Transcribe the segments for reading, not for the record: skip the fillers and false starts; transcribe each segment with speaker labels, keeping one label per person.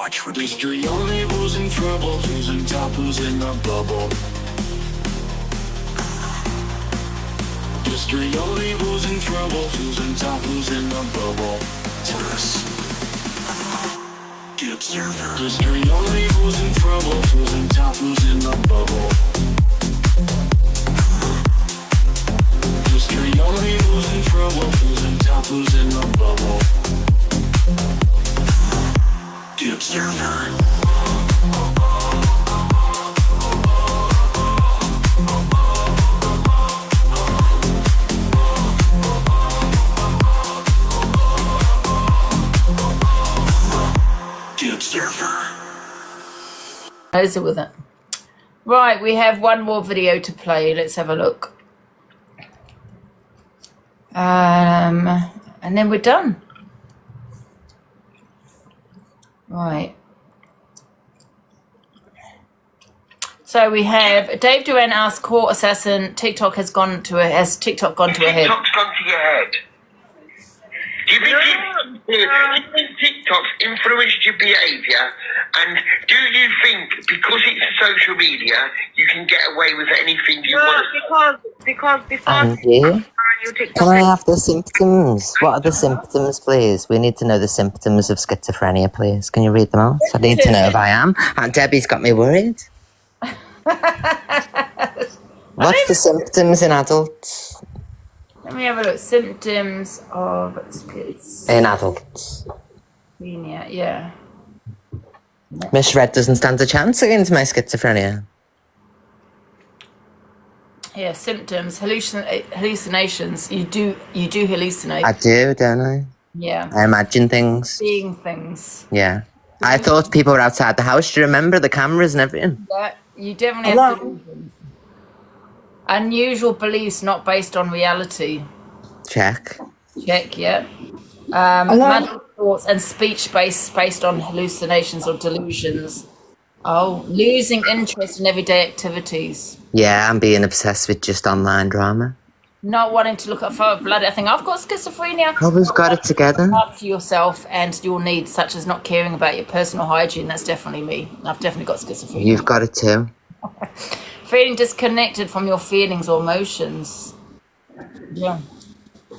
Speaker 1: watch with mystery only who's in trouble, who's in top, who's in the bubble. Mystery only who's in trouble, who's in top, who's in the bubble. Tourists. The observer. Mystery only who's in trouble, who's in top, who's in the bubble. Mystery only who's in trouble, who's in top, who's in the bubble. The observer.
Speaker 2: Close it with it. Right, we have one more video to play. Let's have a look. And then we're done. Right. So we have Dave Duran asks court assassin, TikTok has TikTok gone to a head?
Speaker 3: TikTok's gone to your head. Do you think TikTok's influenced your behaviour? And do you think because it's social media, you can get away with anything you want?
Speaker 4: Because
Speaker 5: Angie, can I have the symptoms? What are the symptoms, please? We need to know the symptoms of schizophrenia, please. Can you read them out? I need to know if I am. Aunt Debbie's got me worried. What's the symptoms in adults?
Speaker 2: Let me have a look. Symptoms of schizophrenia.
Speaker 5: In adults.
Speaker 2: Yeah.
Speaker 5: Miss Red doesn't stand a chance against my schizophrenia.
Speaker 2: Yeah, symptoms, hallucinations. You do hallucinate.
Speaker 5: I do, don't I?
Speaker 2: Yeah.
Speaker 5: I imagine things.
Speaker 2: Seeing things.
Speaker 5: Yeah. I thought people were outside the house. Do you remember the cameras and everything?
Speaker 2: Yeah, you definitely have delusions. Unusual beliefs not based on reality.
Speaker 5: Check,
Speaker 2: yeah. Mental thoughts and speech based on hallucinations or delusions. Oh, losing interest in everyday activities.
Speaker 5: Yeah, I'm being obsessed with just online drama.
Speaker 2: Not wanting to look at blood. I think I've got schizophrenia.
Speaker 5: Oh, we've got it together.
Speaker 2: After yourself and your needs, such as not caring about your personal hygiene. That's definitely me. I've definitely got schizophrenia.
Speaker 5: You've got it too.
Speaker 2: Feeling disconnected from your feelings or emotions. Yeah.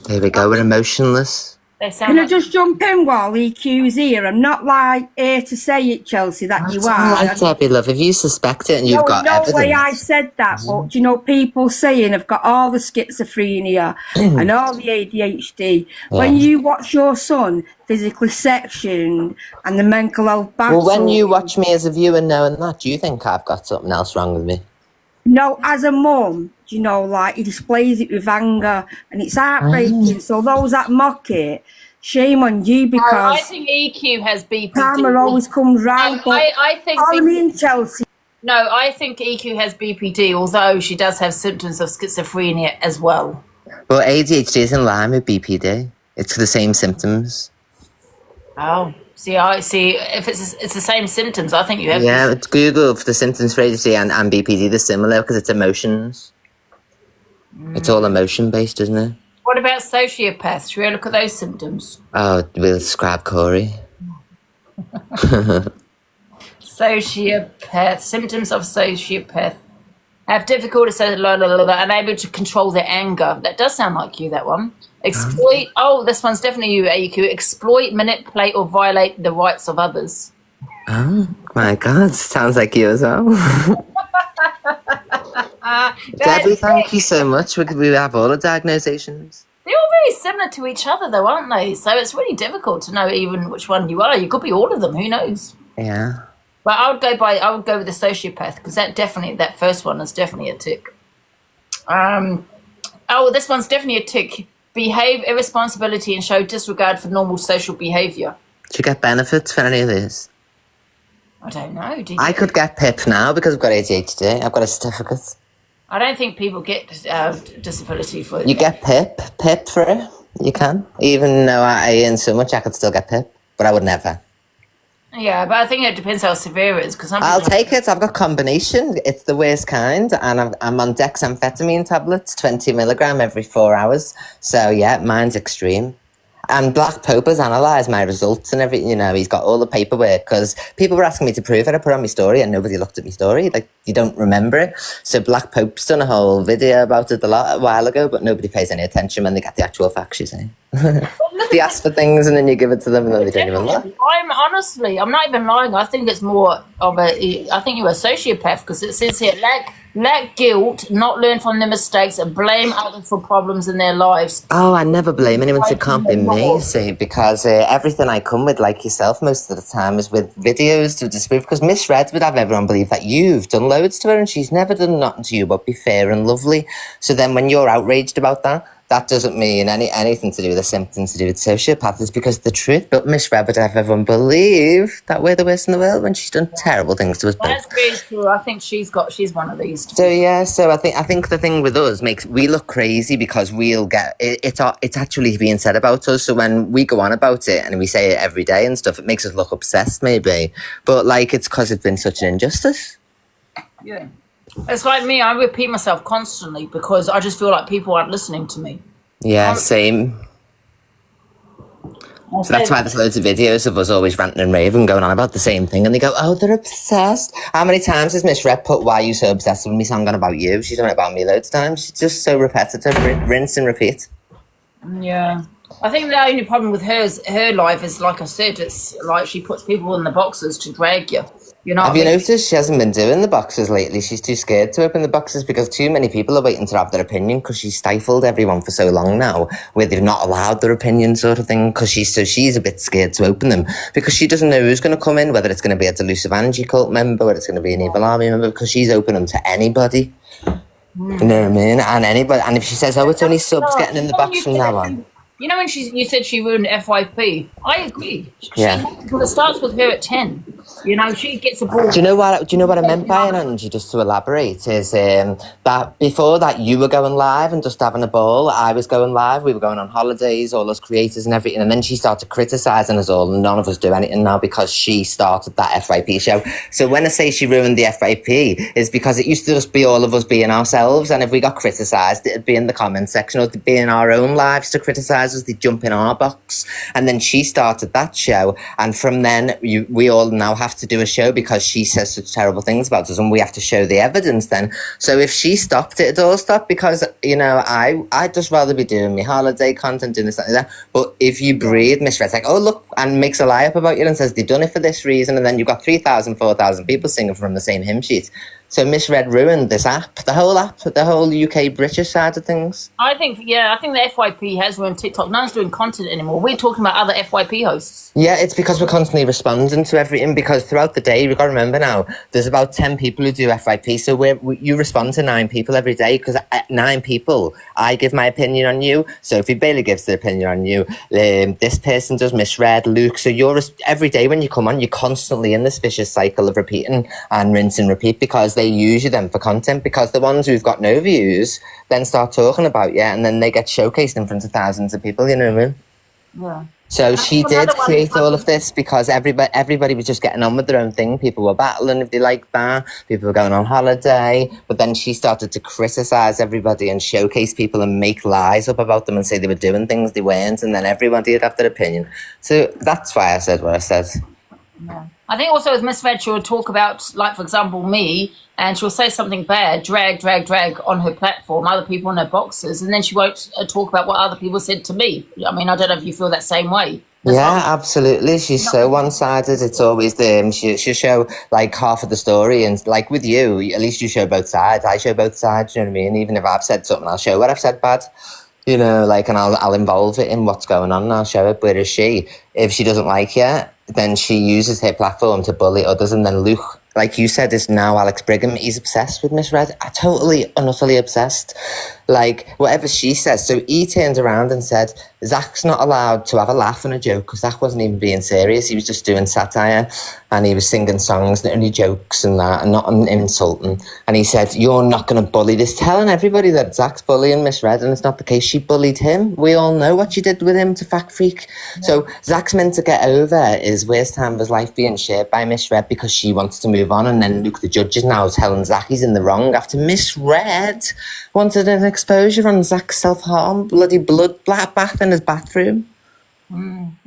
Speaker 5: There we go. We're emotionless.
Speaker 4: Can I just jump in while EQ's here? I'm not like here to say it, Chelsea, that you are.
Speaker 5: Right, Debbie, love. If you suspect it and you've got
Speaker 4: no
Speaker 5: evidence.
Speaker 4: way I said that, but do you know, people saying I've got all the schizophrenia and all the ADHD. Yeah. When you watch your son physically sectioned and the mental health battle.
Speaker 5: Well, when you watch me as a viewer knowing that, do you think I've got something else wrong with me?
Speaker 4: No, as a mum, you know, like he displays it with anger and it's heartbreaking. So those that mock it, shame on you because
Speaker 2: I think EQ has BPD.
Speaker 4: Karma always comes round.
Speaker 2: I think
Speaker 4: Chelsea.
Speaker 2: No, I think EQ has BPD, although she does have symptoms of schizophrenia as well.
Speaker 5: Well, ADHD is in line with BPD. It's the same symptoms.
Speaker 2: Oh. I see. If it's the same symptoms, I think you have.
Speaker 5: Yeah, it's Google for the symptoms for ADHD and BPD. They're similar because it's emotions. It's all emotion based, isn't it?
Speaker 2: What about sociopaths? Should we look at those symptoms?
Speaker 5: Oh, we'll describe Corey.
Speaker 2: Sociopath. Symptoms of sociopath. Have difficulty unable to control their anger. That does sound like you, that one. Exploit. Oh, this one's definitely you, AQ. Exploit, manipulate, or violate the rights of others.
Speaker 5: Oh, my God. Sounds like you as well. Debbie, thank you so much. We have all the diagnoses.
Speaker 2: They're all very similar to each other, though, aren't they? So it's really difficult to know even which one you are. You could be all of them. Who knows?
Speaker 5: Yeah.
Speaker 2: But I would go with the sociopath because that first one is definitely a tick. Oh, this one's definitely a tick. Behave irresponsibility and show disregard for normal social behaviour.
Speaker 5: Do you get benefits for any of these?
Speaker 2: I don't know. Do you?
Speaker 5: I could get PIP now because I've got ADHD. I've got a certificate.
Speaker 2: I don't think people get disability for it.
Speaker 5: You get PIP for it. You can. Even though I earn so much, I could still get PIP, but I would never.
Speaker 2: Yeah, but I think it depends how severe it is. Because
Speaker 5: I'll take it. I've got combination. It's the worst kind, and I'm on dexamphetamine tablets, 20 milligram every 4 hours. So yeah, mine's extreme. And Black Pope has analysed my results and everything, you know, he's got all the paperwork, because people were asking me to prove it. I put on my story and nobody looked at my story. Like, you don't remember it. So Black Pope's done a whole video about it a while ago, but nobody pays any attention when they get the actual facts, you see. They ask for things and then you give it to them and then they don't even look.
Speaker 2: I'm not even lying. I think it's more of I think you're a sociopath, because it says here, lack guilt, not learn from their mistakes, and blame others for problems in their lives.
Speaker 5: Oh, I never blame anyone, so it can't be me, see, because everything I come with, like yourself, most of the time is with videos to disprove, because Miss Red would have everyone believe that you've done loads to her and she's never done nothing to you but be fair and lovely. So then when you're outraged about that, that doesn't mean anything to do with the symptoms to do with sociopath. It's because the truth. But Miss Red would have everyone believe that we're the worst in the world when she's done terrible things to us both.
Speaker 2: That's very true. I think she's one of these too.
Speaker 5: So yeah, so I think the thing with us makes we look crazy, because we'll get it's actually being said about us. So when we go on about it and we say it every day and stuff, it makes us look obsessed maybe. But like, it's because it's been such an injustice.
Speaker 2: Yeah. It's like me, I repeat myself constantly because I just feel like people aren't listening to me.
Speaker 5: Yeah, same. So that's why there's loads of videos of us always ranting and raving, going on about the same thing, and they go, oh, they're obsessed. How many times has Miss Red put Why You So Obsessed With Me song on about you? She's done it about me loads of times. She's just so repetitive, rinse and repeat.
Speaker 2: Yeah. I think the only problem with her life is, like I said, it's like she puts people in the boxes to drag you. You know,
Speaker 5: have you noticed she hasn't been doing the boxes lately? She's too scared to open the boxes because too many people are waiting to have their opinion, because she's stifled everyone for so long now, where they've not allowed their opinion, sort of thing, because she's a bit scared to open them, because she doesn't know who's going to come in, whether it's going to be a delusive Angie cult member, whether it's going to be an evil army member, because she's open them to anybody. You know what I mean? And anybody, and if she says, oh, it's only subs getting in the box from now on.
Speaker 2: You know when you said she ruined FYP? I agree.
Speaker 5: Yeah.
Speaker 2: It starts with her at 10. You know, she gets a ball.
Speaker 5: Do you know what I meant by it, Angie, just to elaborate, is that before that you were going live and just having a ball, I was going live, we were going on holidays, all us creators and everything, and then she started criticising us all, and none of us do anything now because she started that FYP show. So when I say she ruined the FYP, it's because it used to just be all of us being ourselves, and if we got criticised, it'd be in the comment section, or it'd be in our own lives to criticise us, they'd jump in our box. And then she started that show, and from then we all now have to do a show because she says such terrible things about us, and we have to show the evidence then. So if she stopped it, it'd all stop, because, you know, I'd just rather be doing my holiday content, doing this, that, and that. But if you breathe, Miss Red's like, oh, look, and makes a lie up about you and says they've done it for this reason, and then you've got 3,000, 4,000 people singing from the same hymn sheet. So Miss Red ruined this app, the whole UK British side of things.
Speaker 2: I think the FYP has ruined TikTok. No one's doing content anymore. We're talking about other FYP hosts.
Speaker 5: Yeah, it's because we're constantly responding to everything, because throughout the day, you've got to remember now, there's about 10 people who do FYP, so you respond to 9 people every day, because at 9 people, I give my opinion on you, Sophie Bailey gives their opinion on you, this person does, Miss Red, Luke, so every day when you come on, you're constantly in this vicious cycle of repeating and rinse and repeat, because they use you then for content, because the ones who've got no views then start talking about you, and then they get showcased in front of thousands of people, you know what I mean?
Speaker 2: Yeah.
Speaker 5: So she did create all of this because everybody was just getting on with their own thing. People were battling if they liked that. People were going on holiday. But then she started to criticise everybody and showcase people and make lies up about them and say they were doing things they weren't. And then everybody would have their opinion. So that's why I said what I said.
Speaker 2: Yeah. I think also with Miss Red, she'll talk about, like, for example, me, and she'll say something bad, drag on her platform, other people in her boxes, and then she won't talk about what other people said to me. I mean, I don't know if you feel that same way.
Speaker 5: Absolutely. She's so one-sided. It's always she'll show like half of the story, and like with you, at least you show both sides. I show both sides, you know what I mean? Even if I've said something, I'll show what I've said bad. You know, like, and I'll involve it in what's going on and I'll show it. Whereas she, if she doesn't like you, then she uses her platform to bully others. And then Luke, like you said, is now Alex Brigham. He's obsessed with Miss Red. Totally and utterly obsessed. Like, whatever she says. So he turned around and said, Zach's not allowed to have a laugh and a joke, because Zach wasn't even being serious. He was just doing satire, and he was singing songs, not only jokes and that, and not insulting. And he said, you're not going to bully this, telling everybody that Zach's bullying Miss Red, and it's not the case. She bullied him. We all know what she did with him to Fact Freak. Yeah. So Zach's meant to get over his worst time of his life being shared by Miss Red because she wants to move on, and then Luke the judge is now telling Zach he's in the wrong after Miss Red wanted an exposure on Zach's self-harm, bloody blood bath in his bathroom.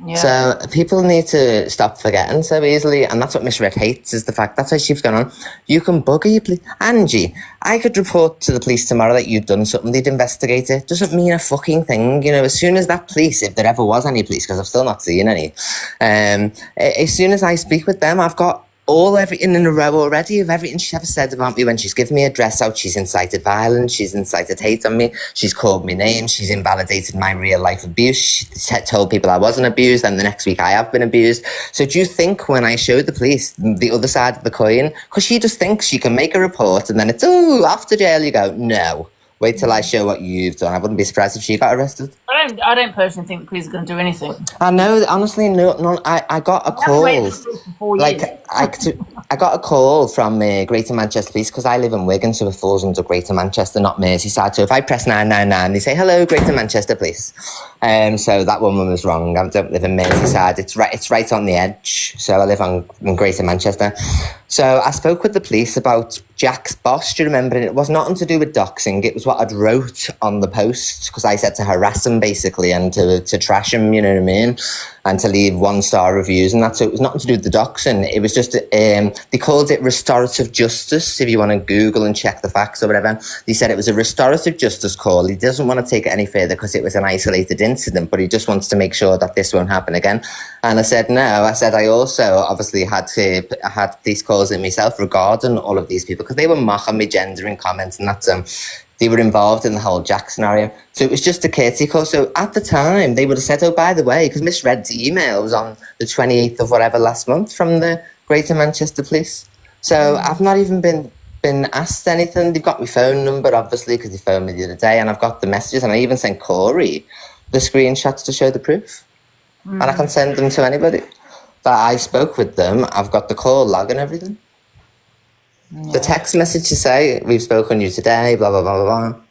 Speaker 2: Yeah.
Speaker 5: So people need to stop forgetting so easily, and that's what Miss Red hates, is the fact that's why she keeps going on. You can bugger your police. Angie, I could report to the police tomorrow that you've done something, they'd investigate it. Doesn't mean a fucking thing, you know. As soon as that police, if there ever was any police, because I've still not seen any, as soon as I speak with them, I've got everything in a row already of everything she's ever said about me. When she's given me a dress out, she's incited violence, she's incited hate on me, she's called me names, she's invalidated my real life abuse, she told people I wasn't abused, and the next week I have been abused. So do you think when I showed the police the other side of the coin, because she just thinks she can make a report and then it's, oh, off to jail you go? No. Wait till I show what you've done. I wouldn't be surprised if she got arrested.
Speaker 2: I don't personally think the police are going to do anything.
Speaker 5: I know, honestly, no. I got a call.
Speaker 2: Like,
Speaker 5: I got a call from Greater Manchester Police, because I live in Wigan, so it falls under Greater Manchester, not Merseyside. So if I press 999, they say, hello, Greater Manchester Police. So that woman was wrong. I don't live in Merseyside. It's right on the edge. So I live in Greater Manchester. So I spoke with the police about Jack's boss. Do you remember? And it was nothing to do with doxing. It was what I'd wrote on the post, because I said to harass him, basically, and to trash him, you know what I mean? And to leave 1-star reviews and that. So it was nothing to do with the doxing. It was just, they called it restorative justice, if you want to Google and check the facts or whatever. They said it was a restorative justice call. He doesn't want to take it any further because it was an isolated incident, but he just wants to make sure that this won't happen again. And I said, no. I said, I also obviously had these calls in myself regarding all of these people, because they were mocking me, gendering comments, and that's they were involved in the whole Jack scenario. So it was just a courtesy call. So at the time, they would have said, oh, by the way, because Miss Red's email was on the 28th of whatever last month from the Greater Manchester Police. So I've not even been asked anything. They've got my phone number, obviously, because they phoned me the other day, and I've got the messages, and I even sent Corey the screenshots to show the proof. And I can send them to anybody. That I spoke with them. I've got the call log and everything. Yeah. The text message to say, we've spoken to you today, blah, blah, blah, blah, blah.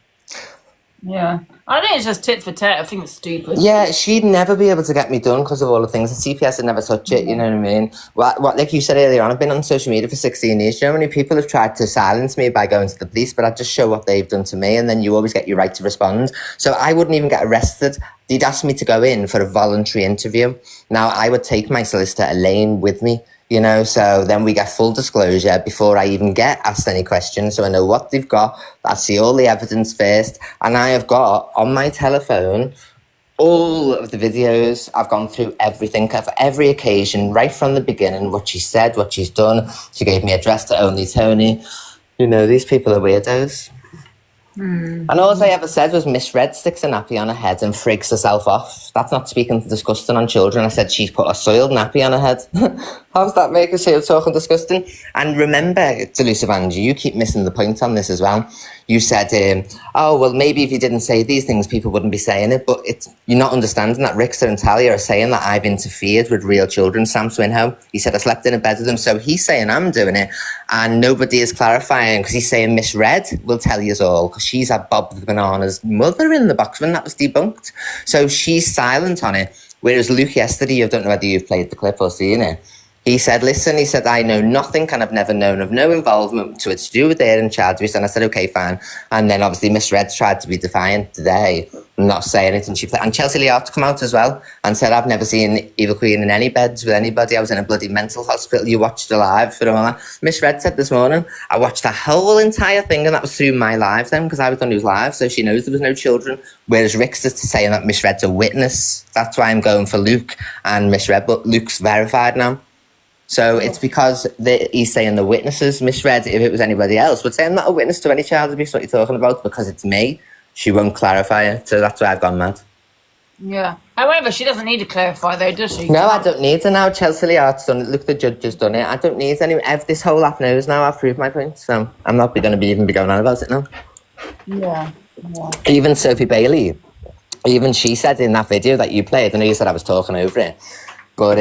Speaker 2: Yeah. I think it's just tit for tat. I think it's stupid.
Speaker 5: Yeah, she'd never be able to get me done because of all the things. The CPS would never touch it, you know what I mean? What, like you said earlier on, I've been on social media for 16 years. Do you know how many people have tried to silence me by going to the police, but I just show what they've done to me, and then you always get your right to respond. So I wouldn't even get arrested. They'd ask me to go in for a voluntary interview. Now, I would take my solicitor, Elaine, with me. You know, so then we get full disclosure before I even get asked any questions. So I know what they've got. I see all the evidence first. And I have got on my telephone all of the videos. I've gone through everything for every occasion, right from the beginning, what she said, what she's done. She gave me a dress to Only Tony. You know, these people are weirdos. And all I ever said was Miss Red sticks a nappy on her head and frigs herself off. That's not speaking disgusting on children. I said she's put a soiled nappy on her head. How does that make her say talking disgusting? And remember, Delusive Angie, you keep missing the point on this as well. You said, oh, well, maybe if you didn't say these things, people wouldn't be saying it. But you're not understanding that Rickster and Talia are saying that I've interfered with real children. Sam Swinhoe, he said I slept in a bed with them. So he's saying I'm doing it. And nobody is clarifying, because he's saying Miss Red will tell you all, because she's had Bob the Banana's mother in the box when that was debunked. So she's silent on it. Whereas Luke yesterday, I don't know whether you've played the clip or seen it, he said, listen, he said, I know nothing and I've never known of no involvement to it to do with their and child abuse. And I said, okay, fine. And then obviously Miss Red tried to be defiant today and not say anything. And Chelsea Leart come out as well and said, I've never seen Eva Queen in any beds with anybody. I was in a bloody mental hospital. You watched it live for a while. Miss Red said this morning, I watched the whole entire thing, and that was through my live then, because I was on news live, so she knows there was no children. Whereas Rick's just saying that Miss Red's a witness. That's why I'm going for Luke and Miss Red, but Luke's verified now. So it's because he's saying the witnesses misread. If it was anybody else, would say I'm not a witness to any child abuse. What you're talking about? Because it's me. She won't clarify it. So that's why I've gone mad.
Speaker 2: Yeah. However, she doesn't need to clarify though, does she?
Speaker 5: No, I don't need to now. Chelsea Leart's done it. Look, the judge has done it. I don't need any. This whole app knows now. I've proved my point. So I'm not going to even be going on about it now.
Speaker 2: Yeah.
Speaker 5: Even Sophie Bailey, even she said in that video that you played, I know you said I was talking over it, but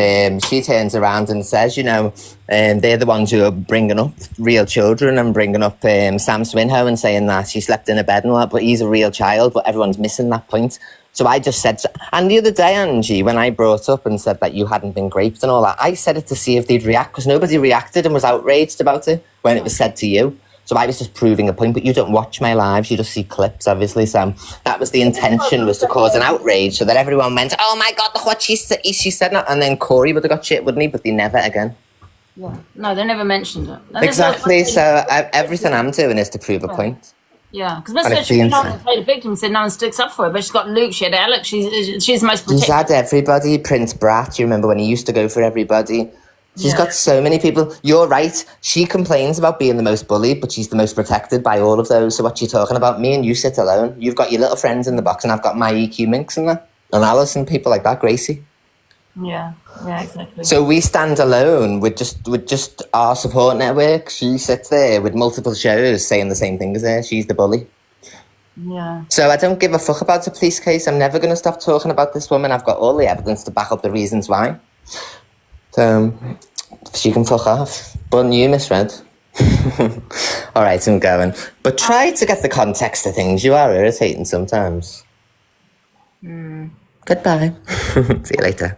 Speaker 5: she turns around and says, you know, they're the ones who are bringing up real children and bringing up Sam Swinhoe and saying that she slept in a bed and all that, but he's a real child, but everyone's missing that point. So I just said, and the other day, Angie, when I brought up and said that you hadn't been raped and all that, I said it to see if they'd react, because nobody reacted and was outraged about it when it was said to you. So I was just proving a point, but you don't watch my lives, you just see clips, obviously. So that was the intention, was to cause an outrage so that everyone went, oh my God, look what she said. And then Corey would have got shit, wouldn't he? But they never again.
Speaker 2: Yeah. No, they never mentioned it. And
Speaker 5: Exactly. So everything I'm doing is to prove a point.
Speaker 2: Yeah, because Miss said she can't play the victim, said no one sticks up for her, but she's got Luke, she had Alex, she's the most protected.
Speaker 5: She's had everybody. Prince Brat, you remember when he used to go for everybody? She's got so many people. You're right. She complains about being the most bullied, but she's the most protected by all of those. So what you talking about? Me and you sit alone. You've got your little friends in the box, and I've got my EQ minx in there. And Alice and people like that, Gracie.
Speaker 2: Yeah, exactly.
Speaker 5: So we stand alone with just our support network. She sits there with multiple shows saying the same thing as her. She's the bully.
Speaker 2: Yeah.
Speaker 5: So I don't give a fuck about the police case. I'm never going to stop talking about this woman. I've got all the evidence to back up the reasons why. So she can fuck off. But you misread. All right, I'm going. But try to get the context of things. You are irritating sometimes. Goodbye. See you later.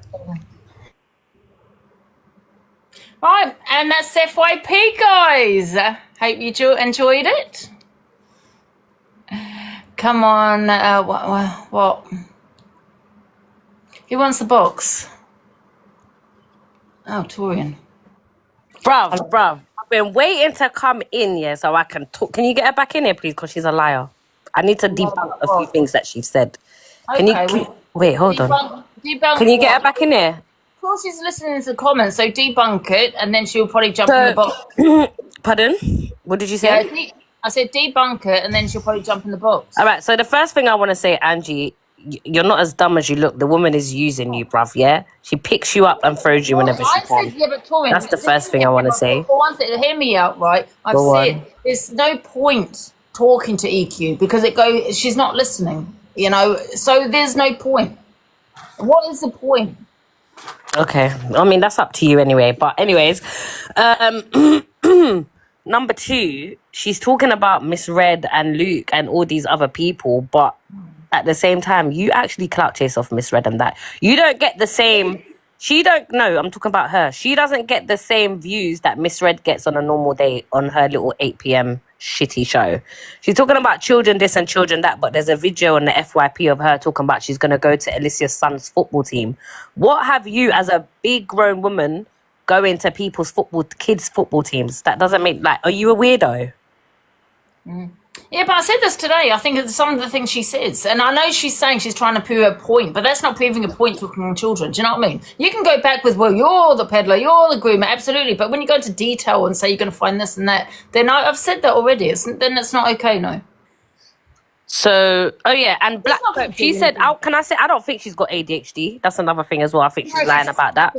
Speaker 2: Right, and that's FYP, guys. Hope you enjoyed it. Come on, what? Who wants the box? Oh, Torian.
Speaker 6: Bruv. I've been waiting to come in, yeah, so I can talk. Can you get her back in here, please? Because she's a liar. I need to debunk a few things that she's said. Wait, hold on. Can you get her back in here?
Speaker 2: Of course, she's listening to the comments, so debunk it, and then she'll probably jump in the box.
Speaker 6: Pardon? What did you say?
Speaker 2: Yeah, I said debunk it, and then she'll probably jump in the box.
Speaker 6: All right, so the first thing I want to say, Angie, you're not as dumb as you look. The woman is using you, bruv, yeah? She picks you up and throws you whenever she can.
Speaker 2: Yeah, but Torian,
Speaker 6: that's the first thing I want to say.
Speaker 2: For one thing, hear me out, right? I've said there's no point talking to EQ because she's not listening, you know? So there's no point. What is the point?
Speaker 6: Okay, I mean, that's up to you anyway. But anyways, number 2, she's talking about Miss Red and Luke and all these other people, but at the same time, you actually clout chase off Miss Red and that. You don't get the same... I'm talking about her. She doesn't get the same views that Miss Red gets on a normal day on her little 8 p.m. shitty show. She's talking about children this and children that, but there's a video on the FYP of her talking about she's going to go to Alicia's son's football team. What have you, as a big grown woman, going to people's kids' football teams? That doesn't make, are you a weirdo?
Speaker 2: Yeah, but I said this today. I think it's some of the things she says. And I know she's saying she's trying to prove a point, but that's not proving a point talking on children. Do you know what I mean? You can go back with, well, you're the peddler, you're the groomer, absolutely. But when you go into detail and say you're going to find this and that, then I've said that already. Then it's not okay, no.
Speaker 6: So, and Black Pope, she said, can I say, I don't think she's got ADHD. That's another thing as well. I think she's lying about that.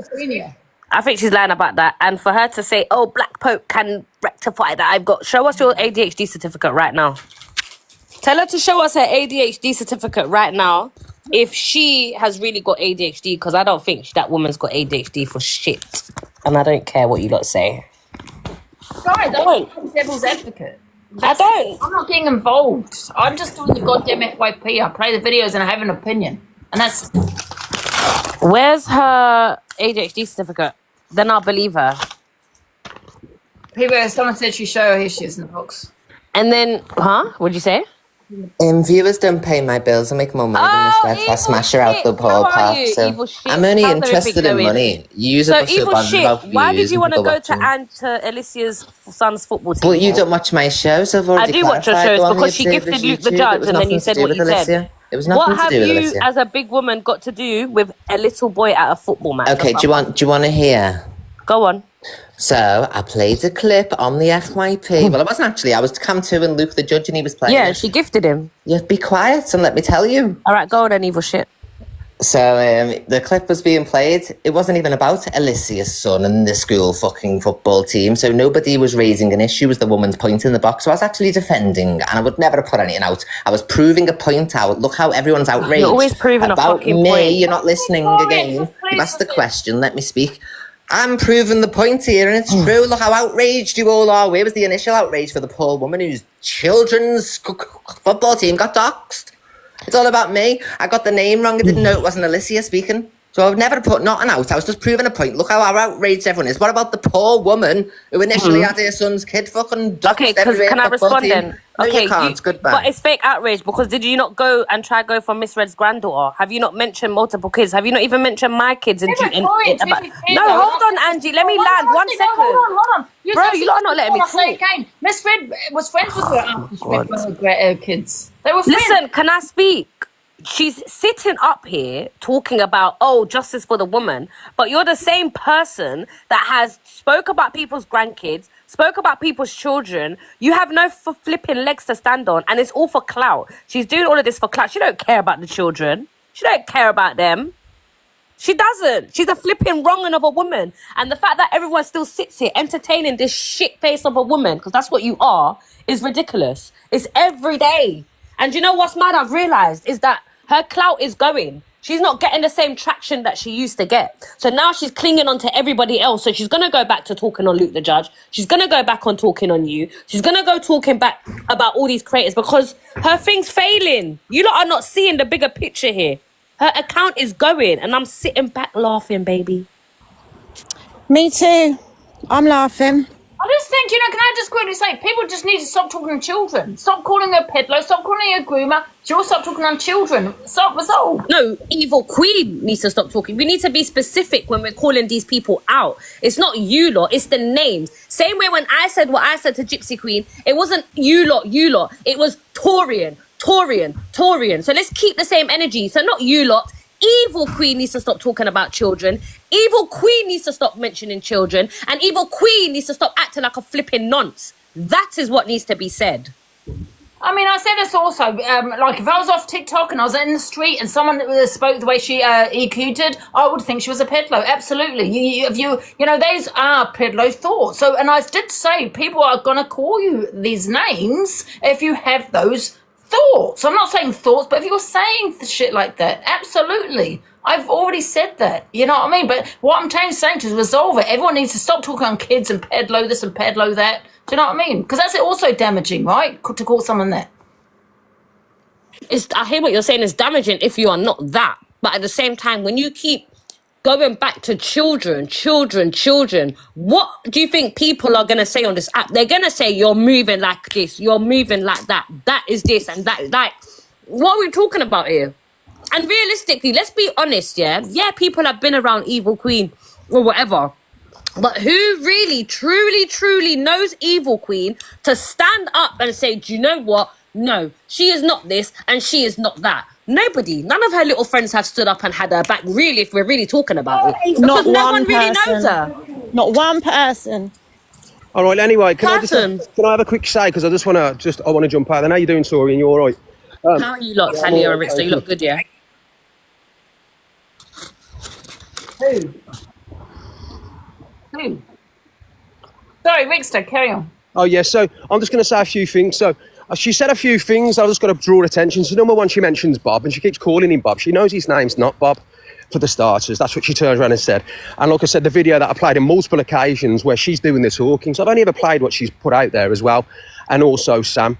Speaker 6: I think she's lying about that. And for her to say, Black Pope can rectify that, show us your ADHD certificate right now. Tell her to show us her ADHD certificate right now if she has really got ADHD, because I don't think that woman's got ADHD for shit. And I don't care what you lot say.
Speaker 2: Guys, I'm devil's advocate. I'm not getting involved. I'm just doing the goddamn FYP. I play the videos and I have an opinion. And that's...
Speaker 6: Where's her ADHD certificate? Then I'll believe her.
Speaker 2: Someone said she show her issues in the box.
Speaker 6: And then, what'd you say?
Speaker 5: Viewers don't pay my bills. I make more money than this. I smash her out the ballpark. So I'm only interested in money. You use it
Speaker 6: evil shit. Why did you want to go to Alicia's son's football team?
Speaker 5: Well, you don't watch my shows. I've already
Speaker 6: I do watch your shows because she gifted Luke the Judge, and then you said what you said.
Speaker 5: It was nothing
Speaker 6: what
Speaker 5: to do with
Speaker 6: have
Speaker 5: Alicia.
Speaker 6: You, as a big woman, got to do with a little boy at a football match?
Speaker 5: Okay, do you want to hear?
Speaker 6: Go on.
Speaker 5: So I played a clip on the FYP. Well, it wasn't actually. I was Cam 2 and Luke the Judge, and he was playing.
Speaker 6: Yeah, she gifted him.
Speaker 5: Yeah, be quiet and let me tell you.
Speaker 6: All right, go on then, evil shit.
Speaker 5: So the clip was being played. It wasn't even about Alicia's son and the school fucking football team. So nobody was raising an issue as the woman's point in the box. So I was actually defending, and I would never have put anything out. I was proving a point out. Look how everyone's outraged.
Speaker 6: You're always proving
Speaker 5: about
Speaker 6: a fucking
Speaker 5: me.
Speaker 6: point.
Speaker 5: You're not listening again. You've asked the question. Let me speak. I'm proving the point here, and it's true. Look how outraged you all are. Where was the initial outrage for the poor woman whose children's football team got doxxed? It's all about me. I got the name wrong. I didn't know it wasn't Alicia speaking. So I've never put nothing out. I was just proving a point. Look how outraged everyone is. What about the poor woman who initially had her son's kid fucking doxed
Speaker 6: Okay, because
Speaker 5: everywhere?
Speaker 6: can I respond then?
Speaker 5: No,
Speaker 6: Okay,
Speaker 5: you can't. Goodbye.
Speaker 6: but it's fake outrage because did you not go and try go for Miss Red's granddaughter? Have you not mentioned multiple kids? Have you not even mentioned my kids? And,
Speaker 2: Yeah, but point,
Speaker 6: about...
Speaker 2: if you
Speaker 6: No,
Speaker 2: though,
Speaker 6: hold on, Angie. Let me land 1 second.
Speaker 2: Hold on.
Speaker 6: Bro, you lot are not letting me talk.
Speaker 2: Miss Red was friends with her kids. They were friends.
Speaker 6: Listen, can I speak? She's sitting up here talking about, oh, justice for the woman, but you're the same person that has spoke about people's grandkids, spoke about people's children. You have no flipping legs to stand on, and it's all for clout. She's doing all of this for clout. She don't care about the children. She don't care about them. She doesn't. She's a flipping wrong'un of a woman. And the fact that everyone still sits here entertaining this shit face of a woman, because that's what you are, is ridiculous. It's every day. And you know what's mad? I've realised is that her clout is going. She's not getting the same traction that she used to get. So now she's clinging on to everybody else. So she's going to go back to talking on Luke the Judge. She's going to go back on talking on you. She's going to go talking back about all these creators because her thing's failing. You lot are not seeing the bigger picture here. Her account is going and I'm sitting back laughing, baby.
Speaker 7: Me too. I'm laughing.
Speaker 2: I just think, can I just quickly say, people just need to stop talking to children. Stop calling her peddler, stop calling her groomer. She'll stop talking on children. Stop, resolve.
Speaker 6: No, Evil Queen needs to stop talking. We need to be specific when we're calling these people out. It's not you lot, it's the names. Same way when I said what I said to Gypsy Queen, it wasn't you lot. It was Torian. So let's keep the same energy. So not you lot. Evil Queen needs to stop talking about children. Evil Queen needs to stop mentioning children. And Evil Queen needs to stop acting like a flipping nonce. That is what needs to be said.
Speaker 2: I mean, I said this also, like if I was off TikTok and I was in the street and someone spoke the way she EQ'd, I would think she was a peddler. Absolutely. Those are peddler thoughts. So, and I did say people are going to call you these names if you have those thoughts. I'm not saying thoughts, but if you're saying shit like that, absolutely. I've already said that. You know what I mean? But what I'm saying to resolve it, everyone needs to stop talking on kids and pedlo this and pedlo that. Do you know what I mean? Because that's also damaging, right? To call someone that.
Speaker 6: I hear what you're saying is damaging if you are not that. But at the same time, when you keep going back to children, what do you think people are going to say on this app? They're going to say, you're moving like this, you're moving like that, that is this and that is like, what are we talking about here? And realistically, let's be honest, yeah, people have been around Evil Queen or whatever, but who really, truly knows Evil Queen to stand up and say, do you know what? No, she is not this and she is not that. Nobody, none of her little friends have stood up and had her back, really, if we're really talking about it. Because
Speaker 7: Not
Speaker 6: no
Speaker 7: one
Speaker 6: one really
Speaker 7: person.
Speaker 6: knows her.
Speaker 7: Not one person.
Speaker 8: All right. Anyway, can I
Speaker 6: Person.
Speaker 8: have a quick say because I want to jump out. I know you're doing Tori and you're all right.
Speaker 6: How are you lot, Talia and Rickster? You look good, yeah?
Speaker 2: Who? Sorry, Rickster, carry on.
Speaker 8: Oh yeah. So I'm just going to say a few things. So she said a few things. I just got to draw attention. So number one, she mentions Bob, and she keeps calling him Bob. She knows his name's not Bob. For the starters, that's what she turned around and said. And like I said, the video that I played in multiple occasions where she's doing the talking. So I've only ever played what she's put out there as well, and also Sam.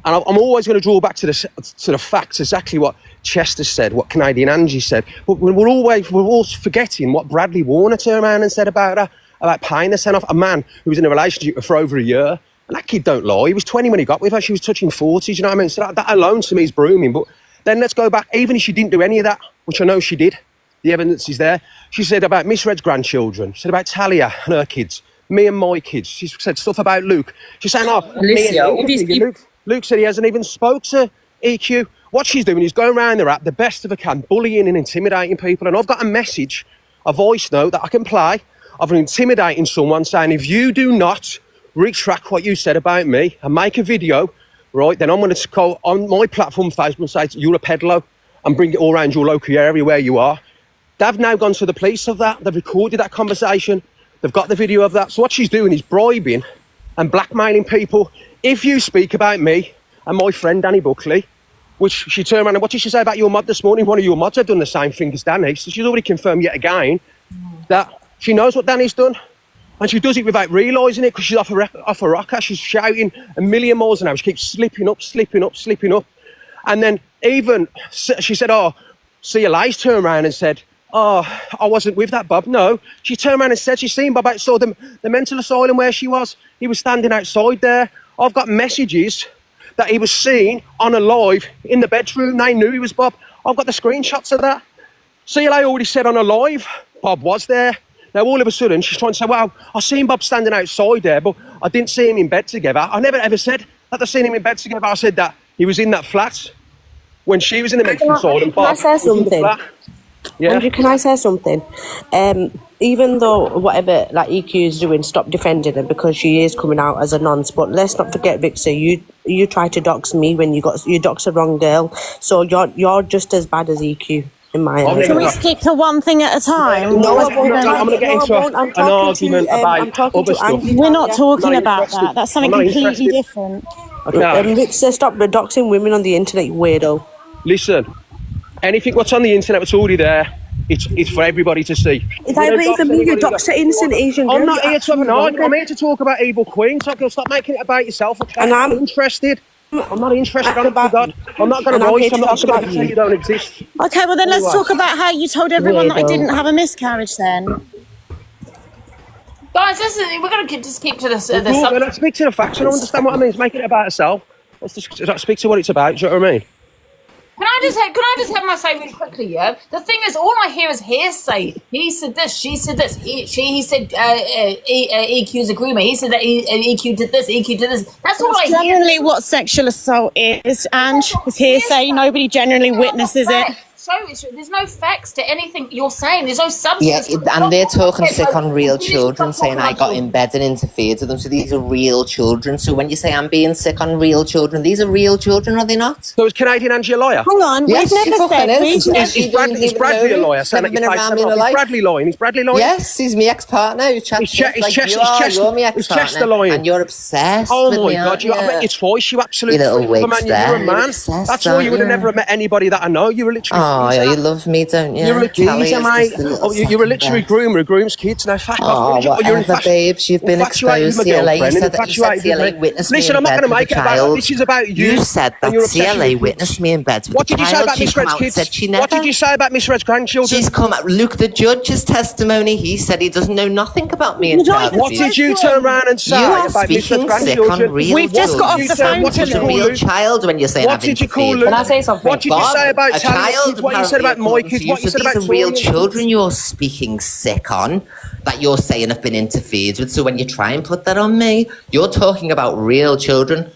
Speaker 8: And I'm always going to draw back to the facts, exactly what Chester said, what Canadian Angie said. But we're all forgetting what Bradley Warner turned around and said about her, about paying the send off. A man who was in a relationship for over a year, and that kid don't lie. He was 20 when he got with her. She was touching 40. Do you know what I mean? So that alone to me is brooming. But then let's go back. Even if she didn't do any of that, which I know she did. The evidence is there. She said about Miss Red's grandchildren. She said about Talia and her kids. Me and my kids. She said stuff about Luke. She's saying,
Speaker 6: Alicia, all these people.
Speaker 8: Luke said he hasn't even spoke to EQ. What she's doing is going around the app the best of her can, bullying and intimidating people. And I've got a message, a voice note that I can play of intimidating someone saying, if you do not retract what you said about me and make a video, right, then I'm going to go on my platform, Facebook, and say you're a peddler and bring it all around your local area where you are. They've now gone to the police of that. They've recorded that conversation. They've got the video of that. So what she's doing is bribing and blackmailing people. If you speak about me and my friend Danny Buckley, which she turned around and what did she say about your mod this morning? One of your mods had done the same thing as Danny. So she's already confirmed yet again that she knows what Danny's done. And she does it without realising it because she's off a rocker. She's shouting a million miles an hour. She keeps slipping up. And then even she said, see you later, turned around and said, oh, I wasn't with that Bob. No, she turned around and said she's seen Bob outside the mental asylum where she was. He was standing outside there. I've got messages that he was seen on a live in the bedroom. They knew he was Bob. I've got the screenshots of that. CLA already said on a live, Bob was there. Now all of a sudden she's trying to say, well, I seen Bob standing outside there, but I didn't see him in bed together. I never ever said that I seen him in bed together. I said that he was in that flat when she was in the mental asylum.
Speaker 9: Can I say something?
Speaker 8: Yeah.
Speaker 9: Andrew, can I say something? Even though whatever like EQ is doing, stop defending her because she is coming out as a nonce. But let's not forget, Victor, you tried to dox me when you doxed the wrong girl. So you're just as bad as EQ in my eyes.
Speaker 7: Can we stick to one thing at a time?
Speaker 9: No,
Speaker 8: I'm going to get into an argument about other stuff.
Speaker 7: We're not talking
Speaker 8: not
Speaker 7: about
Speaker 8: interested.
Speaker 7: that. That's something
Speaker 8: I'm not
Speaker 7: completely
Speaker 8: interested.
Speaker 7: different.
Speaker 8: Okay.
Speaker 9: Victor, stop doxing women on the internet, you weirdo.
Speaker 8: Listen, anything what's on the internet that's already there, it's for everybody to see.
Speaker 9: Is that even me? You dox an innocent Asian girl.
Speaker 8: I'm not here to have an argument. I'm here to talk about evil queen. So stop making it about yourself. Okay?
Speaker 9: And I'm
Speaker 8: interested. I'm not interested. I'm
Speaker 9: about
Speaker 8: God. I'm not going to voice. I'm not going to say you don't exist.
Speaker 7: Okay, well then let's talk about how you told everyone that I
Speaker 9: Weirdo.
Speaker 7: didn't have a miscarriage then.
Speaker 2: Guys, we're going to just keep to the
Speaker 8: Well,
Speaker 2: subject.
Speaker 8: let's speak to the facts. I don't understand what I mean. It's making it about herself. Let's just speak to what it's about. Do you know what I mean?
Speaker 2: Can I just have my say really quickly, yeah? The thing is, all I hear is hearsay. He said this, she said this, he said EQ's agreement. He said that EQ did this, EQ did this. That's all I hear.
Speaker 7: Generally what sexual assault is, Ange, is hearsay. Nobody generally witnesses it.
Speaker 2: There's no facts to anything you're saying. There's no substance.
Speaker 5: Yeah, and they're talking sick on real children, saying I got in bed and interfered with them. So these are real children. So when you say I'm being sick on real children, these are real children, are they not?
Speaker 8: So is Canadian Angie a liar?
Speaker 7: Hang on,
Speaker 5: Yes,
Speaker 7: we've
Speaker 5: she
Speaker 7: never
Speaker 5: fucking
Speaker 7: said
Speaker 5: is.
Speaker 7: we've
Speaker 5: She
Speaker 7: never.
Speaker 5: didn't
Speaker 8: Is
Speaker 5: even
Speaker 8: Bradley a
Speaker 5: know.
Speaker 8: liar?
Speaker 5: Never been around me in her
Speaker 8: Is
Speaker 5: life.
Speaker 8: Bradley lying? Is Bradley lying?
Speaker 5: Yes, he's my ex-partner who chats
Speaker 8: Is
Speaker 5: like
Speaker 8: Chester-
Speaker 5: you are.
Speaker 8: is
Speaker 5: You're my
Speaker 8: Chester- is Chester
Speaker 5: ex-partner,
Speaker 8: lying?
Speaker 5: and you're obsessed
Speaker 8: Oh
Speaker 5: with
Speaker 8: my
Speaker 5: me,
Speaker 8: God!
Speaker 5: aren't
Speaker 8: I bet it's twice. You absolute
Speaker 5: You little
Speaker 8: freak of a man.
Speaker 5: wigster.
Speaker 8: You're a
Speaker 5: You're
Speaker 8: man.
Speaker 5: obsessed,
Speaker 8: That's why you would have
Speaker 5: aren't you?
Speaker 8: never met anybody that I know. You're a literary.
Speaker 5: Oh,
Speaker 8: geezer.
Speaker 5: yeah, you love me, don't you?
Speaker 8: You're a
Speaker 5: Kelly
Speaker 8: geezer,
Speaker 5: is
Speaker 8: mate.
Speaker 5: just a little
Speaker 8: Oh, you're a literary
Speaker 5: second
Speaker 8: groomer who grooms kids. Now, fuck
Speaker 5: Oh,
Speaker 8: off.
Speaker 5: whatever, babes. You've been
Speaker 8: infatuated
Speaker 5: exposed.
Speaker 8: with my
Speaker 5: CLA. You
Speaker 8: girlfriend,
Speaker 5: said that
Speaker 8: infatuated
Speaker 5: CLA
Speaker 8: with me.
Speaker 5: witnessed me
Speaker 8: Listen,
Speaker 5: in
Speaker 8: I'm not
Speaker 5: bed
Speaker 8: going to
Speaker 5: with
Speaker 8: make
Speaker 5: a
Speaker 8: it about.
Speaker 5: child.
Speaker 8: This is about you.
Speaker 5: You said that
Speaker 8: and your obsession
Speaker 5: CLA
Speaker 8: with
Speaker 5: witnessed
Speaker 8: kids.
Speaker 5: me in bed with
Speaker 8: What
Speaker 5: a
Speaker 8: did you say
Speaker 5: child.
Speaker 8: about
Speaker 5: She's
Speaker 8: Miss
Speaker 5: come
Speaker 8: Red's
Speaker 5: out and
Speaker 8: kids?
Speaker 5: said she never.
Speaker 8: What did you say about Miss Red's grandchildren?
Speaker 5: She's come out. Luke, the judge's testimony, he said he doesn't know nothing about me and
Speaker 7: You don't
Speaker 5: child
Speaker 7: even
Speaker 8: What
Speaker 5: abuse.
Speaker 8: did you turn around and say
Speaker 5: You are
Speaker 8: about Miss Red's
Speaker 5: speaking sick
Speaker 8: grandchildren?
Speaker 5: on real
Speaker 7: We've just got off the
Speaker 5: children.
Speaker 7: phone
Speaker 8: What
Speaker 7: to
Speaker 8: did
Speaker 5: She's
Speaker 8: you
Speaker 5: a
Speaker 8: call
Speaker 7: Luke.
Speaker 5: real
Speaker 8: Luke?
Speaker 5: child when you're saying
Speaker 8: What
Speaker 5: I've
Speaker 8: did you call
Speaker 5: interfered.
Speaker 8: Luke?
Speaker 6: Can I say something?
Speaker 8: What did you
Speaker 5: Bob,
Speaker 8: say about
Speaker 5: a
Speaker 8: Italian
Speaker 5: child
Speaker 8: kids? What you said about my
Speaker 5: apparently
Speaker 8: kids?
Speaker 5: according
Speaker 8: What
Speaker 5: to
Speaker 8: you said
Speaker 5: so
Speaker 8: about
Speaker 5: these are real
Speaker 8: Torian
Speaker 5: children
Speaker 8: kids?
Speaker 5: you're speaking sick on that you're saying have been interfered with. So when you try and put that on me, you're talking about real children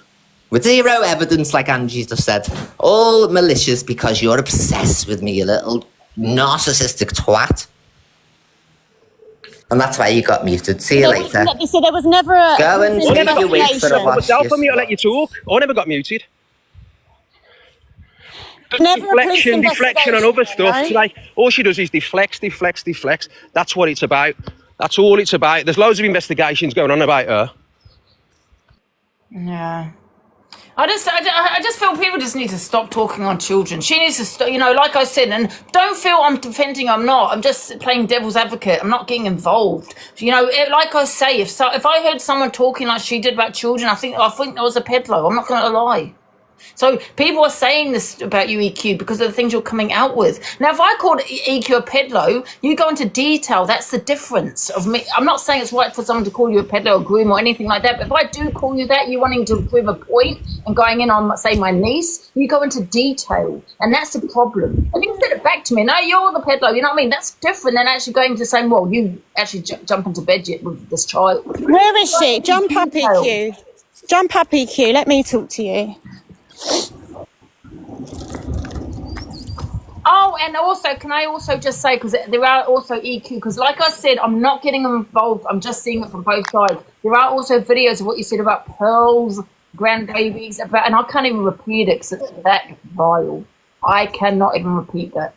Speaker 5: with zero evidence, like Angie's just said. All malicious because you're obsessed with me, you little narcissistic twat. And that's why you got muted. See you later.
Speaker 7: So there was never a.
Speaker 5: Go and
Speaker 7: there was
Speaker 5: take
Speaker 7: never
Speaker 5: your wig for a
Speaker 7: investigation.
Speaker 5: wash.
Speaker 8: Myself and me, I let you talk. I never got muted.
Speaker 7: Never a police
Speaker 8: Deflection on other stuff.
Speaker 7: right?
Speaker 8: Today, all she does is deflects. That's what it's about. That's all it's about. There's loads of investigations going on about her.
Speaker 2: Yeah. I just feel people just need to stop talking on children. She needs to stop, like I said, and don't feel I'm defending her. I'm not. I'm just playing devil's advocate. I'm not getting involved. Like I say, if I heard someone talking like she did about children, I think that was a peddler. I'm not going to lie. So people are saying this about you, EQ, because of the things you're coming out with. Now, if I called EQ a peddler, you go into detail. That's the difference of me. I'm not saying it's right for someone to call you a peddler or groom or anything like that. But if I do call you that, you wanting to prove a point and going in on, say, my niece, you go into detail. And that's the problem. If you said it back to me, no, you're the peddler, you know what I mean? That's different than actually going to saying, well, you actually jump into bed yet with this child.
Speaker 7: Where is she? Jump up, EQ. Jump up, EQ. Let me talk to you.
Speaker 2: Oh, and also, can I also just say, because there are also EQ, because like I said, I'm not getting involved. I'm just seeing it from both sides. There are also videos of what you said about Pearl's grandbabies, and I can't even repeat it because it's that vile. I cannot even repeat that.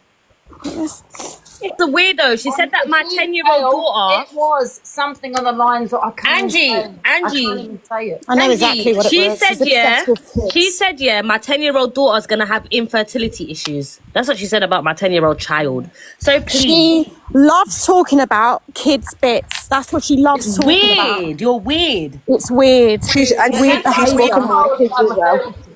Speaker 6: It's a weirdo. She said that my 10-year-old daughter.
Speaker 2: It was something on the lines of I can't
Speaker 6: Angie.
Speaker 2: I can't even say it.
Speaker 7: I know
Speaker 6: Angie,
Speaker 7: exactly what it
Speaker 6: she
Speaker 7: was.
Speaker 6: said,
Speaker 7: She's obsessed with kids.
Speaker 6: She said, my 10-year-old daughter's going to have infertility issues. That's what she said about my 10-year-old child. So please.
Speaker 7: She loves talking about kids' bits. That's what she loves talking about.
Speaker 6: Weird. You're weird.
Speaker 7: It's weird. Weird behaviour.
Speaker 2: And that's why I'm
Speaker 7: behaviour.
Speaker 2: a 30.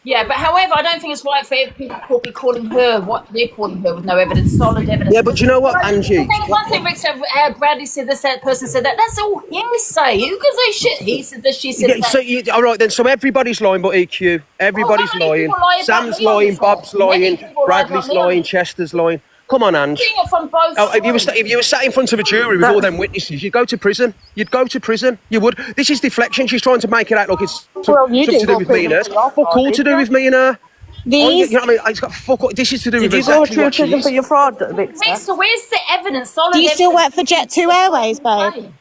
Speaker 2: Yeah, but however, I don't think it's right for people to be calling her what they're calling her with no evidence, solid evidence.
Speaker 8: Yeah, but do you know what, Angie?
Speaker 2: The thing is, one thing Rick said, Bradley said this, that person said that. That's all hearsay. Who can say shit? He said this, she said
Speaker 8: Yeah,
Speaker 2: that.
Speaker 8: so all right then. So everybody's lying, but EQ. Everybody's
Speaker 2: how many
Speaker 8: lying.
Speaker 2: people lie about
Speaker 8: Sam's
Speaker 2: me on
Speaker 8: lying.
Speaker 2: this
Speaker 8: Bob's
Speaker 2: one? Many
Speaker 8: lying.
Speaker 2: people lie
Speaker 8: Bradley's
Speaker 2: about me on
Speaker 8: lying.
Speaker 2: this.
Speaker 8: Chester's lying. Come on, Ange.
Speaker 2: Seeing it from both
Speaker 8: If you were
Speaker 2: sides.
Speaker 8: sat in front of a jury with all them witnesses, you'd go to prison. You'd go to prison. You would. This is deflection. She's trying to make it out like it's
Speaker 7: Well, you
Speaker 8: something to
Speaker 7: didn't
Speaker 8: do
Speaker 7: go
Speaker 8: with me and her.
Speaker 7: prison for your
Speaker 8: Fuck all
Speaker 7: fraud,
Speaker 8: to
Speaker 7: did
Speaker 8: do
Speaker 7: you?
Speaker 8: with me and her.
Speaker 7: These.
Speaker 8: You know what I mean? It's got fuck all. This is to do
Speaker 9: Did
Speaker 8: with
Speaker 9: you go
Speaker 8: exactly
Speaker 9: through
Speaker 8: what she
Speaker 9: prison
Speaker 8: is.
Speaker 9: for your fraud, Victor?
Speaker 2: Rick, so where's the evidence? Solid
Speaker 7: Do you still
Speaker 2: evidence.
Speaker 7: work for Jet2 Airways, babe?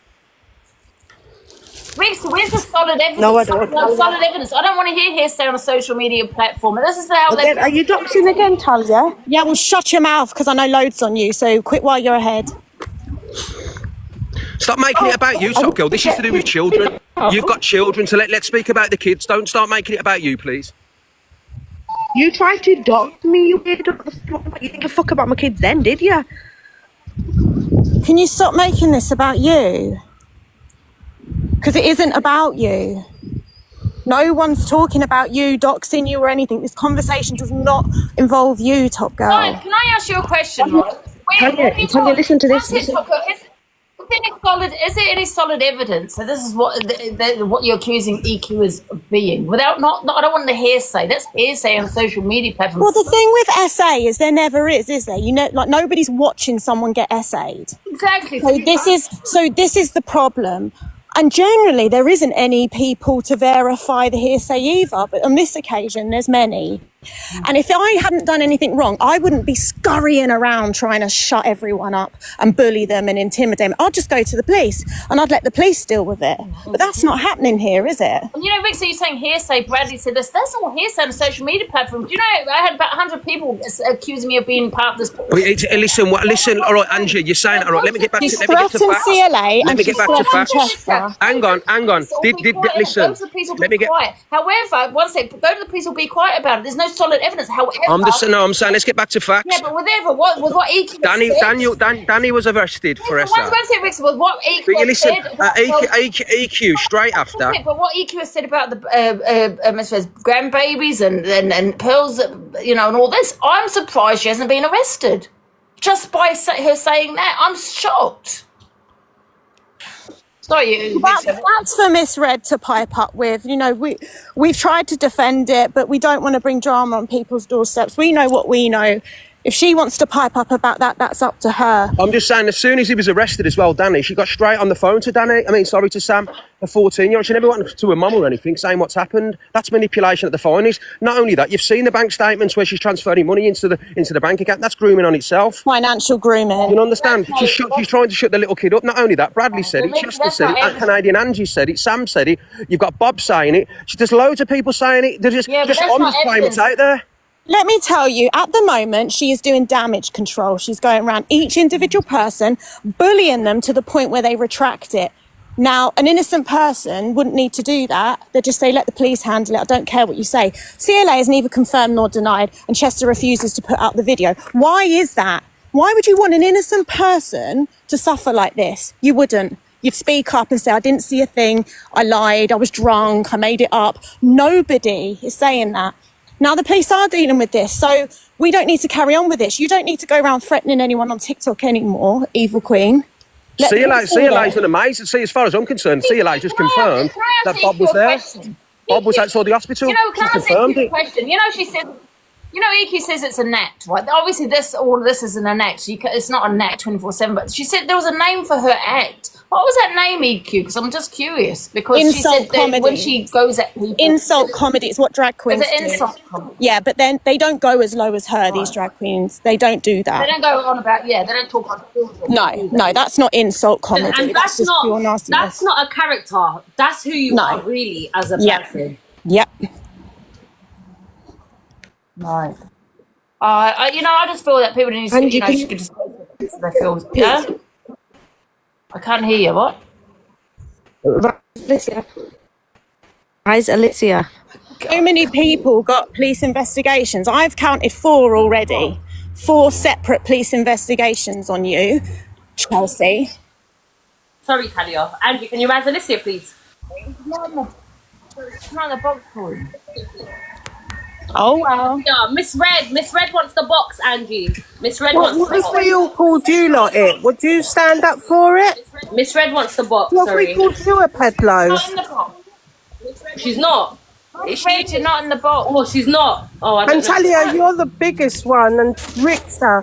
Speaker 2: Rick, so where's the solid evidence?
Speaker 9: No, I don't.
Speaker 2: Solid evidence. I don't want to hear hearsay on a social media platform. And this is how
Speaker 9: Again, are you doxing again, Talia?
Speaker 7: Yeah, well, shut your mouth because I know loads on you. So quit while you're ahead.
Speaker 8: Stop making it about you, Top Girl. This is to do with children. You've got children, so let's speak about the kids. Don't start making it about you, please.
Speaker 9: You tried to dox me, you weirdo. You didn't give a fuck about my kids then, did you?
Speaker 7: Can you stop making this about you? Because it isn't about you. No one's talking about you, doxing you or anything. This conversation does not involve you, Top Girl.
Speaker 2: Guys, can I ask you a question, right?
Speaker 9: Talia, listen to this.
Speaker 2: Is there any solid evidence? So this is what you're accusing EQ of being. Without I don't want the hearsay. That's hearsay on social media platforms.
Speaker 7: Well, the thing with essay is there never is there? You know, like nobody's watching someone get essayed.
Speaker 2: Exactly.
Speaker 7: So this is the problem. And generally, there isn't any people to verify the hearsay either. But on this occasion, there's many. And if I hadn't done anything wrong, I wouldn't be scurrying around trying to shut everyone up and bully them and intimidate them. I'd just go to the police and I'd let the police deal with it. But that's not happening here, is it?
Speaker 2: You know, Rick, so you're saying hearsay. Bradley said this. That's all hearsay on a social media platform. Do you know, I had about 100 people accusing me of being part of this.
Speaker 8: Listen. All right, Angie, you're saying. All right, let me get back
Speaker 7: She's
Speaker 8: to facts.
Speaker 7: threatened CLA
Speaker 8: Let
Speaker 7: and
Speaker 8: me
Speaker 7: she's
Speaker 8: get back to
Speaker 7: threatened
Speaker 8: facts.
Speaker 7: Chester.
Speaker 8: Hang on. Listen. Let me get.
Speaker 2: Quiet. However, once they go to the police, will be quiet about it. There's no solid evidence. However,
Speaker 8: I'm saying let's get back to facts.
Speaker 2: Yeah, but whatever. What EQ said.
Speaker 8: Danny was arrested for
Speaker 2: Yes,
Speaker 8: SA.
Speaker 2: but what EQ
Speaker 8: But you listen,
Speaker 2: said.
Speaker 8: EQ straight after.
Speaker 2: But what EQ has said about the grandbabies and pearls, you know, and all this, I'm surprised she hasn't been arrested. Just by her saying that, I'm shocked. Sorry,
Speaker 7: that's for Miss Red to pipe up with. You know, we've tried to defend it, but we don't want to bring drama on people's doorsteps. We know what we know. If she wants to pipe up about that, that's up to her.
Speaker 8: I'm just saying, as soon as he was arrested as well, Danny, she got straight on the phone to to Sam, a 14-year-old. She never went to her mum or anything saying what's happened. That's manipulation at the finest. Not only that, you've seen the bank statements where she's transferring money into the bank account. That's grooming on itself.
Speaker 7: Financial grooming.
Speaker 8: You understand? She's trying to shut the little kid up. Not only that, Bradley said it, Chester said it, Canadian Angie said it, Sam said it. You've got Bob saying it. There's loads of people saying it. They're just honest playing what's out there.
Speaker 7: Let me tell you, at the moment, she is doing damage control. She's going around each individual person, bullying them to the point where they retract it. Now, an innocent person wouldn't need to do that. They'd just say, let the police handle it. I don't care what you say. CLA is neither confirmed nor denied, and Chester refuses to put out the video. Why is that? Why would you want an innocent person to suffer like this? You wouldn't. You'd speak up and say, I didn't see a thing. I lied. I was drunk. I made it up. Nobody is saying that. Now, the police are dealing with this, so we don't need to carry on with this. You don't need to go around threatening anyone on TikTok anymore, Evil Queen.
Speaker 8: CLA's done amazing. See, as far as I'm concerned, CLA just confirmed that Bob was there. Bob was outside the hospital.
Speaker 2: You know, can I
Speaker 8: confirmed
Speaker 2: ask you a
Speaker 8: it.
Speaker 2: question? You know, she said, you know, EQ says it's an act, right? Obviously, all of this isn't an act. It's not an act 24/7, but she said there was a name for her act. What was that name, EQ? Because I'm just curious. Because
Speaker 7: insult
Speaker 2: she said
Speaker 7: comedy.
Speaker 2: When she goes at people.
Speaker 7: Insult comedy is what drag queens
Speaker 2: Is it
Speaker 7: do.
Speaker 2: insult comedy?
Speaker 7: Yeah, but then they don't go as low as her, these drag queens. They don't do that.
Speaker 2: They don't go on about, they don't talk about children.
Speaker 7: No, that's not insult comedy.
Speaker 6: And
Speaker 7: that's just pure nastiness.
Speaker 6: That's not a character. That's who you are really as a person.
Speaker 7: Yep.
Speaker 2: Right. I just feel that people need to, she could just they feel, yeah? I can't hear you, what?
Speaker 9: Alicia. Guys, Alicia.
Speaker 7: So many people got police investigations. I've counted 4 already. 4 separate police investigations on you, Chelsea.
Speaker 6: Sorry, Talia. Angie, can you rise Alicia, please?
Speaker 2: It's not in the box for you.
Speaker 7: Oh well.
Speaker 6: Yeah, Miss Red wants the box, Angie. Miss Red
Speaker 9: What,
Speaker 6: wants
Speaker 9: what
Speaker 6: the
Speaker 9: if we
Speaker 6: box.
Speaker 9: all called you lot it? Would you stand up for it?
Speaker 6: Miss Red wants the box,
Speaker 9: What if we
Speaker 6: sorry.
Speaker 9: called you a
Speaker 2: Not in
Speaker 9: pedlos?
Speaker 2: the box.
Speaker 6: She's not. Is she?
Speaker 2: Red, you're not in the box.
Speaker 6: Oh, she's not. Oh, I
Speaker 9: And
Speaker 6: don't know.
Speaker 9: Talia, you're the biggest one, and Richter.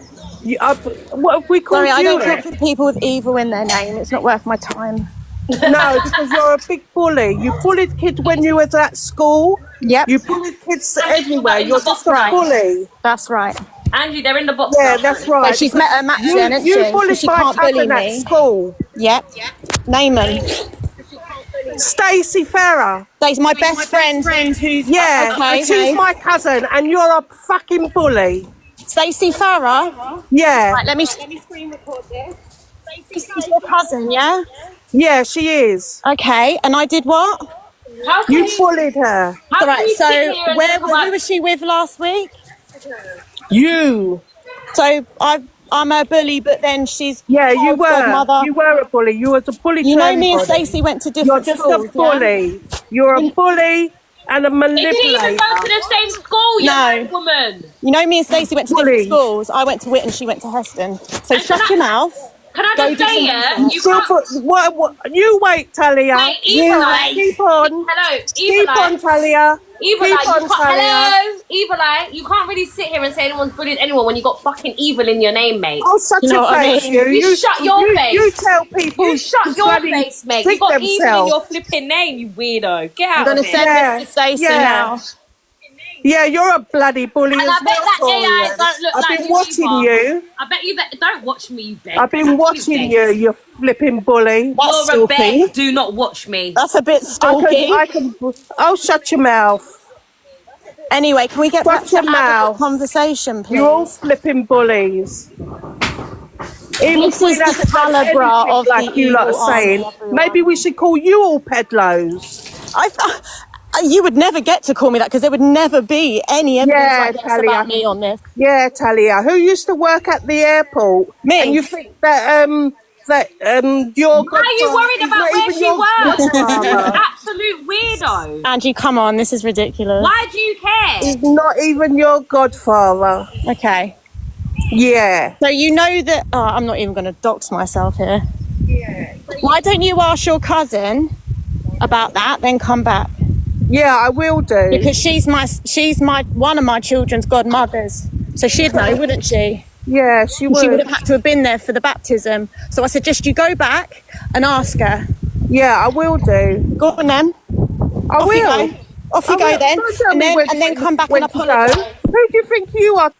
Speaker 9: What if we called
Speaker 7: Sorry, I
Speaker 9: you
Speaker 7: don't talk
Speaker 9: it?
Speaker 7: to people with evil in their name. It's not worth my time.
Speaker 9: No, because you're a big bully. You bullied kids when you was at school.
Speaker 7: Yep.
Speaker 9: You bullied kids everywhere.
Speaker 6: in
Speaker 9: You're
Speaker 6: the
Speaker 9: just
Speaker 6: box,
Speaker 9: a
Speaker 6: right?
Speaker 9: bully.
Speaker 7: That's right.
Speaker 6: Angie, they're in the box
Speaker 9: Yeah,
Speaker 6: now.
Speaker 9: that's right.
Speaker 7: But she's met her match then, hasn't
Speaker 9: You
Speaker 7: she? 'Cause
Speaker 9: bullied
Speaker 7: she
Speaker 9: my
Speaker 7: can't bully
Speaker 9: cousin at
Speaker 7: me.
Speaker 9: school.
Speaker 7: Yep. Name 'em.
Speaker 9: Stacey Farrer.
Speaker 7: That's my best friend who's
Speaker 9: Yeah,
Speaker 7: okay.
Speaker 9: and she's my cousin, and you're a fucking bully.
Speaker 7: Stacey Farrer.
Speaker 9: Yeah,
Speaker 7: Right, let me screen record this. Stacey's your cousin, yeah?
Speaker 9: yeah, she is.
Speaker 7: Okay, and I did what?
Speaker 6: How can
Speaker 9: You bullied her.
Speaker 6: how can
Speaker 7: Right,
Speaker 6: you
Speaker 7: so
Speaker 6: sit here and
Speaker 7: where
Speaker 6: talk about-
Speaker 7: who was she with last week?
Speaker 9: You.
Speaker 7: So I'm her bully, but then she's
Speaker 9: Yeah, you
Speaker 7: child's godmother.
Speaker 9: were. You were a bully. You was a bully
Speaker 7: You
Speaker 9: to
Speaker 7: know me and
Speaker 9: everybody.
Speaker 7: Stacey went to
Speaker 9: You're
Speaker 7: different
Speaker 9: just
Speaker 7: schools,
Speaker 9: a bully. You're a bully and a
Speaker 6: They didn't even
Speaker 9: manipulator.
Speaker 6: go to the same school, you
Speaker 7: No.
Speaker 6: white woman.
Speaker 7: You know me and Stacey went to
Speaker 9: Bully.
Speaker 7: different schools. I went to Whitton, she went to Heston. So
Speaker 6: And
Speaker 7: shut
Speaker 6: can
Speaker 7: your
Speaker 6: I-
Speaker 7: mouth.
Speaker 6: Can I
Speaker 7: Go
Speaker 6: just
Speaker 7: do
Speaker 6: say,
Speaker 7: some
Speaker 6: yeah,
Speaker 7: research.
Speaker 6: you
Speaker 9: Still
Speaker 6: can't...
Speaker 9: put, what, you wait, Talia.
Speaker 6: Wait,
Speaker 9: You
Speaker 6: Evil Eye.
Speaker 9: keep on.
Speaker 6: Hello,
Speaker 9: Keep
Speaker 6: Evil Eye.
Speaker 9: on, Talia.
Speaker 6: Evil
Speaker 9: Keep
Speaker 6: Eye, you
Speaker 9: on,
Speaker 6: can't...
Speaker 9: Talia.
Speaker 6: Hello, Evil Eye. You can't really sit here and say anyone's bullied anyone when you got fucking evil in your name, mate.
Speaker 9: Oh, such
Speaker 7: You know
Speaker 9: a
Speaker 7: what I
Speaker 9: face,
Speaker 7: mean?
Speaker 9: you.
Speaker 6: You shut your face.
Speaker 9: You tell people.
Speaker 6: You shut
Speaker 9: to
Speaker 6: your
Speaker 9: bloody
Speaker 6: face, mate. You
Speaker 9: stick
Speaker 6: got evil in
Speaker 9: themselves.
Speaker 6: your flipping name, you weirdo. Get
Speaker 7: I'm
Speaker 6: out
Speaker 7: going
Speaker 6: of
Speaker 7: to
Speaker 6: here.
Speaker 7: send
Speaker 9: Yeah,
Speaker 7: this to Stacey
Speaker 9: yeah.
Speaker 7: now.
Speaker 9: Yeah, you're a bloody bully
Speaker 6: And
Speaker 9: as
Speaker 6: I bet
Speaker 9: well,
Speaker 6: that AI
Speaker 9: Torian.
Speaker 6: don't look
Speaker 9: I've
Speaker 6: like
Speaker 9: been
Speaker 6: you
Speaker 9: watching
Speaker 6: either.
Speaker 9: you.
Speaker 6: I bet you bet... Don't watch me, you beg.
Speaker 9: I've been watching you, you flipping bully.
Speaker 7: That's
Speaker 6: You're a
Speaker 7: stalky.
Speaker 6: beg. Do not watch me.
Speaker 7: That's a bit
Speaker 9: I
Speaker 7: stalky.
Speaker 9: can. Oh, shut your mouth.
Speaker 7: Anyway, can we get back
Speaker 9: Shut
Speaker 7: to
Speaker 9: your
Speaker 7: our
Speaker 9: mouth.
Speaker 7: conversation, please?
Speaker 9: You're all flipping bullies. Even
Speaker 7: This is
Speaker 9: Queen
Speaker 7: the
Speaker 9: hasn't done
Speaker 7: calibre
Speaker 9: anything
Speaker 7: of
Speaker 9: like
Speaker 7: the
Speaker 9: you lot
Speaker 7: evil
Speaker 9: are saying.
Speaker 7: army, everyone.
Speaker 9: Maybe we should call you all pedlos.
Speaker 7: You would never get to call me that because there would never be any evidence
Speaker 9: Yeah,
Speaker 7: like this
Speaker 9: Talia.
Speaker 7: about me on this.
Speaker 9: Yeah, Talia, who used to work at the airport.
Speaker 7: Me.
Speaker 9: And you think that your
Speaker 6: Why are you worried about where she works?
Speaker 9: godfather.
Speaker 6: Absolute weirdo.
Speaker 7: Angie, come on, this is ridiculous.
Speaker 6: Why do you care?
Speaker 9: He's not even your godfather.
Speaker 7: Okay.
Speaker 9: Yeah.
Speaker 7: So you know that... Oh, I'm not even going to dox myself here. Yeah. Why don't you ask your cousin about that, then come back?
Speaker 9: Yeah, I will do.
Speaker 7: Because she's my one of my children's godmothers. So she'd know, wouldn't she?
Speaker 9: Yeah, she
Speaker 7: And she would
Speaker 9: would.
Speaker 7: have had to have been there for the baptism. So I suggest you go back and ask her.
Speaker 9: Yeah, I will do.
Speaker 7: Go on then.
Speaker 9: I
Speaker 7: Off you
Speaker 9: will.
Speaker 7: go. Off you
Speaker 9: I
Speaker 7: go
Speaker 9: will.
Speaker 7: then.
Speaker 9: Don't tell
Speaker 7: And
Speaker 9: me
Speaker 7: then,
Speaker 9: when-
Speaker 7: and then come back
Speaker 9: when
Speaker 7: and
Speaker 9: to go.
Speaker 7: apologise.
Speaker 9: Who do you think you are?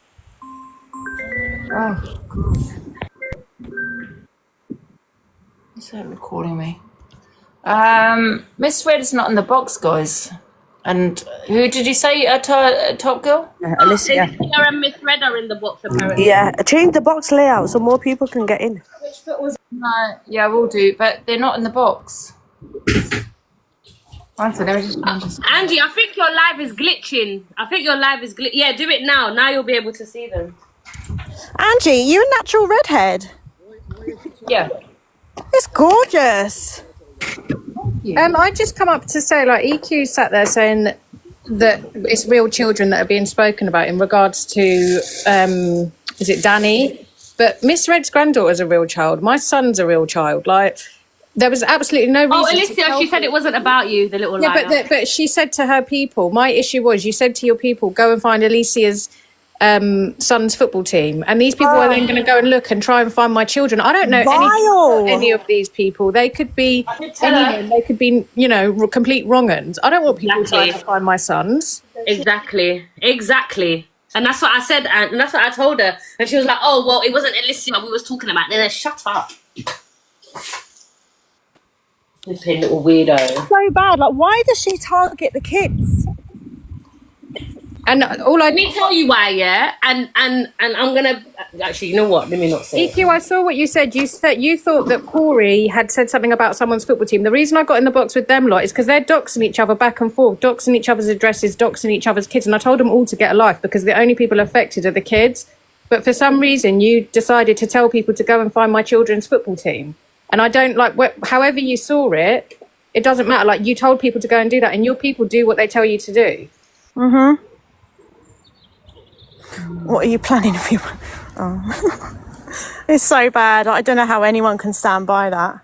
Speaker 2: Oh, God. Is that recording me? Miss Red is not in the box, guys. And who did you say, Top Girl?
Speaker 9: Alicia.
Speaker 6: Alicia and Miss Red are in the box, apparently.
Speaker 9: Yeah, change the box layout so more people can get in.
Speaker 2: No, yeah, we'll do, but they're not in the box. One second, let me just...
Speaker 6: Angie, I think your live is glitching. Yeah, do it now. Now you'll be able to see them.
Speaker 7: Angie, you a natural redhead.
Speaker 2: Yeah.
Speaker 7: It's gorgeous.
Speaker 10: I just come up to say, like, EQ sat there saying that it's real children that are being spoken about in regards to, is it Danny? But Miss Red's granddaughter's a real child. My son's a real child. Like, there was absolutely no reason.
Speaker 6: Oh,
Speaker 10: to
Speaker 6: Alicia,
Speaker 10: tell
Speaker 6: she said it wasn't about you, the little
Speaker 10: Yeah,
Speaker 6: liar.
Speaker 10: but she said to her people, my issue was, you said to your people, go and find Alicia's son's football team, and these people are then going to go and look and try and find my children. I don't know any of these people. They could be anyone. They could be, complete wrong-uns. I don't want people trying to find my sons.
Speaker 6: Exactly. And that's what I said, and that's what I told her. And she was like, oh, well, it wasn't Alicia we was talking about. Then shut up. Flipping little weirdo.
Speaker 7: So bad. Like, why does she target the kids?
Speaker 10: And
Speaker 6: Let me tell you why, yeah? And I'm going to... Actually, you know what? Let me not say it.
Speaker 10: EQ, I saw what you said. You said you thought that Corey had said something about someone's football team. The reason I got in the box with them lot is because they're doxing each other back and forth, doxing each other's addresses, doxing each other's kids. And I told them all to get a life because the only people affected are the kids. But for some reason, you decided to tell people to go and find my children's football team. And I don't however you saw it, it doesn't matter. Like, you told people to go and do that, and your people do what they tell you to do.
Speaker 7: Mm-hmm. What are you planning for your... Oh. It's so bad. I don't know how anyone can stand by that.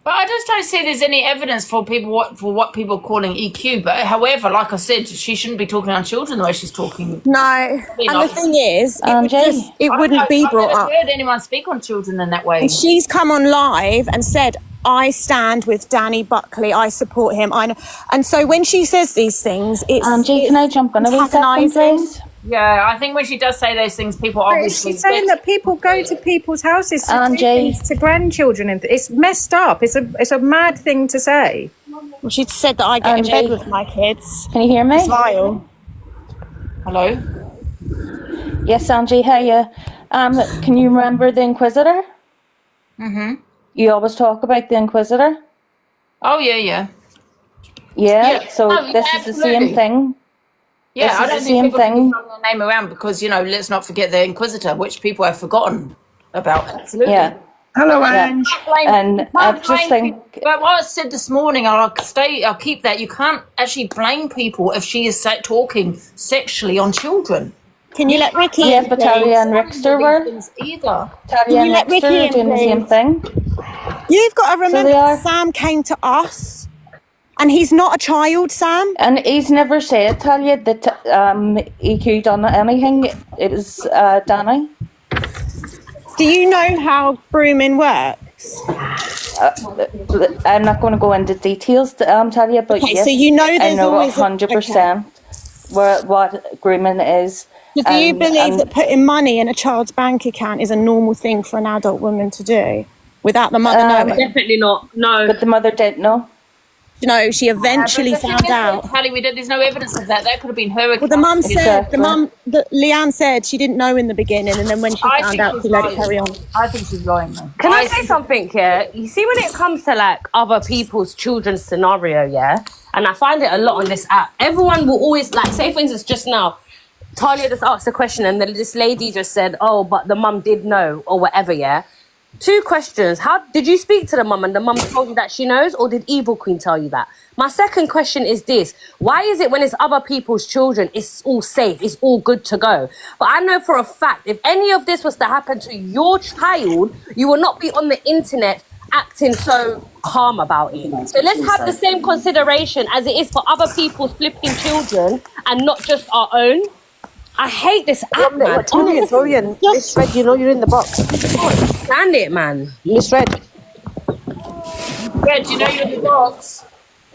Speaker 2: But I just don't see there's any evidence for what people are calling EQ. But however, like I said, she shouldn't be talking on children the way she's talking.
Speaker 7: No, and the thing is, it wouldn't be brought up.
Speaker 2: I've never heard anyone speak on children in that way.
Speaker 7: And she's come on live and said, I stand with Danny Buckley, I support him. I know. And so when she says these things, it's
Speaker 11: Angie, can I jump on a wee second, please?
Speaker 2: Yeah, I think when she does say those things, people obviously...
Speaker 10: She's saying that people go to people's houses to do things to grandchildren. And it's messed up. It's a mad thing to say.
Speaker 7: Well, she said that I get in bed with my kids.
Speaker 11: Can you hear me?
Speaker 7: It's vile.
Speaker 2: Hello?
Speaker 11: Yes, Angie, hiya. Can you remember the Inquisitor?
Speaker 2: Mm-hmm.
Speaker 11: You always talk about the Inquisitor?
Speaker 2: Oh, yeah.
Speaker 11: Yeah, so this is the same thing.
Speaker 2: Yeah, I don't think people can throw their name around because, let's not forget the Inquisitor, which people have forgotten about. Absolutely.
Speaker 11: Yeah.
Speaker 4: Hello, Ange.
Speaker 11: And I just think...
Speaker 2: But what I said this morning, I'll keep that. You can't actually blame people if she is talking sexually on children.
Speaker 7: Can you let Ricky
Speaker 11: in, but Talia and Rickster were.
Speaker 2: Either.
Speaker 11: Talia and Rickster are doing the same thing.
Speaker 7: You've got to remember Sam came to us. And he's not a child, Sam.
Speaker 11: And he's never said, Talia, that EQ done anything. It was Danny.
Speaker 7: Do you know how grooming works?
Speaker 11: I'm not going to go into details, Talia, but yes,
Speaker 7: so you know there's
Speaker 11: I know
Speaker 7: always
Speaker 11: 100% what grooming is.
Speaker 7: But do you believe that putting money in a child's bank account is a normal thing for an adult woman to do without the mother knowing?
Speaker 6: Definitely not. No.
Speaker 11: But the mother didn't know.
Speaker 7: No, she eventually found out.
Speaker 2: There's no evidence of that. That could have been her account.
Speaker 7: Well, the mum said, Leanne said she didn't know in the beginning, and then when she found out, she let it carry on.
Speaker 2: I think she's lying, though.
Speaker 6: Can I say something here? You see, when it comes to like other people's children's scenario, yeah, and I find it a lot on this app, everyone will always, like, say for instance, just now, Talia just asked a question and this lady just said, oh, but the mum did know or whatever, yeah? 2 questions. How did you speak to the mum and the mum told you that she knows, or did Evil Queen tell you that? My second question is this. Why is it when it's other people's children, it's all safe, it's all good to go? But I know for a fact, if any of this was to happen to your child, you will not be on the internet acting so calm about it. So let's have the same consideration as it is for other people's flipping children and not just our own. I hate this app, man.
Speaker 9: Torian, Miss Red, you know you're in the box.
Speaker 6: Stand it, man.
Speaker 9: Miss Red.
Speaker 2: Red, you know you're in the box.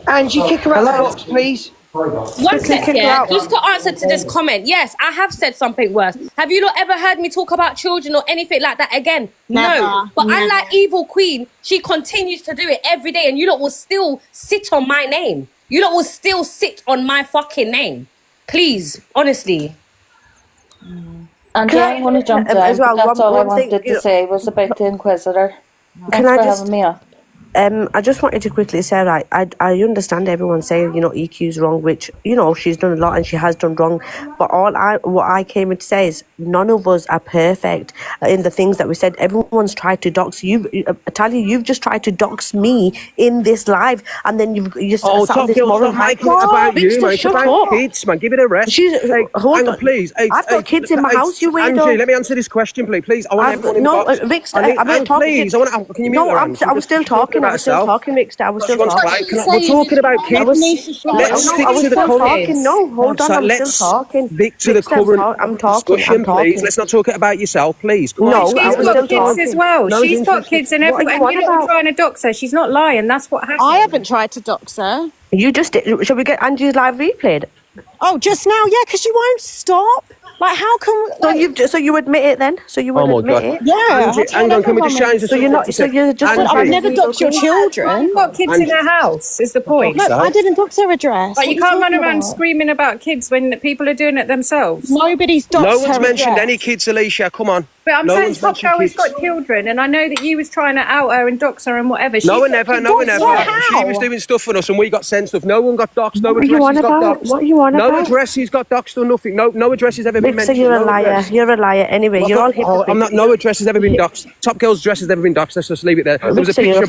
Speaker 8: Angie, kick her out the box, please.
Speaker 6: One second, just to answer to this comment. Yes, I have said something worse. Have you not ever heard me talk about children or anything like that again?
Speaker 7: Never,
Speaker 6: no. But
Speaker 7: never.
Speaker 6: unlike Evil Queen, she continues to do it every day, and you lot will still sit on my name. You lot will still sit on my fucking name. Please, honestly.
Speaker 11: And I want to jump down,
Speaker 9: as well,
Speaker 11: that's all I wanted
Speaker 9: thing,
Speaker 11: to say was about the Inquisitor.
Speaker 9: Can
Speaker 11: Thanks
Speaker 9: I
Speaker 11: for
Speaker 9: just
Speaker 11: having me up.
Speaker 9: I just wanted to quickly say, right, I understand everyone saying, EQ's wrong, which, she's done a lot and she has done wrong. But what I came in to say is none of us are perfect in the things that we said. Everyone's tried to dox you. Talia, you've just tried to dox me in this live, and then you've just sat on this moral high.
Speaker 8: It's about you, mate. It's about kids, man. Give it a rest. Hang on, please.
Speaker 9: I've got kids in my house, you weirdo.
Speaker 8: Angie, let me answer this question, please. I want everyone in the box.
Speaker 9: Rick, I'm not talking.
Speaker 8: Please, can you mute her, Angie?
Speaker 9: I was still talking. I was still talking, Rick. I was still talking.
Speaker 8: We're talking about kids. Let's stick to the current.
Speaker 9: No, hold on. I'm still talking.
Speaker 8: Stick to the current discussion, please. Let's not talk about yourself, please.
Speaker 10: No, she's got kids as well. She's got kids and everything. And you're not trying to dox her. She's not lying. That's what happened.
Speaker 7: I haven't tried to dox her.
Speaker 9: You just did. Shall we get Angie's live replayed?
Speaker 7: Oh, just now? Yeah, because you won't stop. Like, how come?
Speaker 9: So you admit it then? So you would admit it?
Speaker 7: Yeah.
Speaker 8: Angie, hang on, can we just change the subject?
Speaker 9: So you're just.
Speaker 7: I've never doxed your children.
Speaker 10: You've got kids in her house, is the point.
Speaker 7: Look, I didn't dox her address.
Speaker 10: But you can't run around screaming about kids when people are doing it themselves.
Speaker 7: Nobody's doxed her
Speaker 8: No one's mentioned
Speaker 7: address.
Speaker 8: any kids, Alicia. Come on.
Speaker 10: But I'm saying Top Girl has got children, and I know that you was trying to out her and dox her and whatever.
Speaker 8: No one ever. She was doing stuff for us and we got sent stuff. No one got doxed. No addresses got doxed.
Speaker 9: What are you on about?
Speaker 8: No addresses got doxed or nothing. No addresses ever been mentioned.
Speaker 9: So you're a liar. You're a liar. Anyway, you're all hypocrites.
Speaker 8: I'm not. No address has ever been doxed. Top Girl's dress has never been doxed. Let's just leave it there. There was a picture.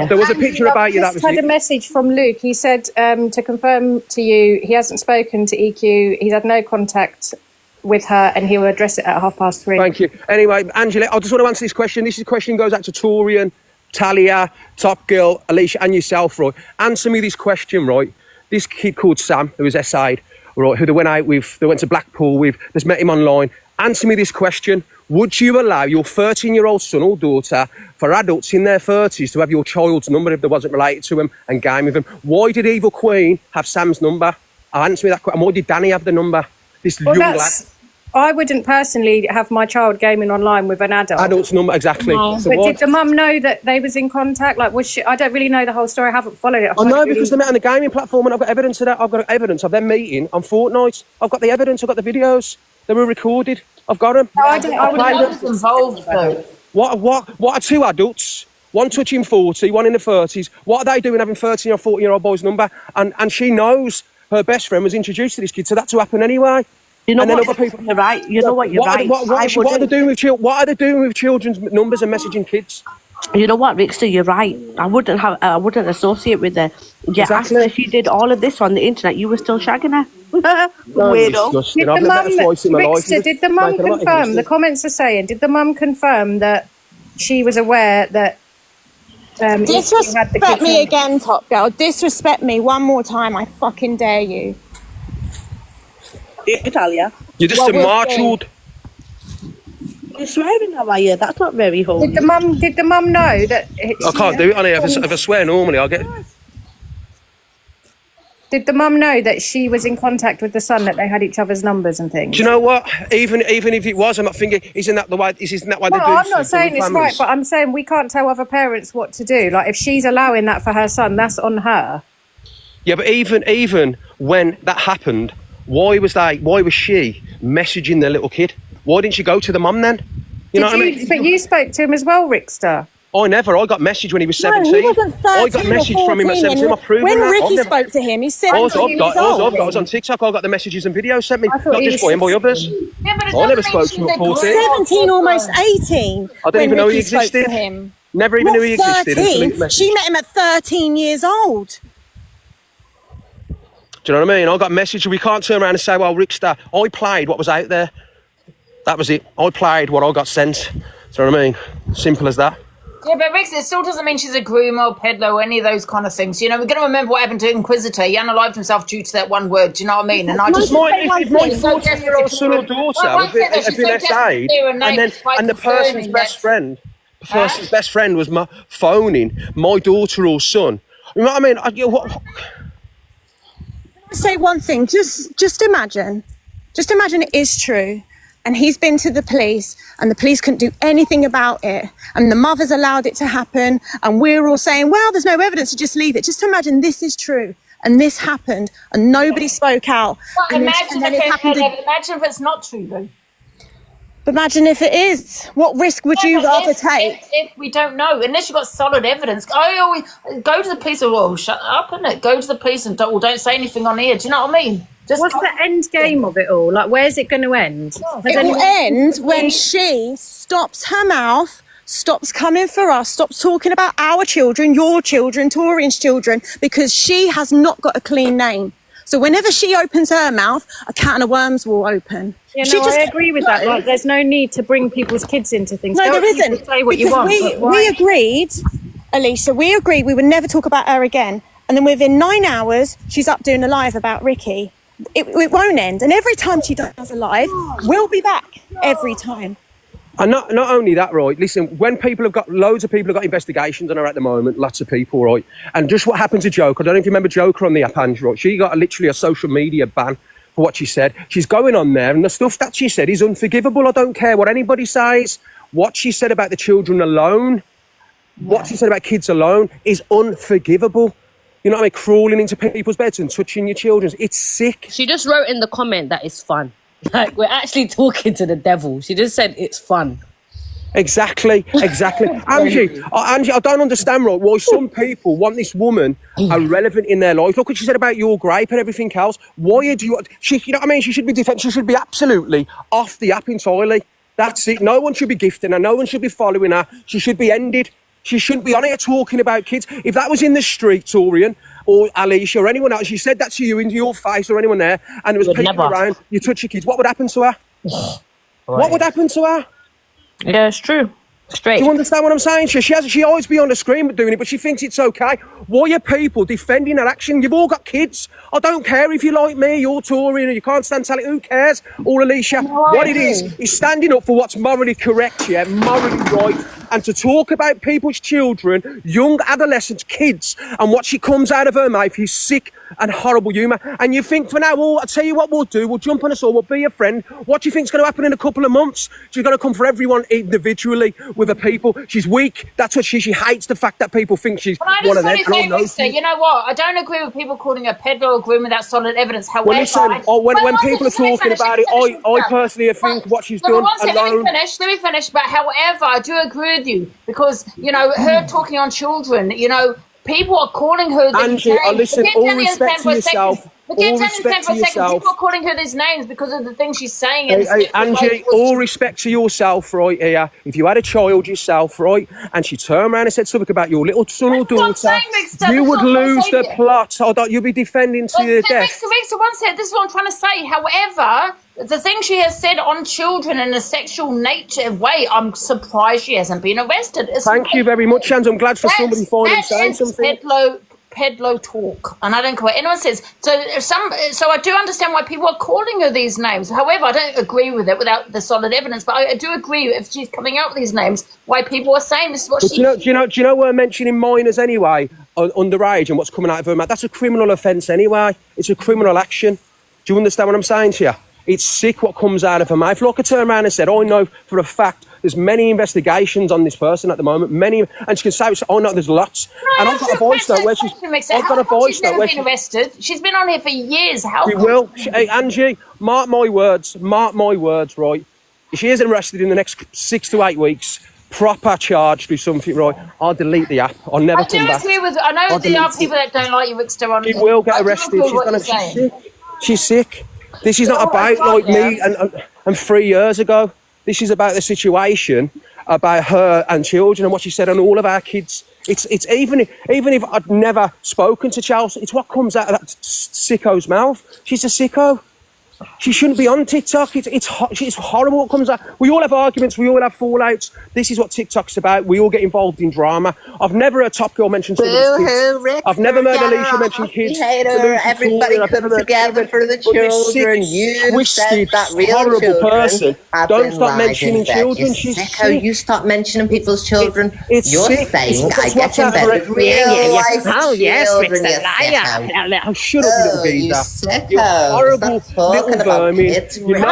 Speaker 8: There was a picture about you that was.
Speaker 10: I just had a message from Luke. He said to confirm to you he hasn't spoken to EQ. He's had no contact with her, and he will address it at 3:30.
Speaker 8: Thank you. Anyway, Angela, I just want to answer this question. This question goes out to Torian, Talia, Top Girl, Alicia, and yourself, right? Answer me this question, right? This kid called Sam, who was SA'd, right, who they went out with, they went to Blackpool with, just met him online. Answer me this question. Would you allow your 13-year-old son or daughter for adults in their 30s to have your child's number if they wasn't related to him and game with him? Why did Evil Queen have Sam's number? Answer me that question. And why did Danny have the number? This young lad.
Speaker 10: I wouldn't personally have my child gaming online with an adult.
Speaker 8: Adult's number, exactly.
Speaker 10: No.
Speaker 8: So
Speaker 10: but
Speaker 8: what?
Speaker 10: did the mum know that they was in contact? Like, was she? I don't really know the whole story. I haven't followed it.
Speaker 8: I know because they met on the gaming platform and I've got evidence of that. I've got evidence of them meeting on Fortnite. I've got the evidence. I've got the videos. They were recorded. I've got them.
Speaker 10: No, I would
Speaker 2: involved though.
Speaker 8: What are two adults? One touching 40, one in the 30s. What are they doing having 13 or 14-year-old boy's number? And she knows her best friend was introduced to this kid, so that's to happen anyway.
Speaker 9: You know
Speaker 8: and then
Speaker 9: what?
Speaker 8: other people,
Speaker 9: you're right. You know what? You're right.
Speaker 8: What are they doing with What are they doing with children's numbers and messaging kids?
Speaker 9: You know what, Rickster? You're right. I wouldn't associate with her. Yeah,
Speaker 8: Exactly.
Speaker 9: after she did all of this on the internet, you were still shagging her. Weirdo.
Speaker 8: Disgusting.
Speaker 10: Did
Speaker 8: I've
Speaker 10: the
Speaker 8: never
Speaker 10: mum,
Speaker 8: met twice in my life.
Speaker 10: Rickster, did the mum
Speaker 8: Making a lot of
Speaker 10: confirm?
Speaker 8: history.
Speaker 10: The comments are saying, did the mum confirm that she was aware that?
Speaker 7: Disrespect me again, Top Girl. Disrespect me one more time. I fucking dare you.
Speaker 9: Italia.
Speaker 8: You're just
Speaker 7: What
Speaker 8: a
Speaker 7: was
Speaker 8: marchald.
Speaker 9: You're swearing now, are you? That's not very holy.
Speaker 10: Did the mum know that?
Speaker 8: I can't do it on here. If I swear normally, I'll get...
Speaker 10: Did the mum know that she was in contact with the son, that they had each other's numbers and things?
Speaker 8: Do you know what? Even if it was, I'm not thinking, isn't that the way they do
Speaker 10: No, I'm not saying it's right,
Speaker 8: families?
Speaker 10: but I'm saying we can't tell other parents what to do. Like, if she's allowing that for her son, that's on her.
Speaker 8: Yeah, but even when that happened, why was she messaging the little kid? Why didn't she go to the mum then? You know what I mean?
Speaker 10: But you spoke to him as well, Rickster.
Speaker 8: I got message when he was 17.
Speaker 7: No, he wasn't 13
Speaker 8: I got message
Speaker 7: or 14
Speaker 8: from him at 17. I'm proving
Speaker 7: when
Speaker 8: that.
Speaker 7: Ricky spoke to him, he said
Speaker 8: I
Speaker 7: he
Speaker 8: was
Speaker 7: was old.
Speaker 8: I was on TikTok. I got the messages and videos sent me,
Speaker 10: I thought
Speaker 8: not
Speaker 10: he
Speaker 8: just
Speaker 10: was
Speaker 8: by him, by others.
Speaker 2: Yeah, but it
Speaker 8: I never
Speaker 2: doesn't
Speaker 8: spoke
Speaker 2: mean
Speaker 8: to him
Speaker 2: she's
Speaker 8: at 14.
Speaker 7: 17, almost 18.
Speaker 8: I didn't even know he
Speaker 7: Spoke
Speaker 8: existed.
Speaker 7: to him.
Speaker 8: Never even knew he existed. until he
Speaker 7: 13.
Speaker 8: messaged.
Speaker 7: She met him at 13 years old.
Speaker 8: Do you know what I mean? I got message. We can't turn around and say, well, Rickster, I played what was out there. That was it. I played what I got sent. Do you know what I mean? Simple as that.
Speaker 2: Yeah, but Rex, it still doesn't mean she's a groomer or peddler or any of those kind of things. You know, we're going to remember what happened to Inquisitor. He unalived himself due to that one word. Do you know what I mean? And I just...
Speaker 8: If my 14-year-old son or daughter had been SA'd, and the person's best friend was phoning my daughter or son, you know what I mean?
Speaker 7: Say one thing. Just imagine it is true. And he's been to the police and the police couldn't do anything about it. And the mother's allowed it to happen. And we're all saying, well, there's no evidence, so just leave it. Just imagine this is true. And this happened and nobody spoke out.
Speaker 2: Well, imagine if it's not true, though.
Speaker 7: But imagine if it is. What risk would you rather take?
Speaker 2: If we don't know, unless you've got solid evidence. I always go to the police and, oh, shut up, innit? Go to the police and don't say anything on here. Do you know what I mean?
Speaker 10: What's the end game of it all? Like, where's it going to end?
Speaker 7: It will end when she stops her mouth, stops coming for us, stops talking about our children, your children, Torian's children, because she has not got a clean name. So whenever she opens her mouth, a can of worms will open.
Speaker 10: Yeah, I agree with that. Like, there's no need to bring people's kids into things.
Speaker 7: No,
Speaker 10: Don't
Speaker 7: there isn't.
Speaker 10: Say what you want.
Speaker 7: We agreed, Alicia, we would never talk about her again. And then within 9 hours, she's up doing a live about Ricky. It won't end. And every time she does a live, we'll be back. Every time.
Speaker 8: And not only that, right, listen, when loads of people have got investigations on her at the moment, lots of people, right, and just what happened to Joker, I don't know if you remember Joker on the app, Angie, right, she got literally a social media ban for what she said. She's going on there, and the stuff that she said is unforgivable. I don't care what anybody says. What she said about the children alone, what she said about kids alone is unforgivable. You know what I mean? Crawling into people's beds and touching your children. It's sick.
Speaker 6: She just wrote in the comment that it's fun. Like, we're actually talking to the devil. She just said it's fun.
Speaker 8: Exactly. Angie, I don't understand, right, why some people want this woman irrelevant in their life. Look what she said about your grape and everything else. Why do you know what I mean? She should be she should be absolutely off the app entirely. That's it. No one should be gifting her. No one should be following her. She should be ended. She shouldn't be on here talking about kids. If that was in the street, Torian, or Alicia, or anyone else, she said that to you, into your face, or anyone there, and there was people around, you touch your kids, what would happen to her? What would happen to her?
Speaker 6: Yeah, it's true. Straight.
Speaker 8: Do you understand what I'm saying? She always be on the screen doing it, but she thinks it's okay. Why are people defending her action? You've all got kids. I don't care if you like me, you're Tory, and you can't stand telling. Who cares? Or Alicia, what it is standing up for what's morally correct, yeah, morally right, and to talk about people's children, young adolescents, kids, and what she comes out of her mouth is sick and horrible humour. And you think for now, well, I'll tell you what we'll do. We'll jump on us all. We'll be a friend. What do you think's going to happen in a couple of months? She's going to come for everyone individually with the people. She's weak. That's what she hates the fact that people think she's
Speaker 2: But I
Speaker 8: one
Speaker 2: just
Speaker 8: of them.
Speaker 2: want to say, Rooster, you know what? I don't agree with people calling her pedo, agreeing without solid evidence. However,
Speaker 8: Well, listen, when people are talking about it, I personally think what she's done alone.
Speaker 2: Let me finish. But however, I do agree with you because, you know, her talking on children, you know, people are calling her these
Speaker 8: Angie,
Speaker 2: names.
Speaker 8: listen,
Speaker 2: Forget
Speaker 8: all
Speaker 2: Danny and
Speaker 8: respect
Speaker 2: Sam
Speaker 8: to
Speaker 2: for a second.
Speaker 8: yourself.
Speaker 2: Forget
Speaker 8: All
Speaker 2: Danny and Sam
Speaker 8: respect
Speaker 2: for a
Speaker 8: to
Speaker 2: second.
Speaker 8: yourself.
Speaker 2: People are calling her these names because of the things she's saying. And
Speaker 8: Hey, Angie, all respect to yourself, right here. If you had a child yourself, right, and she turned around and said something about your little son or daughter, you would lose the plot. You'd be defending to your death.
Speaker 2: This is what I'm trying to say. However, the thing she has said on children in a sexual nature way, I'm surprised she hasn't been arrested.
Speaker 8: Thank you very much, Ange. I'm glad for somebody finally saying something.
Speaker 2: Pedlo talk, and I don't care what anyone says. So I do understand why people are calling her these names. However, I don't agree with it without the solid evidence. But I do agree if she's coming out with these names, why people are saying this is what
Speaker 8: But
Speaker 2: she.
Speaker 8: do you know we're mentioning minors anyway, underage, and what's coming out of her mouth? That's a criminal offence anyway. It's a criminal action. Do you understand what I'm saying to you? It's sick what comes out of her mouth. Look, I turned around and said, I know for a fact there's many investigations on this person at the moment, and she can say, oh no, there's lots. And I've got a voice note where she's
Speaker 2: never been arrested. She's been on here for years.
Speaker 8: She will. Hey, Angie, mark my words, right? If she isn't arrested in the next 6 to 8 weeks, proper charged with something, right, I'll delete the app. I'll never come back.
Speaker 2: I know there are people that don't like you, Rickster, on
Speaker 8: She will get arrested. She's sick. This is not about like me and 3 years ago. This is about the situation, about her and children and what she said on all of our kids. It's even if I'd never spoken to Chelsea, it's what comes out of that sicko's mouth. She's a sicko. She shouldn't be on TikTok. It's horrible what comes out. We all have arguments. We all have fallouts. This is what TikTok's about. We all get involved in drama. I've never heard Top Girl mention somebody's kids. I've never heard Alicia mention kids.
Speaker 5: Everybody come together for the children. You
Speaker 8: twisted,
Speaker 5: that real
Speaker 8: horrible person. Don't stop mentioning children.
Speaker 5: She's sick. You stop mentioning people's children. You're saying I get in bed with real life children.
Speaker 8: Shut up, you little geezer.
Speaker 5: You're
Speaker 8: horrible little vermin.
Speaker 6: Can I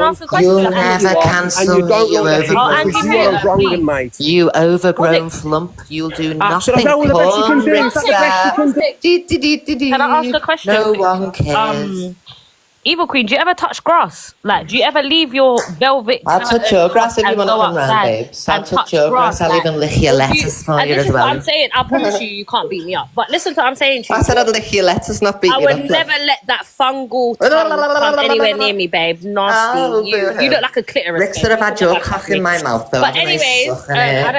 Speaker 6: ask a question?
Speaker 5: You'll never cancel me, you overgrown mate. You overgrown flump. You'll do nothing.
Speaker 6: Can I ask a question?
Speaker 5: No one cares.
Speaker 6: Evil Queen, do you ever touch grass? Like, do you ever leave your velvet?
Speaker 5: I'll touch your grass if you want to come round, babes. I'll touch your grass. I'll even lick your lettuce for you as well.
Speaker 6: I'm saying, I promise you can't beat me up. But listen to what I'm saying to you.
Speaker 5: I said I'd lick your lettuce, not beat you up.
Speaker 6: I would never let that fungal tongue come anywhere near me, babe. Nasty. You look like a clitoris.
Speaker 5: Rick should have had your cock in my mouth, though.
Speaker 6: But anyways, I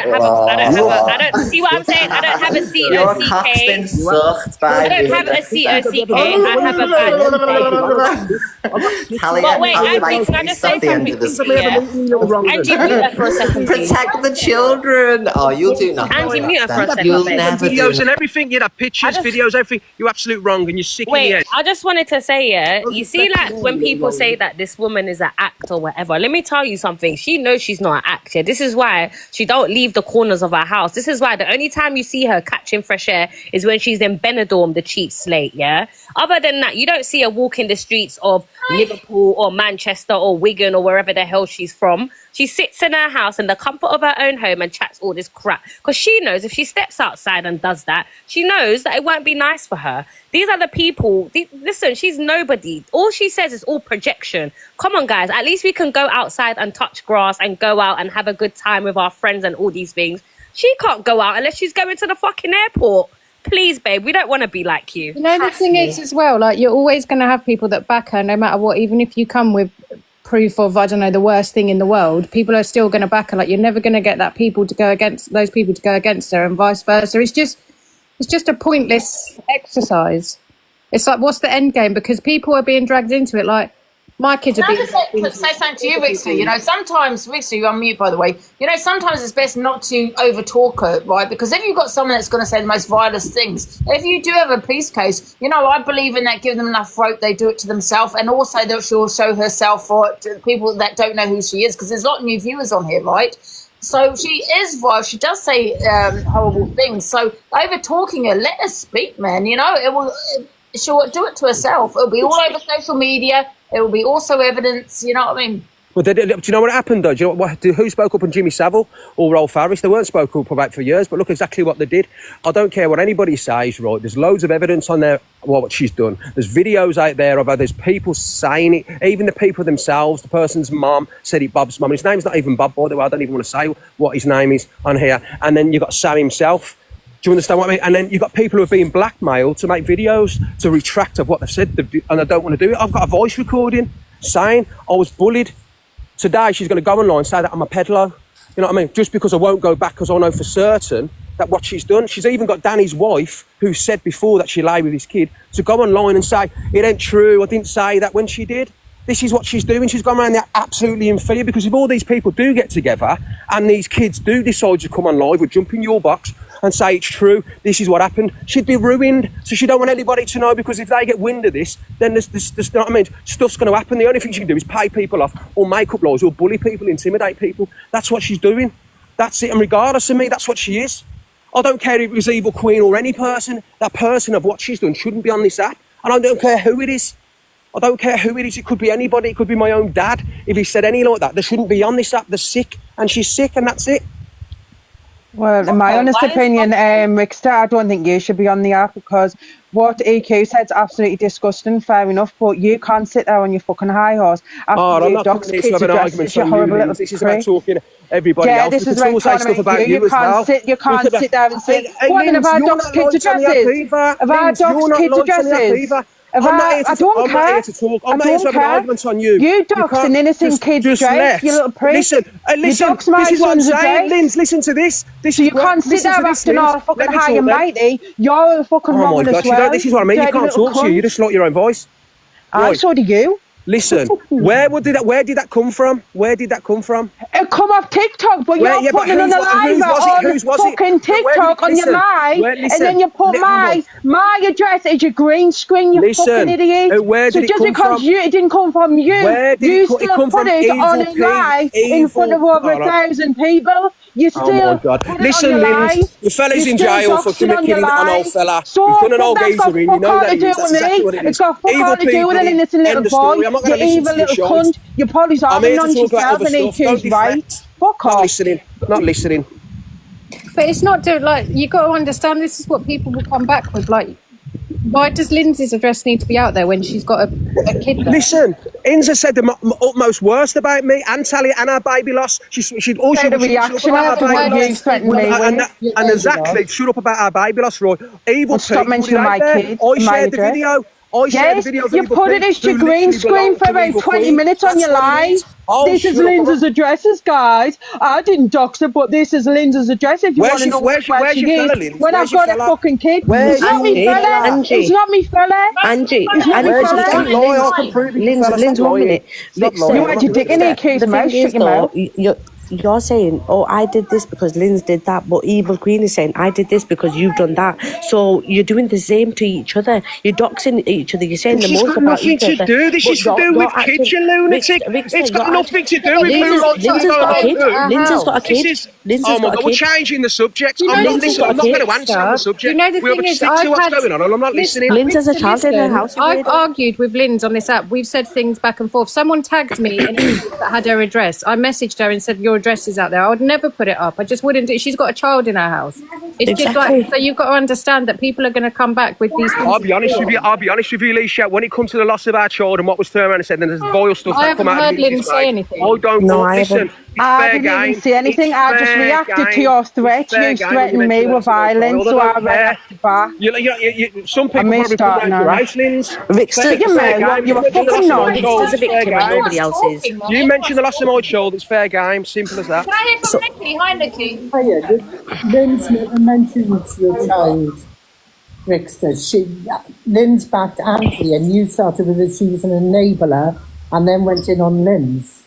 Speaker 6: don't see what I'm saying? I don't have a C-O-C-K.
Speaker 5: Your cock's been sucked by
Speaker 6: I don't have a C-O-C-K. I have a bad. But wait, Angie, can I just say something? Angie, mute her for a second.
Speaker 5: Protect the children. Oh, you'll do nothing.
Speaker 6: Angie, mute her for a second.
Speaker 8: You'll never videos and everything. You'd have pictures, videos, everything. You're absolute wrong, and you're sick in the head.
Speaker 6: I just wanted to say, you see, like when people say that this woman is an act or whatever. Let me tell you something. She knows she's not an actor. This is why she don't leave the corners of her house. This is why the only time you see her catching fresh air is when she's in Benidorm, the cheap slate. Yeah. Other than that, you don't see her walk in the streets of Liverpool or Manchester or Wigan or wherever the hell she's from. She sits in her house in the comfort of her own home and chats all this crap because she knows if she steps outside and does that, she knows that it won't be nice for her. These are the people. Listen, she's nobody. All she says is all projection. Come on, guys. At least we can go outside and touch grass and go out and have a good time with our friends and all these things. She can't go out unless she's going to the fucking airport. Please, babe, we don't want to be like you.
Speaker 10: You know, the thing is as well, like, you're always going to have people that back her no matter what, even if you come with proof of, I don't know, the worst thing in the world, people are still going to back her. Like, you're never going to get those people to go against her and vice versa. It's just a pointless exercise. It's like, what's the end game? Because people are being dragged into it. Like, My kids are
Speaker 2: Can I
Speaker 10: being
Speaker 2: just say something to you, Rickster? You know, sometimes, Rickster, you're on mute, by the way. You know, sometimes it's best not to over-talk her, right? Because if you've got someone that's going to say the most vilest things, if you do have a police case, you know, I believe in that, give them enough rope, they do it to themselves, and also that she'll show herself for people that don't know who she is, because there's a lot of new viewers on here, right? So she is vile. She does say horrible things. So over-talking her, let her speak, man. You know, she'll do it to herself. It'll be all over social media. It will be also evidence, you know what I mean?
Speaker 8: Well, do you know what happened, though? Do you know who spoke up on Jimmy Savile or Rolf Harris? They weren't spoken up about for years, but look exactly what they did. I don't care what anybody says, right? There's loads of evidence on there, what she's done. There's videos out there of her. There's people saying it. Even the people themselves, the person's mum said it, Bob's mum. His name's not even Bob, by the way. I don't even want to say what his name is on here. And then you've got Sam himself. Do you understand what I mean? And then you've got people who are being blackmailed to make videos to retract of what they've said, and I don't want to do it. I've got a voice recording saying I was bullied. Today she's going to go online and say that I'm a peddler. You know what I mean? Just because I won't go back because I know for certain that what she's done. She's even got Danny's wife, who said before that she lay with his kid, to go online and say, it ain't true, I didn't say that when she did. This is what she's doing. She's gone around there absolutely in fear, because if all these people do get together and these kids do decide to come on live or jump in your box and say it's true, this is what happened, she'd be ruined. So she don't want anybody to know, because if they get wind of this, then there's you know what I mean? Stuff's going to happen. The only thing she can do is pay people off or make up lies or bully people, intimidate people. That's what she's doing. That's it. And regardless of me, that's what she is. I don't care if it was Evil Queen or any person. That person of what she's done shouldn't be on this app. And I don't care who it is. I don't care who it is. It could be anybody. It could be my own dad. If he said any like that, they shouldn't be on this app. They're sick, and she's sick, and that's it.
Speaker 12: Well, in my honest opinion, Rickster, I don't think you should be on the app, because what EQ said is absolutely disgusting, fair enough, but you can't sit there on your fucking high horse after
Speaker 8: I'm
Speaker 12: you
Speaker 8: not
Speaker 12: dox
Speaker 8: coming
Speaker 12: kids
Speaker 8: here to have an argument on you. This is about talking to everybody else.
Speaker 12: This is
Speaker 8: We can all say stuff about you as well.
Speaker 12: You can't sit there and say, what about our dox kids' addresses? Have our dox kids' addresses? I don't care.
Speaker 8: Here to talk. I'm not here to have an argument on you.
Speaker 12: You dox an innocent kid's address, you little prick.
Speaker 8: Listen, this is what I'm saying, Linz, listen to this.
Speaker 12: So you can't sit there acting all fucking high and mighty. You're fucking wrong as well.
Speaker 8: This is what I mean. You can't talk to you. You just like your own voice.
Speaker 12: So do you.
Speaker 8: Listen, where did that come from? Where did that come from?
Speaker 12: It come off TikTok, but you're putting it on the live on fucking TikTok on your live, and then you put my address as your green screen, you fucking idiot.
Speaker 8: Where did it come from?
Speaker 12: It didn't come from you. You still put it on a live in front of over 1,000 people. You still
Speaker 8: oh my God. Listen, Linz, the fella's in jail for killing an old fella. He's done an old geezer in, you know that he is. That's exactly what it is.
Speaker 12: It's got fuck all to do with an innocent little boy. You evil little cunt. You're probably having on yourself and EQ's right. Fuck off.
Speaker 8: Not listening.
Speaker 10: But it's not like, you got to understand, this is what people will come back with. Like, why does Lindsay's address need to be out there when she's got a kid there?
Speaker 8: Listen, Inza said the utmost worst about me and Talia and our baby loss. She'd also
Speaker 12: the reaction
Speaker 8: about our baby
Speaker 12: loss.
Speaker 8: And exactly, shut up about our baby loss, Roy. Evil
Speaker 12: stop mentioning my kids.
Speaker 8: I shared the video. Yes,
Speaker 12: you put it as your green screen for about 20 minutes on your live. This is Linda's addresses, guys. I didn't dox her, but this is Linda's address if you want to know where she is. When I've got a fucking kid. It's not me, fella. It's not me, fella.
Speaker 9: Angie,
Speaker 12: Linz, 1 minute. You had your dick in EQ's mouth, shut your mouth.
Speaker 9: You're saying, oh, I did this because Linz did that, but Evil Queen is saying, I did this because you've done that. So you're doing the same to each other. You're doxing each other. You're saying the most about each other.
Speaker 8: This is to do with kids, you lunatic. It's got nothing to do with who likes
Speaker 9: Linz has got a kid.
Speaker 8: Oh my God, we're changing the subject. I'm not going to answer the subject.
Speaker 10: You know, the thing is,
Speaker 8: what's going on, and I'm not listening.
Speaker 9: Linz has a child in her house.
Speaker 10: I've argued with Linz on this app. We've said things back and forth. Someone tagged me in that had her address. I messaged her and said, your address is out there. I would never put it up. I just wouldn't do it. She's got a child in her house. It's just like, so you've got to understand that people are going to come back with these things.
Speaker 8: I'll be honest with you, Alicia. When it comes to the loss of our child and what was turned around and said, then there's vile stuff that come out of it.
Speaker 10: I haven't heard Lynn say anything.
Speaker 8: I don't know. Listen,
Speaker 12: I didn't even say anything. I just reacted to your threat. You threatened me with violence, so I reacted back.
Speaker 8: Some people probably put out your Icelands.
Speaker 12: You were fucking nonsense.
Speaker 9: Victor's a victim and nobody else is.
Speaker 8: You mentioned the loss of my child. It's fair game. Simple as that.
Speaker 2: Can I hear from Nikki? Hi, Nikki.
Speaker 13: Hiya. Lynn's never mentioned your child, Rickster. Lynn's backed Angie, and you started with that she was an enabler and then went in on Lynn's.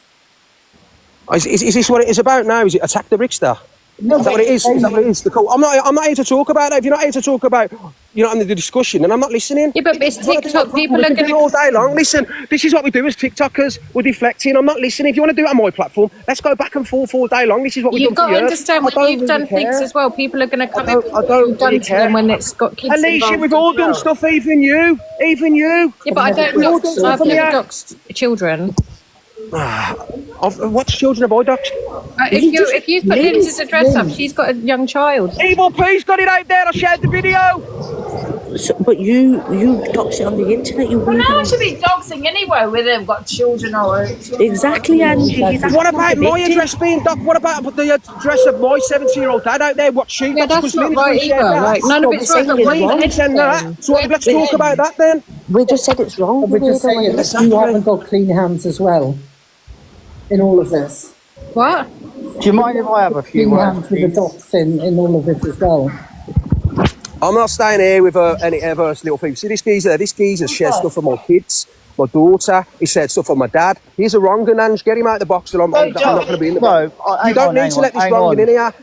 Speaker 8: Is this what it is about now? Is it attack the Rickster?
Speaker 13: No,
Speaker 8: Is that what it is? Is that what it is? I'm not here to talk about it. If you're not here to talk about, the discussion, then I'm not listening.
Speaker 10: Yeah, but it's TikTok. People are going to
Speaker 8: all day long. Listen, this is what we do as TikTokers. We're deflecting. I'm not listening. If you want to do it on my platform, let's go back and forth all day long. This is what we've done.
Speaker 10: You've got to understand when you've done things as well. People are going to come in.
Speaker 8: I don't
Speaker 10: done
Speaker 8: really
Speaker 10: to them when it's got kids
Speaker 8: Alicia,
Speaker 10: involved
Speaker 8: we've all
Speaker 10: as well.
Speaker 8: done stuff. Even you.
Speaker 10: Yeah, but I don't dox. I've never doxed children.
Speaker 8: What children have I doxed?
Speaker 10: If you put Lindsay's address up, she's got a young child.
Speaker 8: Evil P's got it out there. I shared the video.
Speaker 9: So, but you dox it on the internet, you
Speaker 2: Well,
Speaker 9: weirdo.
Speaker 2: no one should be doxing anyway, whether they've got children or...
Speaker 9: Exactly, Angie.
Speaker 8: What about my address being doxed? What about the address of my 70-year-old dad out there? What she
Speaker 10: Yeah, that's not right either. Like, none of it's right. But why
Speaker 8: So let's talk about that then.
Speaker 9: We just said it's wrong.
Speaker 13: We're just saying that you haven't got clean hands as well in all of this.
Speaker 10: What?
Speaker 14: Do you mind if I have a few
Speaker 13: Clean
Speaker 14: words?
Speaker 13: hands with the dots in all of it as well.
Speaker 8: I'm not staying here with any of us little people. See this geezer shared stuff for my kids, my daughter. He said stuff for my dad. He's a wrong un, Ange. Get him out of the box. I'm not going to be in the box. You don't need to let this wrong in here.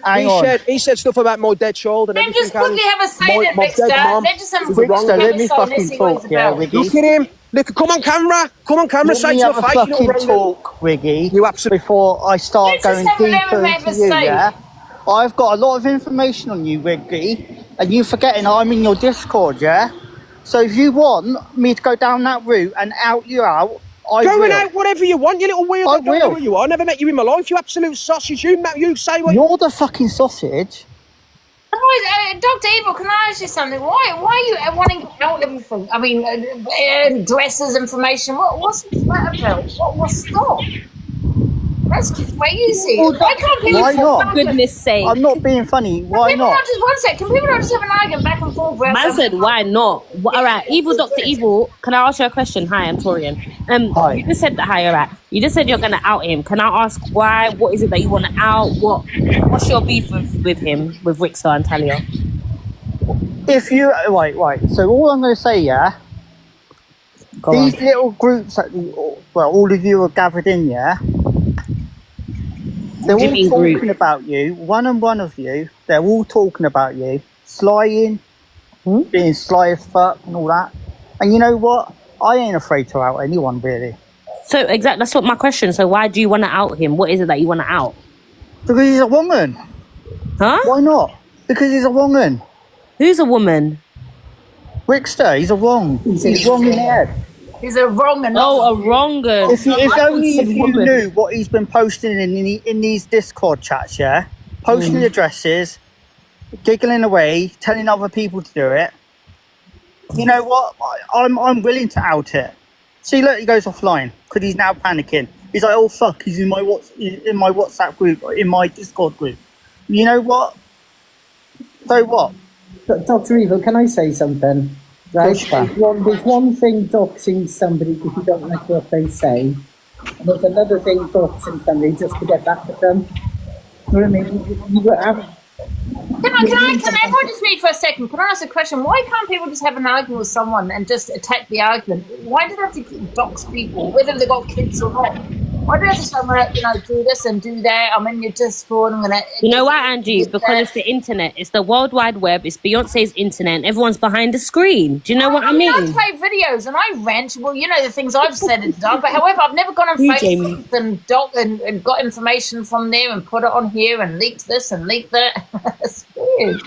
Speaker 8: He said stuff about my dead child and
Speaker 2: Then
Speaker 8: everything.
Speaker 2: just quickly have a say that
Speaker 8: my
Speaker 2: next
Speaker 8: dead
Speaker 2: time.
Speaker 8: mum.
Speaker 2: Then just have a
Speaker 14: Rickster, let me fucking talk, yeah, Wiggy.
Speaker 8: Look at him. Look, come on camera. Say to your face.
Speaker 14: Let me have a fucking talk, Wiggy.
Speaker 8: You absolutely.
Speaker 14: Before I start
Speaker 2: Let's just
Speaker 14: going
Speaker 2: have
Speaker 14: deeper
Speaker 2: a
Speaker 14: into
Speaker 2: say.
Speaker 14: you, yeah? I've got a lot of information on you, Wiggy, and you forgetting I'm in your Discord, yeah? So if you want me to go down that route and out you out, I will.
Speaker 8: Going out whatever you want, you little weirdo.
Speaker 14: I will.
Speaker 8: Who you are. I never met you in my life. You absolute sausage. You say what
Speaker 14: You're the fucking sausage.
Speaker 2: Dr. Evil, can I ask you something? Why are you wanting to out everything? I mean, dresses, information. What's that about? What's stop? That's crazy. Why can't people
Speaker 14: Why not?
Speaker 6: For goodness sake.
Speaker 14: I'm not being funny. Why
Speaker 2: People
Speaker 14: not?
Speaker 2: not just one sec. Can people not just have an argument back and forth?
Speaker 6: Man said, why not? All right, Evil Dr. Evil, can I ask you a question? Hi, I'm Torian.
Speaker 14: Hi.
Speaker 6: You just said that, hi, all right. You just said you're going to out him. Can I ask why? What is it that you want to out? What's your beef with him, with Rickster and Talia?
Speaker 14: If you... Right. So all I'm going to say, yeah? These little groups that, all of you are gathered in, yeah? They're all talking about you, one of you, they're all talking about you, slying, being sly as fuck and all that. And you know what? I ain't afraid to out anyone, really.
Speaker 6: So, exactly, that's what my question. So why do you want to out him? What is it that you want to out?
Speaker 14: Because he's a woman.
Speaker 6: Huh?
Speaker 14: Why not? Because he's a woman.
Speaker 6: Who's a woman?
Speaker 14: Rickster, he's a wrong. He's wrong in the head.
Speaker 2: He's a wrong and
Speaker 6: a wrong un.
Speaker 14: If only if you knew what he's been posting in these Discord chats, yeah? Posting the addresses, giggling away, telling other people to do it. You know what? I'm willing to out it. See, look, he goes offline because he's now panicking. He's like, oh fuck, he's in my WhatsApp group, in my Discord group. You know what? So what?
Speaker 13: Dr. Evil, can I say something? Right? There's one thing doxing somebody if you don't like what they say, and there's another thing doxing somebody just to get back at them. You know what I mean?
Speaker 2: Can everyone just meet for a second? Can I ask a question? Why can't people just have an argument with someone and just attack the argument? Why do they have to dox people, whether they've got kids or not? Why do they have to say, do this and do that? I'm in your Discord. I'm gonna.
Speaker 6: You know why, Angie? Because it's the internet. It's the World Wide Web. It's Beyonce's internet. And everyone's behind the screen. Do you know what I mean?
Speaker 2: I play videos and I rant. Well, you know the things I've said and done. But however, I've never gone on Facebook and got information from there and put it on here and leaked this and leaked that. It's weird.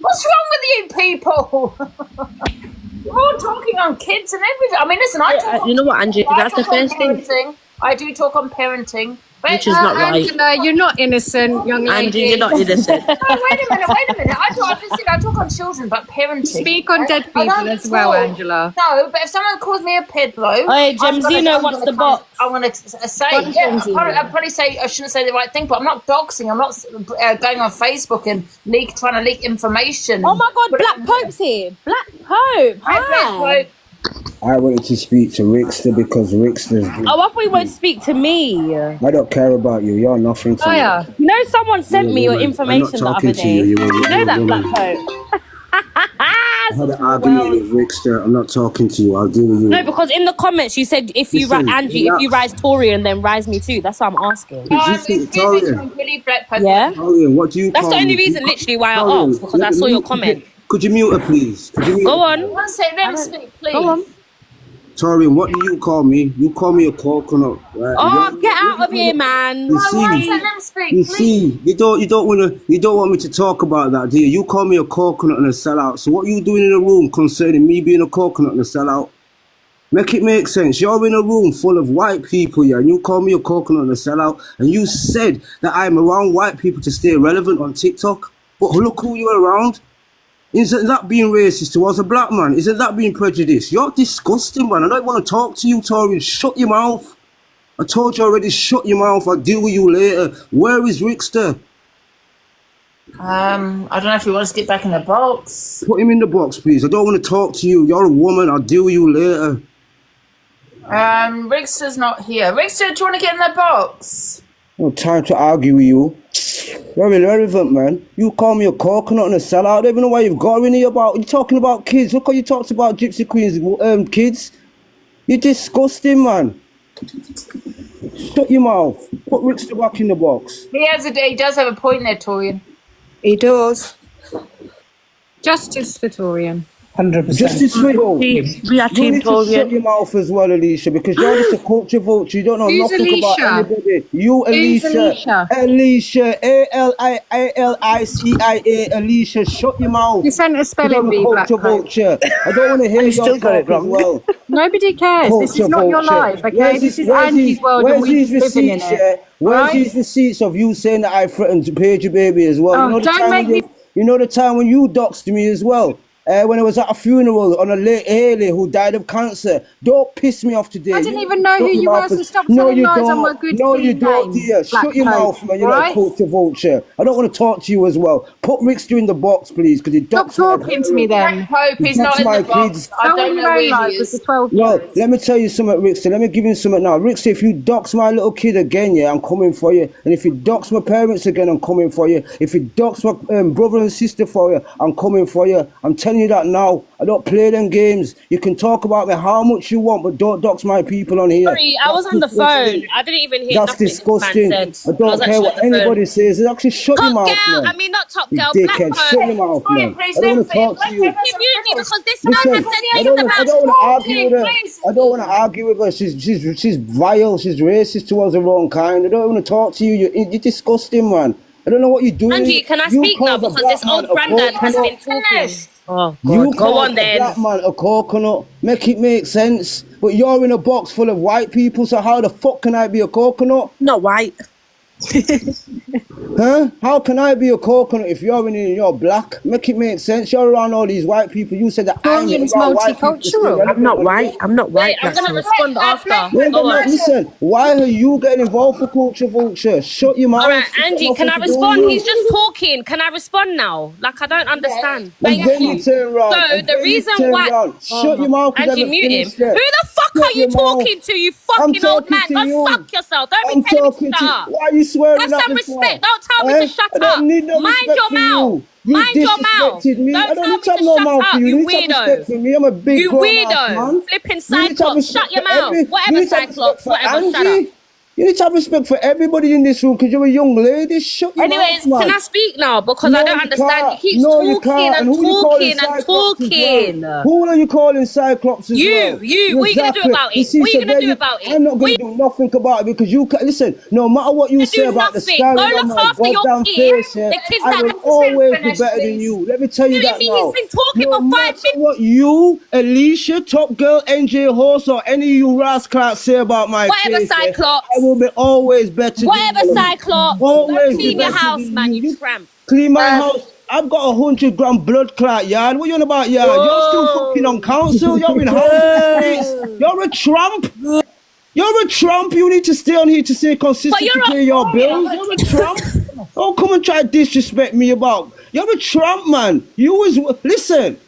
Speaker 2: What's wrong with you people? We're all talking on kids and everything. I mean, listen, I talk on...
Speaker 6: You know what, Angie? That's the first thing.
Speaker 2: I do talk on parenting. But,
Speaker 6: which is not right.
Speaker 10: Angela, you're not innocent, young lady.
Speaker 6: Angie, you're not innocent.
Speaker 2: No, wait a minute. I talk on children, but parenting.
Speaker 10: Speak on dead people as well, Angela.
Speaker 2: No, but if someone calls me a pedlo...
Speaker 6: Hey, Gemzino wants the box.
Speaker 2: I want to say... I'd probably say I shouldn't say the right thing, but I'm not doxing. I'm not going on Facebook and trying to leak information.
Speaker 6: Oh my God, Black Pope's here. Black Pope. Hi.
Speaker 2: Black Pope.
Speaker 15: I wanted to speak to Rickster because Rickster's...
Speaker 6: Oh, I thought you wanted to speak to me.
Speaker 15: I don't care about you. You're nothing to me.
Speaker 6: You know, someone sent me your information the other day. You know that, Black Pope? has.
Speaker 15: I had an argument with Rickster. I'm not talking to you. I'll deal with you.
Speaker 6: No, because in the comments you said if you
Speaker 15: Listen,
Speaker 6: Angie, if you rise Torian, then rise me too. That's what I'm asking.
Speaker 2: Excuse me, Tom, really black people.
Speaker 6: Yeah.
Speaker 15: Torian, what do you
Speaker 6: That's
Speaker 15: call
Speaker 6: the only
Speaker 15: me?
Speaker 6: reason, literally, why I
Speaker 15: Torian,
Speaker 6: asked, because I saw your comment.
Speaker 15: Could you mute her, please? Could you mute
Speaker 6: Go
Speaker 15: her?
Speaker 6: on.
Speaker 2: One second, let me speak, please.
Speaker 6: Go on.
Speaker 15: Torian, what do you call me? You call me a coconut, right?
Speaker 6: Oh, get out of here, man.
Speaker 15: You see, you don't want me to talk about that, do you? You call me a coconut and a sellout. So what you doing in a room concerning me being a coconut and a sellout? Make it make sense. You're in a room full of white people, yeah, and you call me a coconut and a sellout, and you said that I'm around white people to stay relevant on TikTok. But look who you're around. Isn't that being racist towards a black man? Isn't that being prejudiced? You're disgusting, man. I don't want to talk to you, Torian. Shut your mouth. I told you already, shut your mouth. I'll deal with you later. Where is Rickster?
Speaker 2: I don't know if you want us to get back in the box.
Speaker 15: Put him in the box, please. I don't want to talk to you. You're a woman. I'll deal with you later.
Speaker 2: Rickster's not here. Rickster, do you want to get in the box?
Speaker 15: No time to argue with you. You're irrelevant, man. You call me a coconut and a sellout. I don't even know why you've got in here about. You're talking about kids. Look how you talked about Gypsy Queen's kids. You're disgusting, man. Shut your mouth. Put Rickster back in the box.
Speaker 2: He does have a point there, Torian.
Speaker 4: He does.
Speaker 10: Justice for Torian.
Speaker 13: 100%.
Speaker 15: Justice for you.
Speaker 9: We are
Speaker 15: You
Speaker 9: team
Speaker 15: need to shut your mouth as well, Alicia, because you're just a culture vulture. You don't know
Speaker 10: Who's
Speaker 15: nothing about
Speaker 10: Alicia?
Speaker 15: anybody. You,
Speaker 10: Who's
Speaker 15: Alicia.
Speaker 10: Alicia?
Speaker 15: Alicia. Alicia. Alicia, shut your mouth.
Speaker 10: You sent a spelling bee,
Speaker 15: You're a
Speaker 10: Black
Speaker 15: culture
Speaker 10: Coat.
Speaker 15: vulture. I don't want to hear
Speaker 9: You
Speaker 15: your
Speaker 9: still got it
Speaker 15: talk as
Speaker 9: wrong.
Speaker 15: well.
Speaker 10: Nobody cares. This is not your life, okay? This is Angie's world and we're just living in it.
Speaker 15: Where's
Speaker 10: Right?
Speaker 15: these receipts of you saying that I threatened to page your baby as well?
Speaker 10: Oh,
Speaker 15: You know the
Speaker 10: don't
Speaker 15: time
Speaker 10: make
Speaker 15: when you know the time when you doxed me as well? When I was at a funeral on a late Haley who died of cancer. Don't piss me off today.
Speaker 10: I didn't even know who
Speaker 15: Shut
Speaker 10: you
Speaker 15: your
Speaker 10: were,
Speaker 15: mouth
Speaker 10: so
Speaker 15: and-
Speaker 10: stop
Speaker 15: No,
Speaker 10: telling
Speaker 15: you
Speaker 10: lies
Speaker 15: don't.
Speaker 10: on my good
Speaker 15: No, you
Speaker 10: clean
Speaker 15: don't,
Speaker 10: name,
Speaker 15: dear.
Speaker 10: Black
Speaker 15: Shut your
Speaker 10: Coat,
Speaker 15: mouth, man. You're
Speaker 10: right?
Speaker 15: a culture vulture. I don't want to talk to you as well. Put Rickster in the box, please, because he
Speaker 10: Stop
Speaker 15: doxed my
Speaker 10: talking to me then.
Speaker 2: Hope he's
Speaker 15: He
Speaker 2: not
Speaker 15: doxed
Speaker 2: in
Speaker 15: my
Speaker 2: the box.
Speaker 15: kids.
Speaker 2: I
Speaker 10: Tell
Speaker 2: don't
Speaker 10: him
Speaker 2: know
Speaker 10: your
Speaker 2: where
Speaker 10: own life
Speaker 2: he
Speaker 10: with the
Speaker 2: is.
Speaker 10: 12
Speaker 15: No,
Speaker 10: years.
Speaker 15: let me tell you something, Rickster. Let me give you something now. Rickster, if you dox my little kid again, yeah, I'm coming for you. And if you dox my parents again, I'm coming for you. If you dox my brother and sister for you, I'm coming for you. I'm telling you that now. I don't play them games. You can talk about me how much you want, but don't dox my people on here.
Speaker 6: Sorry, I was on the phone. I didn't even hear
Speaker 15: That's
Speaker 6: nothing
Speaker 15: disgusting.
Speaker 6: this man
Speaker 15: I
Speaker 6: said. I was
Speaker 15: don't care
Speaker 6: actually
Speaker 15: what
Speaker 6: on the phone.
Speaker 15: anybody says. Actually, shut your
Speaker 6: Top
Speaker 15: mouth,
Speaker 6: girl,
Speaker 15: man.
Speaker 6: I mean not top
Speaker 15: You
Speaker 6: girl, Black
Speaker 15: dickhead,
Speaker 6: Coat.
Speaker 15: shut your mouth, man. I don't want to talk to you.
Speaker 6: You mute me because this
Speaker 15: Listen,
Speaker 6: man has said
Speaker 15: I
Speaker 6: things
Speaker 15: don't
Speaker 6: about
Speaker 15: want to argue with her. I don't want to argue with her. She's vile. She's racist towards her own kind. I don't want to talk to you. You're disgusting, man. I don't know what you're doing.
Speaker 6: Angie, can I
Speaker 15: You
Speaker 6: speak now?
Speaker 15: called a
Speaker 6: Because
Speaker 15: black
Speaker 6: this
Speaker 15: man
Speaker 6: old
Speaker 15: a
Speaker 6: granddad has
Speaker 15: coconut.
Speaker 6: been talking. Oh,
Speaker 15: You
Speaker 6: God. Go
Speaker 15: called
Speaker 6: on
Speaker 15: a
Speaker 6: then.
Speaker 15: black man a coconut. Make it make sense. But you're in a box full of white people, so how the fuck can I be a coconut?
Speaker 9: Not white.
Speaker 15: Huh? How can I be a coconut if you're in here and you're black? Make it make sense. You're around all these white people. You said that I'm
Speaker 10: Torian's
Speaker 15: around white people to stay
Speaker 10: multicultural.
Speaker 15: relevant
Speaker 9: I'm not
Speaker 15: on
Speaker 9: white.
Speaker 15: here.
Speaker 9: I'm not white.
Speaker 6: I'm going to
Speaker 9: Black
Speaker 6: respond after.
Speaker 15: Yeah,
Speaker 6: Go
Speaker 15: but
Speaker 6: on.
Speaker 15: listen, why are you getting involved for culture vulture? Shut your mouth.
Speaker 6: All right,
Speaker 15: It's got
Speaker 6: Angie,
Speaker 15: nothing
Speaker 6: can I
Speaker 15: to do with
Speaker 6: respond?
Speaker 15: you.
Speaker 6: He's just talking. Can I respond now? Like, I don't understand.
Speaker 15: And
Speaker 6: Thank
Speaker 15: then
Speaker 6: you.
Speaker 15: you turn round.
Speaker 6: So,
Speaker 15: and
Speaker 6: the
Speaker 15: then you
Speaker 6: reason
Speaker 15: turn
Speaker 6: why...
Speaker 15: round. Shut your mouth, 'cause I
Speaker 6: Angie,
Speaker 15: haven't
Speaker 6: mute him.
Speaker 15: finished
Speaker 6: Who
Speaker 15: yet.
Speaker 6: the fuck
Speaker 15: Shut
Speaker 6: are you
Speaker 15: your mouth.
Speaker 6: talking to, you
Speaker 15: I'm
Speaker 6: fucking old
Speaker 15: talking
Speaker 6: man?
Speaker 15: to
Speaker 6: Go
Speaker 15: you.
Speaker 6: fuck yourself. Don't
Speaker 15: I'm
Speaker 6: be telling me to
Speaker 15: talking
Speaker 6: shut
Speaker 15: to
Speaker 6: up.
Speaker 15: Why are you swearing
Speaker 6: Have
Speaker 15: at
Speaker 6: some
Speaker 15: me for?
Speaker 6: respect. Don't tell me to shut
Speaker 15: I don't
Speaker 6: up.
Speaker 15: need no
Speaker 6: Mind
Speaker 15: respect
Speaker 6: your
Speaker 15: from
Speaker 6: mouth.
Speaker 15: you.
Speaker 6: Mind your mouth.
Speaker 15: disrespected me. I
Speaker 6: Don't
Speaker 15: don't
Speaker 6: tell
Speaker 15: need
Speaker 6: me
Speaker 15: to have
Speaker 6: to
Speaker 15: no
Speaker 6: shut
Speaker 15: mouth
Speaker 6: up,
Speaker 15: for you.
Speaker 6: you
Speaker 15: You need to have respect
Speaker 6: weirdo.
Speaker 15: for me. I'm a big
Speaker 6: You
Speaker 15: grown ass
Speaker 6: weirdo.
Speaker 15: man.
Speaker 6: Flipping
Speaker 15: You need to have
Speaker 6: Cyclops. Shut
Speaker 15: respect
Speaker 6: your
Speaker 15: for
Speaker 6: mouth.
Speaker 15: you
Speaker 6: Whatever
Speaker 15: need to have respect
Speaker 6: Cyclops.
Speaker 15: for
Speaker 6: Whatever. Shut up.
Speaker 15: Angie. You need to have respect for everybody in this room because you're a young lady. Shut your
Speaker 6: Anyways,
Speaker 15: mouth, man.
Speaker 6: can I speak now? Because I
Speaker 15: No,
Speaker 6: don't
Speaker 15: you
Speaker 6: understand. He
Speaker 15: can't.
Speaker 6: keeps
Speaker 15: No, you
Speaker 6: talking
Speaker 15: can't.
Speaker 6: and
Speaker 15: And who you calling
Speaker 6: talking and
Speaker 15: Cyclops as well?
Speaker 6: talking.
Speaker 15: Who are you calling Cyclops as well?
Speaker 6: What are you going to do
Speaker 15: Exactly.
Speaker 6: about
Speaker 15: You
Speaker 6: it?
Speaker 15: see,
Speaker 6: What are
Speaker 15: so
Speaker 6: you going to
Speaker 15: there
Speaker 6: do about it?
Speaker 15: I'm not going to do nothing about it because you can listen. No matter what you say
Speaker 6: Do
Speaker 15: about the
Speaker 6: nothing.
Speaker 15: scarring
Speaker 6: Go
Speaker 15: on
Speaker 6: look
Speaker 15: my
Speaker 6: after your
Speaker 15: goddamn
Speaker 6: kids.
Speaker 15: face here,
Speaker 6: The kids
Speaker 15: I
Speaker 6: that
Speaker 15: will
Speaker 6: have
Speaker 15: always be
Speaker 2: finish,
Speaker 15: better than
Speaker 2: please.
Speaker 15: you. Let me tell you that
Speaker 6: He's
Speaker 15: now.
Speaker 6: been talking
Speaker 15: No
Speaker 6: for 5
Speaker 15: matter
Speaker 6: minutes.
Speaker 15: what you, Alicia, Top Girl, NJ Horse, or any of you rascals say about my
Speaker 6: Whatever,
Speaker 15: face,
Speaker 6: Cyclops.
Speaker 15: I will be always better
Speaker 6: Whatever,
Speaker 15: than you.
Speaker 6: Cyclops. Go
Speaker 15: Always be
Speaker 6: clean your
Speaker 15: better
Speaker 6: house,
Speaker 15: than
Speaker 6: man,
Speaker 15: you.
Speaker 6: you tramp.
Speaker 15: Clean my house. I've got 100-gram blood clot, yard. What you on about, yard? You're still fucking on council. You're in housing streets. You're a tramp. You're a tramp. You need to stay on here to stay consistent to pay your bills. You're a tramp. Don't come and try to disrespect me about. You're a tramp, man. You was listen.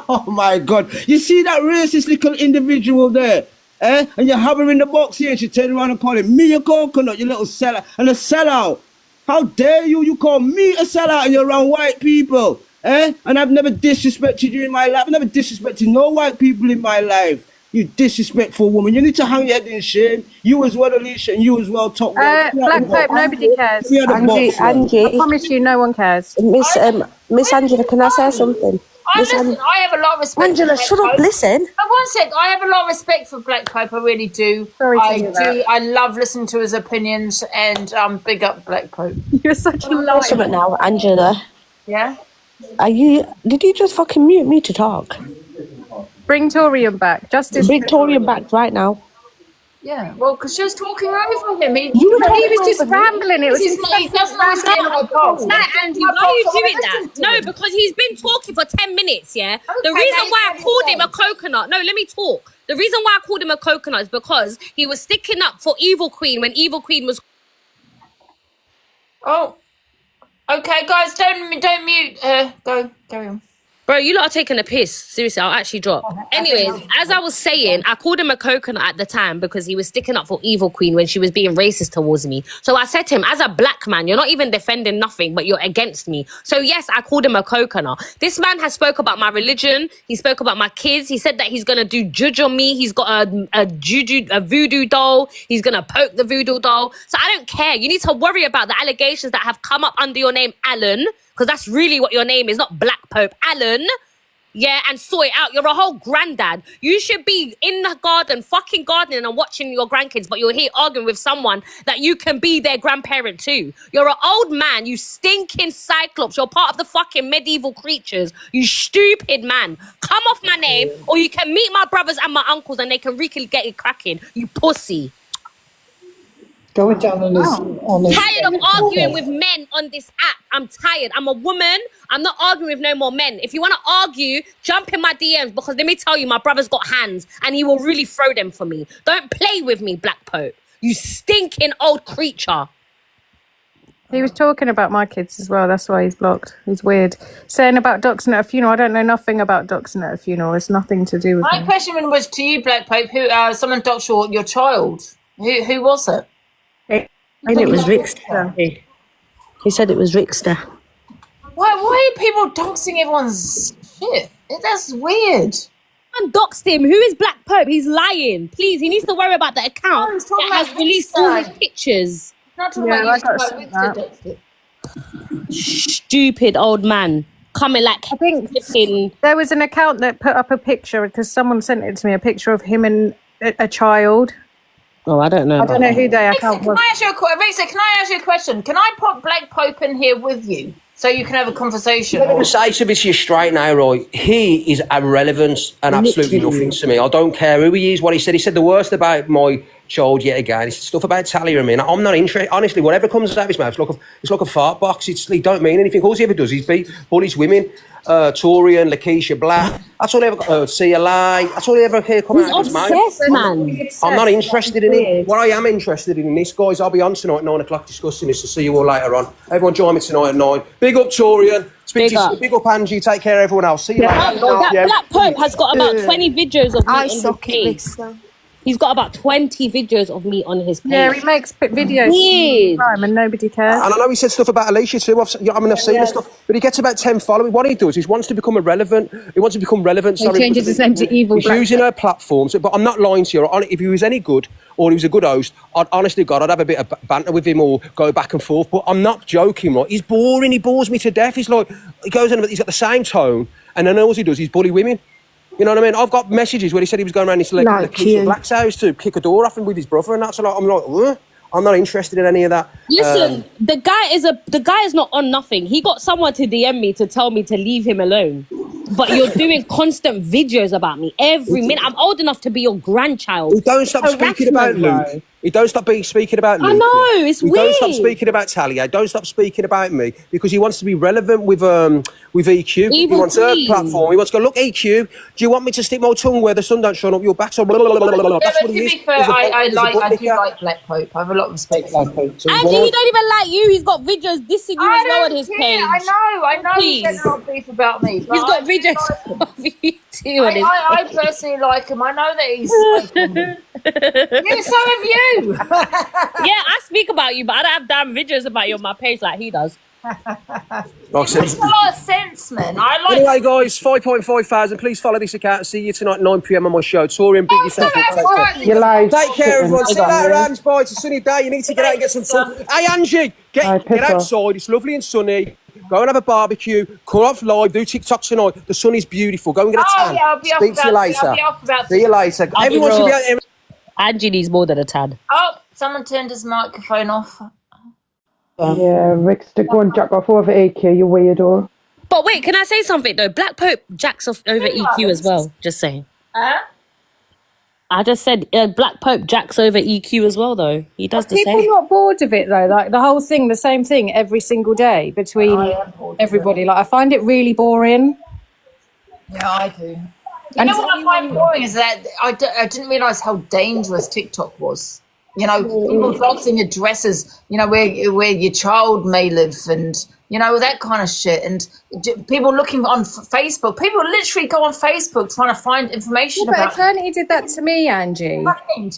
Speaker 15: Oh my God. You see that racist little individual there? Eh? And you have her in the box here and she turn around and call it me a coconut, you little seller and a sellout. How dare you? You call me a sellout and you're around white people. And I've never disrespected you in my life. I've never disrespected no white people in my life. You disrespectful woman. You need to hang your head in shame. You as well, Alicia, and you as well, Top Girl.
Speaker 10: Black Pope, nobody cares.
Speaker 9: Angie,
Speaker 10: I promise you, no one cares.
Speaker 9: Miss Angela, can I say something?
Speaker 2: Listen, I have a lot of respect.
Speaker 9: Angela,
Speaker 2: for
Speaker 9: shut
Speaker 2: Black
Speaker 9: up,
Speaker 2: Pope.
Speaker 9: listen.
Speaker 2: One sec. I have a lot of respect for Black Pope. I really do.
Speaker 10: Sorry to
Speaker 2: I
Speaker 10: hear
Speaker 2: do.
Speaker 10: that.
Speaker 2: I love listening to his opinions, and big up Black Pope.
Speaker 10: You're such a
Speaker 9: Say
Speaker 10: liar.
Speaker 9: something now, Angela.
Speaker 2: Yeah.
Speaker 9: Did you just fucking mute me to talk?
Speaker 10: Bring Torian back. Justice.
Speaker 9: Bring Torian back right now.
Speaker 2: Yeah. Well, because she was talking over him. He
Speaker 10: was just rambling. It was
Speaker 2: He doesn't always get my box.
Speaker 6: No, Angie, why are you doing that? No, because he's been talking for 10 minutes, yeah? The reason why I called him a coconut, no, let me talk. The reason why I called him a coconut is because he was sticking up for Evil Queen when Evil Queen was...
Speaker 2: Oh. Okay, guys, don't mute. Go, carry on.
Speaker 6: Bro, you lot are taking a piss. Seriously, I'll actually drop. Anyways, as I was saying, I called him a coconut at the time because he was sticking up for Evil Queen when she was being racist towards me. So I said to him, as a black man, you're not even defending nothing, but you're against me. So yes, I called him a coconut. This man has spoke about my religion. He spoke about my kids. He said that he's going to do juju on me. He's got a voodoo doll. He's going to poke the voodoo doll. So I don't care. You need to worry about the allegations that have come up under your name, Alan, because that's really what your name is, not Black Pope. Alan, yeah, and sort it out. You're a whole granddad. You should be in the garden, fucking gardening and watching your grandkids, but you're here arguing with someone that you can be their grandparent too. You're an old man, you stinking cyclops. You're part of the fucking medieval creatures. You stupid man. Come off my name, or you can meet my brothers and my uncles and they can really get it cracking. You pussy.
Speaker 13: Going down on this.
Speaker 6: Tired of arguing with men on this app. I'm tired. I'm a woman. I'm not arguing with no more men. If you want to argue, jump in my DMs because let me tell you, my brother's got hands and he will really throw them for me. Don't play with me, Black Pope. You stinking old creature.
Speaker 10: He was talking about my kids as well. That's why he's blocked. He's weird. Saying about doxing at a funeral. I don't know nothing about doxing at a funeral. It's nothing to do with
Speaker 2: My
Speaker 10: me.
Speaker 2: question was to you, Black Pope. Who? Someone doxed your child. Who was it?
Speaker 9: And it was Rickster. He said it was Rickster.
Speaker 2: Why are people doxing everyone's shit? That's weird.
Speaker 6: And doxed him. Who is Black Pope? He's lying. Please, he needs to worry about the account that has released all his pictures.
Speaker 2: Not talking about you.
Speaker 6: Stupid old man. Coming like
Speaker 10: I think there was an account that put up a picture because someone sent it to me, a picture of him and a child.
Speaker 9: Oh, I don't know.
Speaker 10: I don't know who their account was.
Speaker 2: Risa, can I ask you a question? Can I put Black Pope in here with you so you can have a conversation?
Speaker 8: I'm going to say to this you straight now, right? He is irrelevant and absolutely nothing to me. I don't care who he is, what he said. He said the worst about my child yet again. He said stuff about Talia and me. I'm not interested. Honestly, whatever comes out of his mouth, it's like a fart box. He don't mean anything. All he ever does is bullies women. Torian, Lakeisha Black. That's all they ever CLI. That's all they ever hear come out of his mouth.
Speaker 6: Man.
Speaker 8: I'm not interested in it. What I am interested in this, guys, I'll be on tonight at 9 o'clock discussing this. I'll see you all later on. Everyone join me tonight at 9. Big up Torian. Big up Angie. Take care everyone else. See you later.
Speaker 6: Black Pope has got about 20 videos of me on his page. He's got about 20 videos of me on his page.
Speaker 10: Yeah, he makes videos all the time and nobody cares.
Speaker 8: And I know he said stuff about Alicia too. I've seen the stuff, but he gets about 10 followers. What he does is wants to become relevant. He wants to become relevant.
Speaker 10: He changes his name to Evil.
Speaker 8: He's using her platforms. But I'm not lying to you. If he was any good or he was a good host, honestly, God, I'd have a bit of banter with him or go back and forth. But I'm not joking, right? He's boring. He bores me to death. He's like, he goes on, he's got the same tone, and then all he does is bully women. You know what I mean? I've got messages where he said he was going around his Black's house to kick a door off him with his brother, and that's like, I'm like, I'm not interested in any of that.
Speaker 6: Listen, the guy is not on nothing. He got someone to DM me to tell me to leave him alone. But you're doing constant videos about me every minute. I'm old enough to be your grandchild.
Speaker 8: He don't stop speaking about Luke. He don't stop speaking about Luke.
Speaker 6: I know, it's weird.
Speaker 8: He don't stop speaking about Talia. Don't stop speaking about me because he wants to be relevant with EQ. He wants a platform. He wants to go, look, EQ, do you want me to stick my tongue where the sun don't shine up your back? So blah, blah, blah, blah, blah. That's what
Speaker 2: To
Speaker 8: he is.
Speaker 2: be fair, I do like Black Pope. I have a lot of respect for Black Pope.
Speaker 6: Angie, he don't even like you. He's got videos dissing you as well on his page.
Speaker 2: I know.
Speaker 6: Please.
Speaker 2: He said not beef about me.
Speaker 6: He's got videos of you too on his page.
Speaker 2: I personally like him. I know that he's Yeah, so have you.
Speaker 6: Yeah, I speak about you, but I don't have damn videos about you on my page like he does.
Speaker 2: It makes a lot of sense, man. I like.
Speaker 8: Anyway, guys, 5.5 thousand. Please follow this account and see you tonight, 9 p.m. on my show. Torian, big yourself.
Speaker 12: Your live.
Speaker 8: Take care, everyone. See you later, Ange. Bye. It's a sunny day. You need to get out and get some sun. Hey, Angie, get outside. It's lovely and sunny. Go and have a barbecue. Come off live. Do TikTok tonight. The sun is beautiful. Go and get a tan.
Speaker 2: Yeah, I'll be
Speaker 8: Speak to you later. See you later. Everyone should be out here.
Speaker 6: Angie needs more than a tan.
Speaker 2: Oh, someone turned his microphone off.
Speaker 12: Yeah, Rickster, go and jack off over AQ, you weirdo.
Speaker 6: But wait, can I say something though? Black Pope jacks off over EQ as well. Just saying. I just said Black Pope jacks over EQ as well though. He does the
Speaker 10: People
Speaker 6: same.
Speaker 10: not bored of it though. Like the whole thing, the same thing every single day between everybody. Like I find it really boring.
Speaker 2: Yeah, I do. You know what I find boring is that I didn't realise how dangerous TikTok was. You know, people doxing addresses, you know, where your child may live and, you know, that kind of shit. And people looking on Facebook. People literally go on Facebook trying to find information
Speaker 10: But
Speaker 2: about...
Speaker 10: Eternity did that to me, Angie.
Speaker 2: Nothing,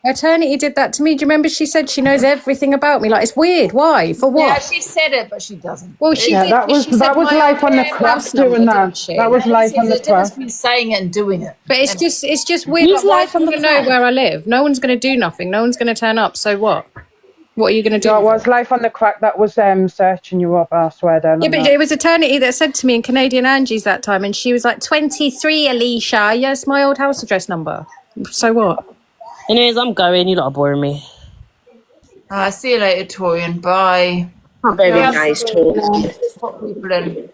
Speaker 10: Eternity did that to me. Do you remember she said she knows everything about me? Like, it's weird. Why? For what?
Speaker 2: Yeah, she said it, but she doesn't.
Speaker 10: Well, she
Speaker 12: Yeah,
Speaker 10: did.
Speaker 12: that was life on the crack doing that. That was life on the
Speaker 2: There's a difference between saying it and doing it.
Speaker 10: But it's just weird.
Speaker 6: Who's
Speaker 10: Like,
Speaker 6: life on the
Speaker 10: to know
Speaker 6: crack?
Speaker 10: where I live. No one's going to do nothing. No one's going to turn up. So what? What are you going to do?
Speaker 12: No, it was life on the crack that was searching you up, I swear down.
Speaker 10: Yeah, but it was Eternity that said to me in Canadian Angie's that time, and she was like, 23, Alicia. Yes, my old house address number. So what?
Speaker 6: Anyways, I'm going. You lot are boring me.
Speaker 2: See you later, Torian. Bye.
Speaker 9: Very nice talk.
Speaker 2: Put people in.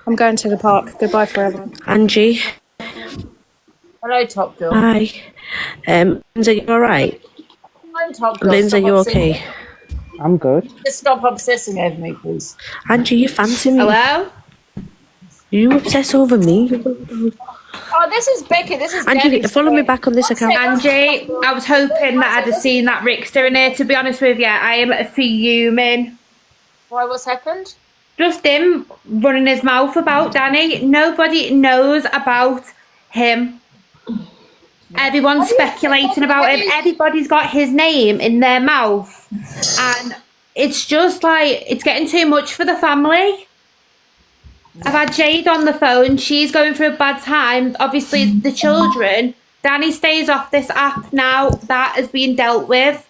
Speaker 10: I'm going to the park. Goodbye forever.
Speaker 9: Angie.
Speaker 2: Hello, Top Girl.
Speaker 9: Hi. Lindsay, you alright?
Speaker 2: I'm Top Girl.
Speaker 9: Lindsay,
Speaker 2: Stop
Speaker 9: you
Speaker 2: obsessing-
Speaker 9: okay?
Speaker 12: I'm good.
Speaker 2: Just stop obsessing over me, please.
Speaker 9: Angie, you fancy me?
Speaker 11: Hello?
Speaker 9: You obsess over me?
Speaker 2: Oh, this is Becky. This is
Speaker 9: Angie,
Speaker 2: Gabby's
Speaker 9: follow me
Speaker 2: friend.
Speaker 9: back on this account.
Speaker 11: Angie, I was hoping that I'd have seen that Rickster in here, to be honest with you. I am fuming.
Speaker 2: Why, what's happened?
Speaker 11: Just him running his mouth about Danny. Nobody knows about him. Everyone's speculating about him. Everybody's got his name in their mouth. And it's just like, it's getting too much for the family. I've had Jade on the phone. She's going through a bad time. Obviously, the children. Danny stays off this app now. That is being dealt with.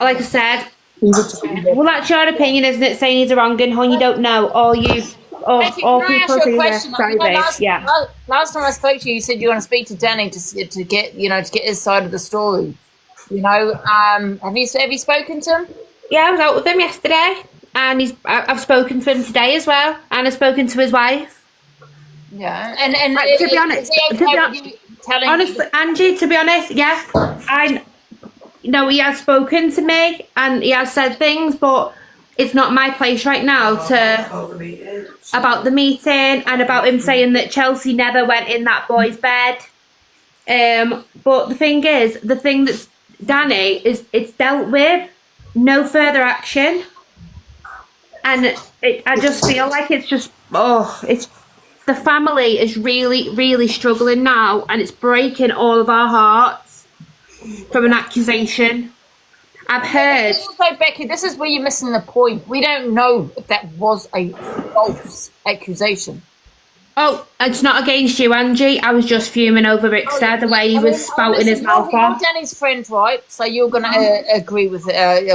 Speaker 11: Like I said, well, that's your opinion, isn't it? Saying he's a wrong and you don't know. All you, all
Speaker 2: Becky, can I ask
Speaker 11: people
Speaker 2: you a
Speaker 11: do
Speaker 2: question?
Speaker 11: this. Sorry, babe. Yeah.
Speaker 2: Last time I spoke to you, you said you want to speak to Danny to get his side of the story. You know, have you spoken to him?
Speaker 11: Yeah, I was out with him yesterday, and I've spoken to him today as well, and I've spoken to his wife.
Speaker 2: Yeah, and
Speaker 11: Like, to be honest, honestly, Angie, to be honest, yeah, I know he has spoken to me and he has said things, but it's not my place right now to about the meeting and about him saying that Chelsea never went in that boy's bed. But the thing is, the thing that's Danny is, it's dealt with. No further action, and I just feel like it's just it's the family is really, really struggling now, and it's breaking all of our hearts from an accusation. I've heard.
Speaker 2: Also, Becky, this is where you're missing the point. We don't know if that was a false accusation.
Speaker 11: Oh, it's not against you, Angie. I was just fuming over Rickster, the way he was spouting his mouth
Speaker 2: You're
Speaker 11: off.
Speaker 2: Danny's friend, right? So you're going to agree with,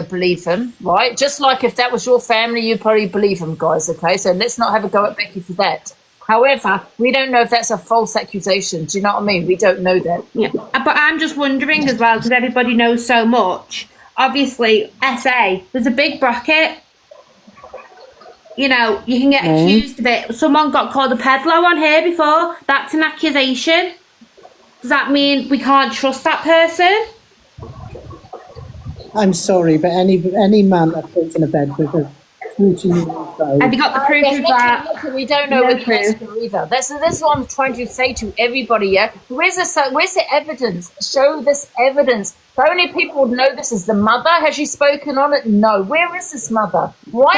Speaker 2: believe him, right? Just like if that was your family, you'd probably believe him, guys, okay? So let's not have a go at Becky for that. However, we don't know if that's a false accusation. Do you know what I mean? We don't know that.
Speaker 11: Yeah, but I'm just wondering as well, because everybody knows so much. Obviously, SA, there's a big bracket. You know, you can get accused of it. Someone got called a peddler on here before. That's an accusation. Does that mean we can't trust that person?
Speaker 13: I'm sorry, but any man that puts in a bed with a 14-year-old child.
Speaker 11: Have you got the proof of that?
Speaker 2: Look, we don't know what that's either. This is what I'm trying to say to everybody. Yeah, where's the evidence? Show this evidence. The only people who know this is the mother. Has she spoken on it? No. Where is this mother? Why?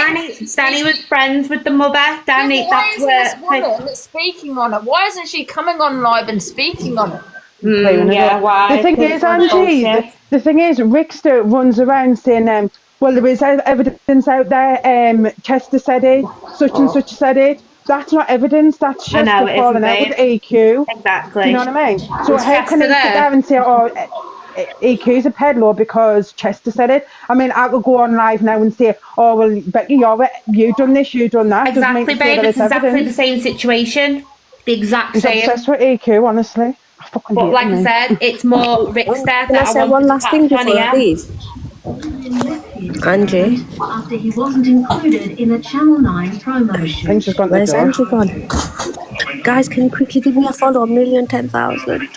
Speaker 11: Danny was friends with the mother. Danny,
Speaker 2: Why
Speaker 11: that's
Speaker 2: isn't this woman speaking on it? Why isn't she coming on live and speaking on it?
Speaker 11: Yeah, why?
Speaker 12: The thing is, Angie, the thing is, Rickster runs around saying, well, there is evidence out there, Chester said it, such and such said it. That's not evidence, that's just falling out with EQ.
Speaker 11: Exactly.
Speaker 12: Do you know what I mean? So
Speaker 11: Is
Speaker 12: how can he
Speaker 11: Chester
Speaker 12: sit
Speaker 11: there?
Speaker 12: there and say, oh, EQ's a peddler because Chester said it? I mean, I could go on live now and say, oh, well, Becky, you done this, you done that. Doesn't
Speaker 11: Exactly,
Speaker 12: mean to say
Speaker 11: babe.
Speaker 12: that
Speaker 11: It's exactly
Speaker 12: evidence.
Speaker 11: the same situation. The exact
Speaker 12: He's
Speaker 11: same.
Speaker 12: obsessed with EQ, honestly. I fucking
Speaker 11: But
Speaker 12: hate
Speaker 11: like
Speaker 12: him,
Speaker 11: I said, it's more Rickster that
Speaker 9: Can I say one last thing
Speaker 11: catch on
Speaker 9: before I
Speaker 11: here.
Speaker 9: leave? Angie?
Speaker 16: After he wasn't included in a Channel 9 promo shoot.
Speaker 12: I think she's gone to the
Speaker 9: Where's
Speaker 12: door.
Speaker 9: Angie gone? Guys, can you quickly give me a follow? 1,010,000.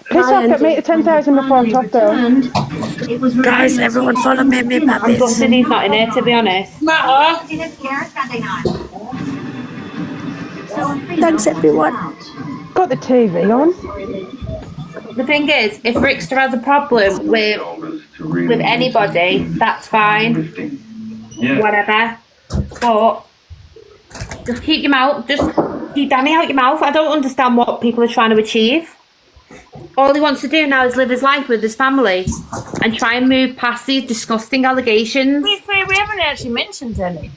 Speaker 12: Piss off, get me to 10,000 before top though.
Speaker 9: Guys, everyone follow me,
Speaker 11: I'm guessing he's not in here, to be honest.
Speaker 9: Thanks, everyone.
Speaker 12: Got the TV on.
Speaker 11: The thing is, if Rickster has a problem with anybody, that's fine. Whatever. But just keep your mouth, just keep Danny out your mouth. I don't understand what people are trying to achieve. All he wants to do now is live his life with his family and try and move past these disgusting allegations.
Speaker 2: We haven't actually mentioned any.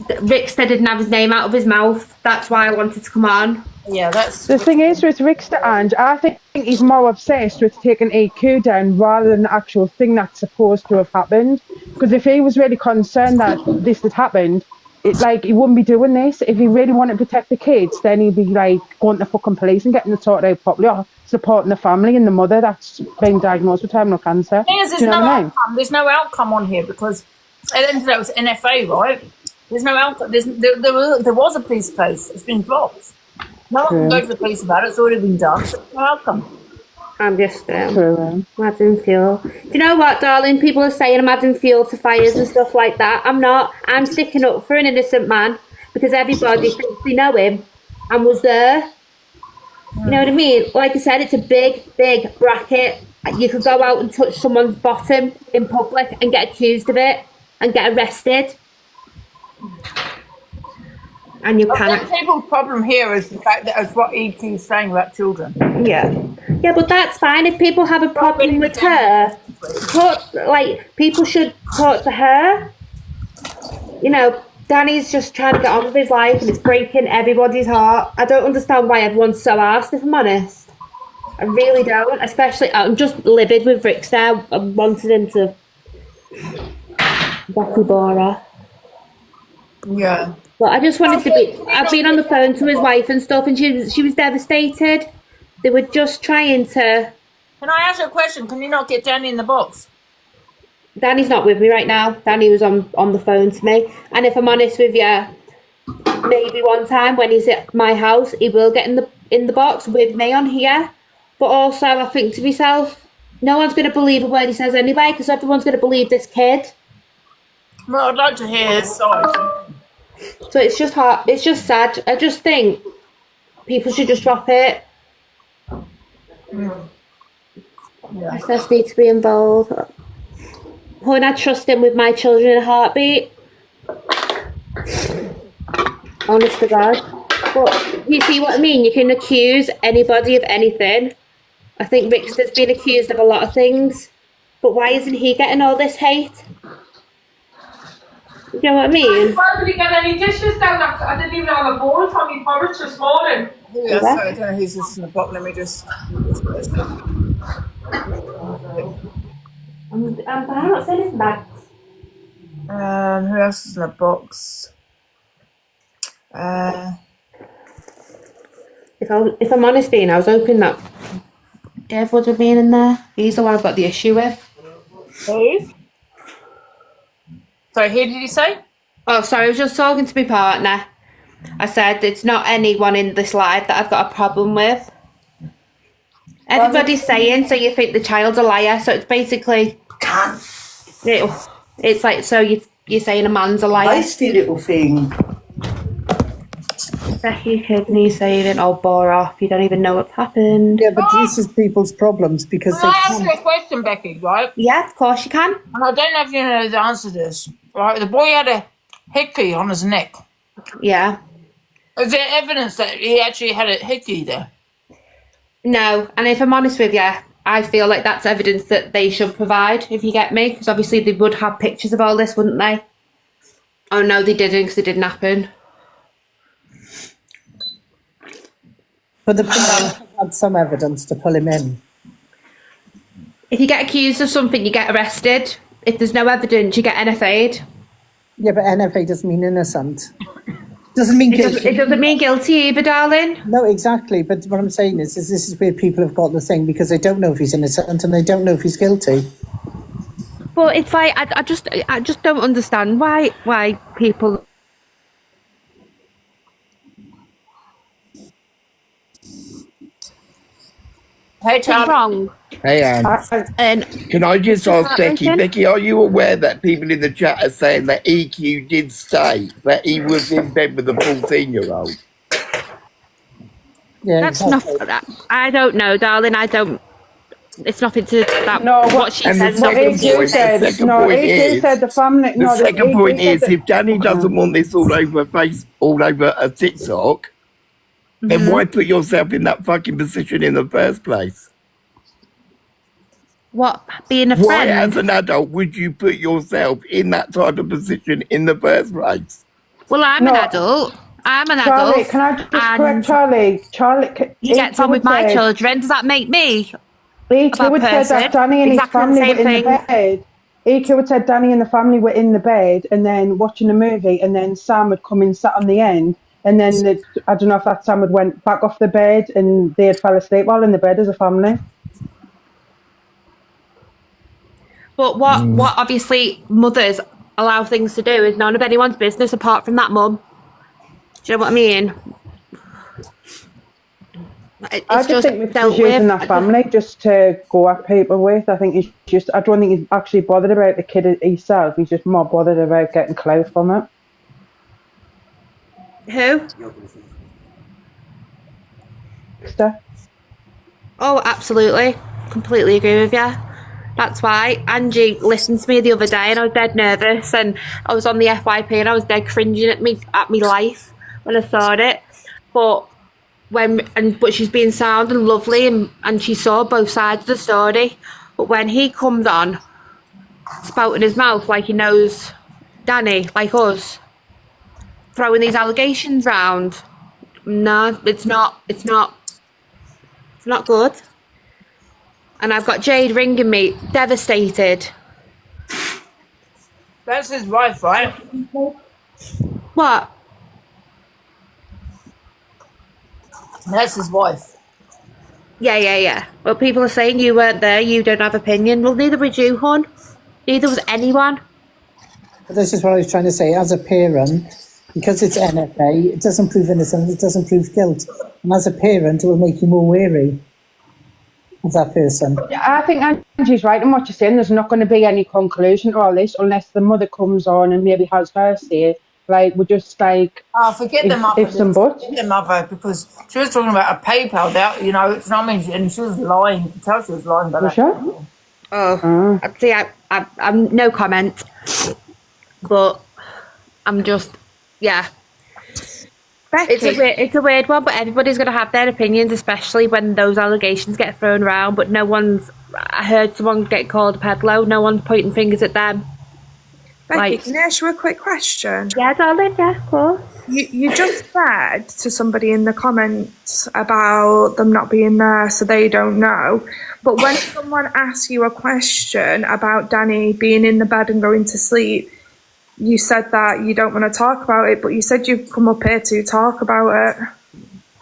Speaker 11: Rickster didn't have his name out of his mouth. That's why I wanted to come on.
Speaker 2: Yeah, that's...
Speaker 12: The thing is with Rickster, Ange, I think he's more obsessed with taking EQ down rather than the actual thing that's supposed to have happened. Because if he was really concerned that this had happened, he wouldn't be doing this. If he really wanted to protect the kids, then he'd be like going to the fucking police and getting it sorted out properly, or supporting the family and the mother that's been diagnosed with terminal cancer.
Speaker 2: There's no outcome. There's no outcome on here because at the end of the day, it was NFA, right? There's no outcome. There was a police case. It's been dropped. No one can go to the police about it. It's already been done. So no outcome.
Speaker 11: I'm just adding fuel. Do you know what, darling? People are saying I'm adding fuel to fires and stuff like that. I'm not. I'm sticking up for an innocent man because everybody thinks they know him and was there. You know what I mean? Like I said, it's a big, big bracket. You could go out and touch someone's bottom in public and get accused of it and get arrested. And you
Speaker 2: I think people's problem here is the fact that it's what EQ's saying about children.
Speaker 11: Yeah, but that's fine. If people have a problem with her, people should talk to her. You know, Danny's just trying to get on with his life and it's breaking everybody's heart. I don't understand why everyone's so arsed, if I'm honest. I really don't. Especially, I'm just livid with Rickster. I wanted him to... Becky Bora.
Speaker 2: Yeah.
Speaker 11: But I just wanted to be... I've been on the phone to his wife and stuff and she was devastated. They were just trying to...
Speaker 2: Can I ask you a question? Can you not get Danny in the box?
Speaker 11: Danny's not with me right now. Danny was on the phone to me. And if I'm honest with you, maybe one time when he's at my house, he will get in the box with me on here. But also, I think to myself, no one's going to believe a word he says anyway, because everyone's going to believe this kid.
Speaker 2: Well, I'd like to hear his side.
Speaker 11: So it's just hard. It's just sad. I just think people should just drop it.
Speaker 2: Yeah.
Speaker 11: SS need to be involved. When I trust him with my children in a heartbeat. Honest to God. But you see what I mean? You can accuse anybody of anything. I think Rickster's been accused of a lot of things. But why isn't he getting all this hate? You know what I mean?
Speaker 17: Where did he get any dishes down? I didn't even have a bowl from me porridge this morning.
Speaker 2: Yeah, sorry, I don't know who's this in the box. Let me just...
Speaker 11: I'm not saying his bags.
Speaker 2: Who else is in the box?
Speaker 11: If I'm honest, Dean, I was hoping that Dev would have been in there. He's the one I've got the issue with.
Speaker 2: Who? Sorry, who did you say?
Speaker 11: Oh, sorry, I was just talking to my partner. I said it's not anyone in this live that I've got a problem with. Everybody's saying, so you think the child's a liar, so it's basically... It's like, so you're saying a man's a liar.
Speaker 14: Nasty little thing.
Speaker 11: Becky kidney saving, bore off, you don't even know what's happened.
Speaker 13: Yeah, but this is people's problems because
Speaker 2: Can I ask you a question, Becky, right?
Speaker 11: Yeah, of course you can.
Speaker 2: And I don't know if you know the answer to this. Right, the boy had a hickey on his neck.
Speaker 11: Yeah.
Speaker 2: Is there evidence that he actually had a hickey there?
Speaker 11: No, and if I'm honest with you, I feel like that's evidence that they should provide, if you get me, because obviously they would have pictures of all this, wouldn't they? Oh no, they didn't, because it didn't happen.
Speaker 13: But the police had some evidence to pull him in.
Speaker 11: If you get accused of something, you get arrested. If there's no evidence, you get NFA'd.
Speaker 13: Yeah, but NFA doesn't mean innocent. Doesn't mean guilty.
Speaker 11: It doesn't mean guilty either, darling.
Speaker 13: No, exactly. But what I'm saying is this is where people have got the thing because they don't know if he's innocent and they don't know if he's guilty.
Speaker 11: Well, it's like I just don't understand why people.
Speaker 2: Hey, Tom.
Speaker 11: Wrong.
Speaker 18: Hey, Anne. Can I just ask Becky? Becky, are you aware that people in the chat are saying that EQ did say that he was in bed with a 14-year-old?
Speaker 13: Yeah,
Speaker 11: that's not. I don't know, darling. I don't. It's nothing to that.
Speaker 12: No,
Speaker 11: what she
Speaker 12: and
Speaker 11: says.
Speaker 12: what AQ said. No, AQ said the family.
Speaker 18: The second point is, if Danny
Speaker 12: Uh-huh.
Speaker 18: doesn't want this all over a TikTok, then why put yourself in that fucking position in the first place?
Speaker 11: What, being a
Speaker 18: Why,
Speaker 11: friend?
Speaker 18: as an adult, would you put yourself in that type of position in the first place?
Speaker 11: Well, I'm an adult. I'm an
Speaker 12: Charlie,
Speaker 11: adult.
Speaker 12: can I just correct Charlie? Charlie,
Speaker 11: He gets on with my children. Does that make me
Speaker 12: EQ would said that Danny and his family were in the bed. EQ would said Danny and the family were in the bed and then watching a movie, and then Sam would come and sat on the end, and then I don't know if that Sam had went back off the bed and they had fell asleep while in the bed as a family.
Speaker 11: But what obviously mothers allow things to do is none of anyone's business apart from that mum. Do you know what I mean?
Speaker 12: I just think he's using that family just to go at people with. I think he's just, I don't think he's actually bothered about the kid himself. He's just more bothered about getting clout from it.
Speaker 11: Who?
Speaker 12: Dexter.
Speaker 11: Oh, absolutely. Completely agree with you. That's why Angie listened to me the other day and I was dead nervous and I was on the FYP and I was dead cringing at me life when I saw it. But she's being sound and lovely and she saw both sides of the story. But when he comes on spouting his mouth like he knows Danny, like us, throwing these allegations round, no, it's not good. And I've got Jade ringing me, devastated.
Speaker 2: That's his wife, right?
Speaker 11: What?
Speaker 2: That's his wife.
Speaker 11: Yeah. Well, people are saying you weren't there, you don't have opinion. Well, neither was you, hon. Neither was anyone.
Speaker 13: But this is what I was trying to say. As a parent, because it's NFA, it doesn't prove innocence, it doesn't prove guilt. And as a parent, it will make you more wary of that person.
Speaker 12: I think Angie's right in what you're saying. There's not going to be any conclusion to all this unless the mother comes on and maybe has her say. Like, we're just like...
Speaker 2: Oh, forget the mother.
Speaker 12: Ifs and buts.
Speaker 2: Forget the mother, because she was talking about a PayPal, that, you know, it's not I mean, and she was lying. You could tell she was lying about that.
Speaker 12: Sure?
Speaker 11: Oh, see, I'm no comment. But I'm just, yeah. It's a weird one, but everybody's going to have their opinions, especially when those allegations get thrown around. But I heard someone get called a peddler. No one's pointing fingers at them.
Speaker 19: Becky, can I ask you a quick question?
Speaker 11: Yeah, darling, yeah, of course.
Speaker 19: You just said to somebody in the comments about them not being there so they don't know. But when someone asks you a question about Danny being in the bed and going to sleep, you said that you don't want to talk about it, but you said you've come up here to talk about it.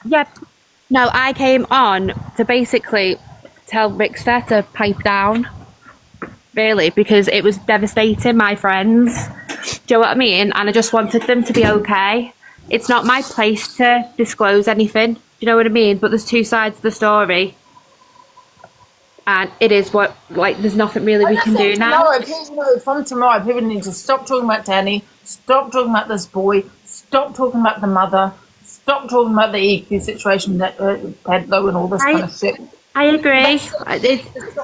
Speaker 11: Yep. No, I came on to basically tell Rickster to pipe down, really, because it was devastating my friends. Do you know what I mean? And I just wanted them to be okay. It's not my place to disclose anything. Do you know what I mean? But there's two sides to the story. And it is there's nothing really we can do now.
Speaker 2: From tomorrow, people need to stop talking about Danny, stop talking about this boy, stop talking about the mother, stop talking about the EQ situation, that peddler and all this kind of shit.
Speaker 11: I agree.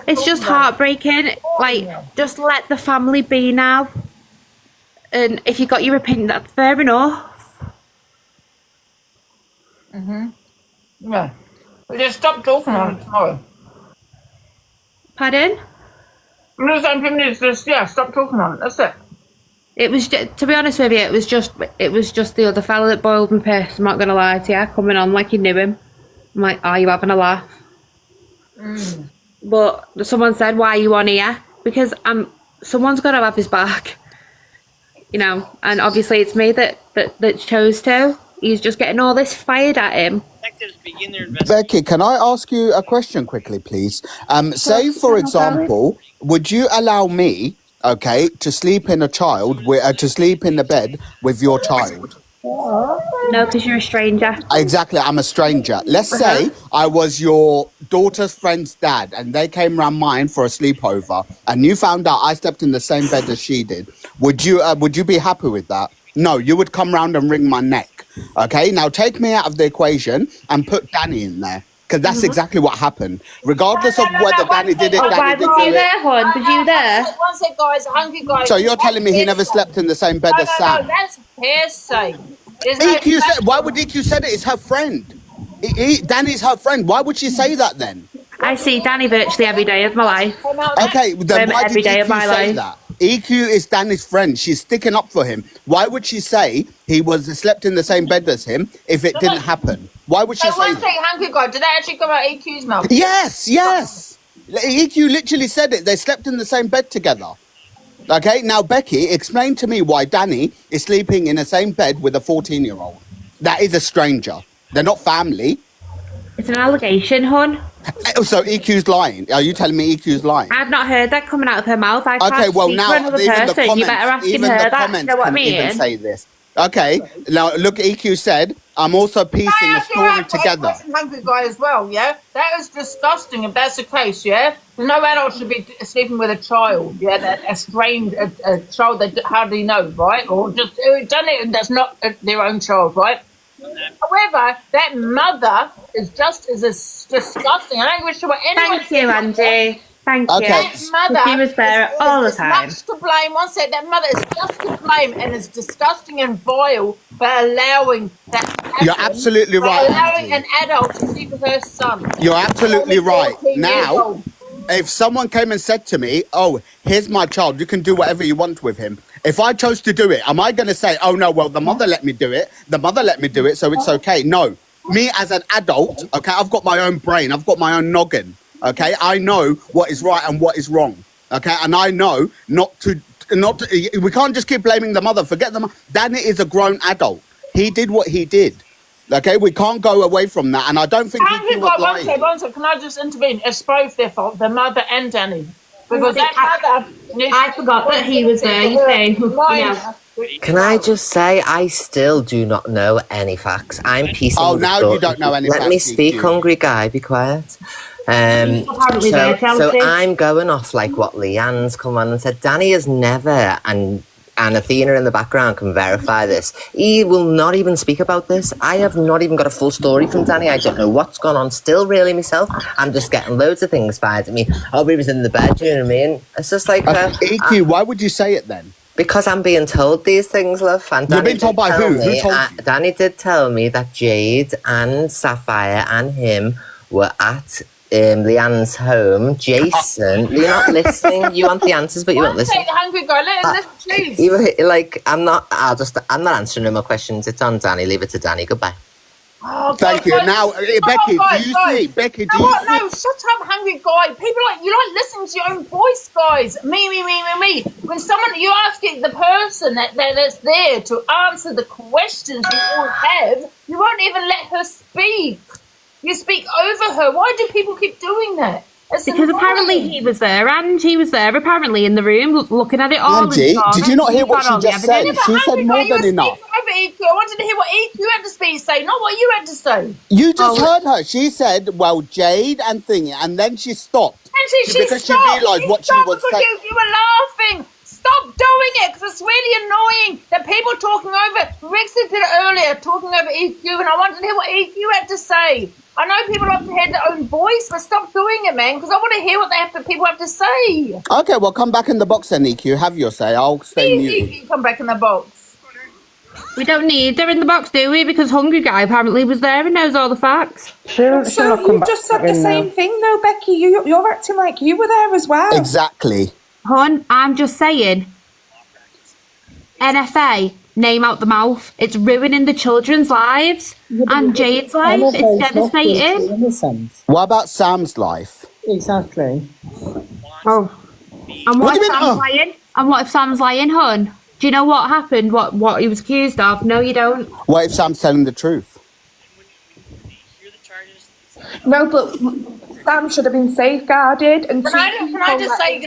Speaker 11: It's just heartbreaking. Just let the family be now. And if you got your opinion, that's fair enough.
Speaker 2: Yeah. Just stop talking on it tomorrow.
Speaker 11: Pardon?
Speaker 2: I'm just saying, just stop talking on it. That's it.
Speaker 11: It was, to be honest with you, it was just the other fella that boiled my piss. I'm not gonna lie to you, coming on like you knew him. I'm like, are you having a laugh? But someone said, why are you on here? Because someone's got to have his back, you know. And obviously, it's me that chose to. He's just getting all this fired at him.
Speaker 20: Becky, can I ask you a question quickly, please? Say, for example, would you allow me, okay, to sleep in to sleep in the bed with your child?
Speaker 11: No, because you're a stranger.
Speaker 20: Exactly, I'm a stranger. Let's say I was your daughter's friend's dad and they came round mine for a sleepover and you found out I slept in the same bed as she did. Would you be happy with that? No, you would come round and wring my neck. Okay, now take me out of the equation and put Danny in there. Because that's exactly what happened. Regardless of whether Danny did it, Danny did
Speaker 11: Was you there, hon? Was you there?
Speaker 2: One sec, guys. Hungry guys.
Speaker 20: So you're telling me he never slept in the same bed as Sam?
Speaker 2: No, that's hearsay.
Speaker 20: EQ said, why would EQ said it? It's her friend. Danny's her friend. Why would she say that then?
Speaker 11: I see Danny virtually every day of my life.
Speaker 20: Okay, then why
Speaker 11: every
Speaker 20: did
Speaker 11: day of my
Speaker 20: EQ say
Speaker 11: life.
Speaker 20: that? EQ is Danny's friend. She's sticking up for him. Why would she say he slept in the same bed as him if it didn't happen? Why would she say
Speaker 2: One
Speaker 20: that?
Speaker 2: thing, Hungry guy. Did that actually come out EQ's mouth?
Speaker 20: Yes. EQ literally said it. They slept in the same bed together. Okay, now Becky, explain to me why Danny is sleeping in the same bed with a 14-year-old. That is a stranger. They're not family.
Speaker 11: It's an allegation, hon.
Speaker 20: So EQ's lying. Are you telling me EQ's lying?
Speaker 11: I've not heard that coming out of her mouth. I can't
Speaker 20: Okay, well
Speaker 11: speak
Speaker 20: now
Speaker 11: for another
Speaker 20: even the
Speaker 11: person.
Speaker 20: comments,
Speaker 11: You better ask
Speaker 20: even
Speaker 11: her
Speaker 20: the
Speaker 11: that. You
Speaker 20: comments
Speaker 11: know what I
Speaker 20: can
Speaker 11: mean?
Speaker 20: even say this. Okay, now look, EQ said, I'm also piecing a story together.
Speaker 2: Hungry guy as well, yeah? That is disgusting if that's the case, yeah? No adult should be sleeping with a child, yeah? That a child they hardly know, right? Or just done it and that's not their own child, right? However, that mother is just as disgusting. I don't wish to anyone.
Speaker 11: Thank you, Angie. Thank you.
Speaker 2: That mother
Speaker 11: She was there all the time.
Speaker 2: much to blame. One sec, that mother is just to blame and is disgusting and vile for allowing that to happen.
Speaker 20: You're absolutely
Speaker 2: for
Speaker 20: right,
Speaker 2: allowing
Speaker 20: Angie.
Speaker 2: an adult to sleep with her son.
Speaker 20: You're absolutely
Speaker 2: Only
Speaker 20: right.
Speaker 2: 14 years
Speaker 20: Now,
Speaker 2: old.
Speaker 20: if someone came and said to me, oh, here's my child, you can do whatever you want with him. If I chose to do it, am I going to say, oh, no, well, the mother let me do it. The mother let me do it, so it's okay. No. Me as an adult, okay, I've got my own brain. I've got my own noggin, okay? I know what is right and what is wrong, okay? And I know not to we can't just keep blaming the mother. Forget the mother. Danny is a grown adult. He did what he did. Okay, we can't go away from that, and I don't think he was lying.
Speaker 2: One second, can I just intervene? It's both their fault, the mother and Danny. Because that mother...
Speaker 11: I forgot that he was there, you say.
Speaker 5: Can I just say, I still do not know any facts. I'm piecing
Speaker 20: Oh,
Speaker 5: the
Speaker 20: now
Speaker 5: story.
Speaker 20: you don't know any
Speaker 5: Let
Speaker 20: facts,
Speaker 5: me speak,
Speaker 20: EQ.
Speaker 5: hungry guy, be quiet.
Speaker 11: Apparently there,
Speaker 5: So
Speaker 11: Chelsea.
Speaker 5: I'm going off like what Leanne's come on and said. Danny has never, and Athena in the background can verify this. He will not even speak about this. I have not even got a full story from Danny. I don't know what's gone on still, really, myself. I'm just getting loads of things fired at me. Oh, he was in the bed, you know what I mean? It's just like...
Speaker 20: EQ, why would you say it then?
Speaker 5: Because I'm being told these things, love. And
Speaker 20: You're being told by who? Who told you?
Speaker 5: Danny did tell me that Jade and Sapphire and him were at Leanne's home. Jason, you're not listening. You want the answers, but you won't listen.
Speaker 2: Take the hungry guy, let him listen, please.
Speaker 5: You were like, I'm not answering no more questions. It's on Danny. Leave it to Danny. Goodbye.
Speaker 2: Oh,
Speaker 20: Thank you. Now, Becky, do you see? Becky, do you see?
Speaker 2: No, shut up, hungry guy. People you like listening to your own voice, guys. Me. When someone you ask it, the person that's there to answer the questions you all have, you won't even let her speak. You speak over her. Why do people keep doing that? It's
Speaker 11: Because apparently he was there, and he was there apparently in the room looking at it all.
Speaker 20: Angie, did you not hear what she just said? She said more than enough.
Speaker 2: Over EQ. I wanted to hear what EQ had to say, not what you had to say.
Speaker 20: You just heard her. She said, well, Jade and thingy, and then she stopped.
Speaker 2: And she
Speaker 20: because
Speaker 2: stopped.
Speaker 20: she realised what she was saying.
Speaker 2: You were laughing. Stop doing it, because it's really annoying that people talking over. Rick did it earlier, talking over EQ, and I wanted to hear what EQ had to say. I know people have to hear their own voice, but stop doing it, man, because I want to hear what people have to say.
Speaker 20: Okay, well, come back in the box then, EQ. Have your say. I'll stay muted.
Speaker 2: You come back in the box.
Speaker 11: We don't need her in the box, do we? Because Hungry Guy apparently was there and knows all the facts.
Speaker 19: So you just said the same thing, though, Becky. You're acting like you were there as well.
Speaker 20: Exactly.
Speaker 11: Hon, I'm just saying. NFA, name out the mouth. It's ruining the children's lives and Jade's life. It's devastating.
Speaker 20: What about Sam's life?
Speaker 13: Exactly.
Speaker 11: Oh. And what if Sam's lying? And what if Sam's lying, hon? Do you know what happened? What he was accused of? No, you don't.
Speaker 20: What if Sam's telling the truth?
Speaker 19: No, but Sam should have been safeguarded. And
Speaker 2: Can I just say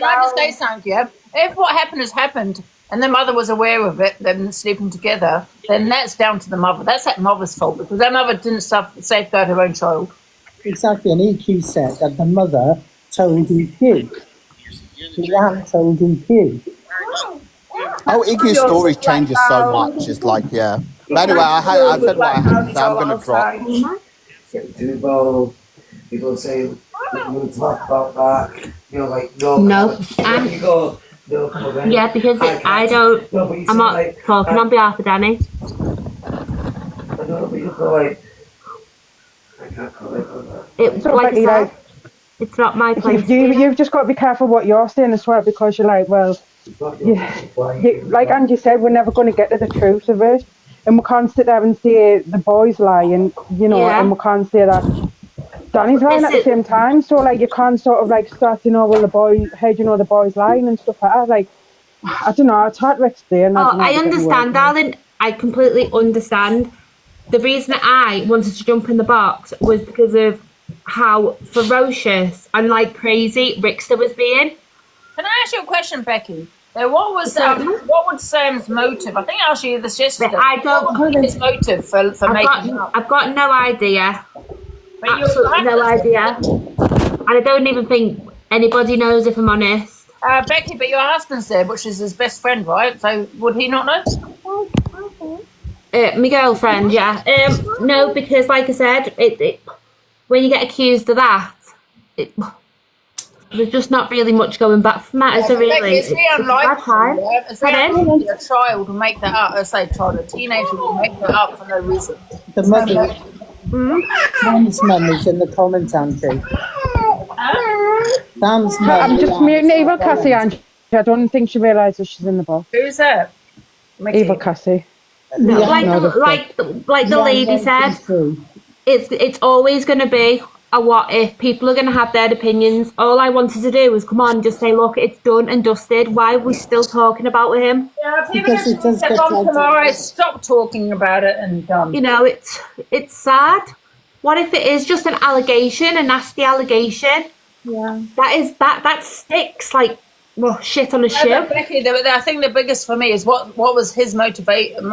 Speaker 2: something? Yeah, if what happened has happened and the mother was aware of it, them sleeping together, then that's down to the mother. That's that mother's fault because that mother didn't safeguard her own child.
Speaker 13: Exactly, and EQ said that the mother told EQ. Leanne told EQ.
Speaker 20: Oh, Iggy's story changes so much. It's like, yeah. But anyway, I said what I had to say. I'm going to drop.
Speaker 15: Too bold. People say, we're going to talk about that. You're like, no.
Speaker 11: No.
Speaker 15: You go, no, come on,
Speaker 11: Yeah, because I don't.
Speaker 15: No, but you
Speaker 11: I'm
Speaker 15: say,
Speaker 11: not
Speaker 15: like,
Speaker 11: talking on behalf of Danny.
Speaker 15: I know, but you go like, I can't comment on that.
Speaker 11: It's like I said, it's not my place.
Speaker 12: You've just got to be careful what you're saying as well, because you're like, well, like Angie said, we're never going to get to the truth of it, and we can't sit there and say the boy's lying, you know, and we can't say that Danny's lying at the same time. So like, you can't sort of like start, you know, well, the boy, hey, you know, the boy's lying and stuff like that. Like, I don't know, it's hard to explain.
Speaker 11: I understand, darling. I completely understand. The reason I wanted to jump in the box was because of how ferocious and like crazy Rickster was being.
Speaker 2: Can I ask you a question, Becky? What was Sam's motive? I think I asked you this yesterday.
Speaker 11: I don't.
Speaker 2: What was his motive for making up?
Speaker 11: I've got no idea. Absolutely no idea. And I don't even think anybody knows, if I'm honest.
Speaker 2: Becky, but your husband's there, which is his best friend, right? So would he not know?
Speaker 11: My girlfriend, yeah. No, because like I said, when you get accused of that, there's just not really much going back from that, is there really?
Speaker 2: It's really unlikely. It's really unlikely a child will make that up. A teenager will make that up for no reason.
Speaker 13: The mother, Sam's mum is in the comments, Angie. Sam's mum.
Speaker 12: I'm just muting Eva Cassie, Angie. I don't think she realises she's in the box.
Speaker 2: Who's that?
Speaker 12: Eva Cassie.
Speaker 11: No, like the lady said, it's always going to be a what if. People are going to have their opinions. All I wanted to do was come on, just say, look, it's done and dusted. Why are we still talking about him?
Speaker 2: Yeah, because it does get on tomorrow. Stop talking about it and done.
Speaker 11: You know, it's sad. What if it is just an allegation, a nasty allegation?
Speaker 2: Yeah,
Speaker 11: that sticks like shit on a shoe.
Speaker 2: Becky, I think the biggest for me is what was his motivation?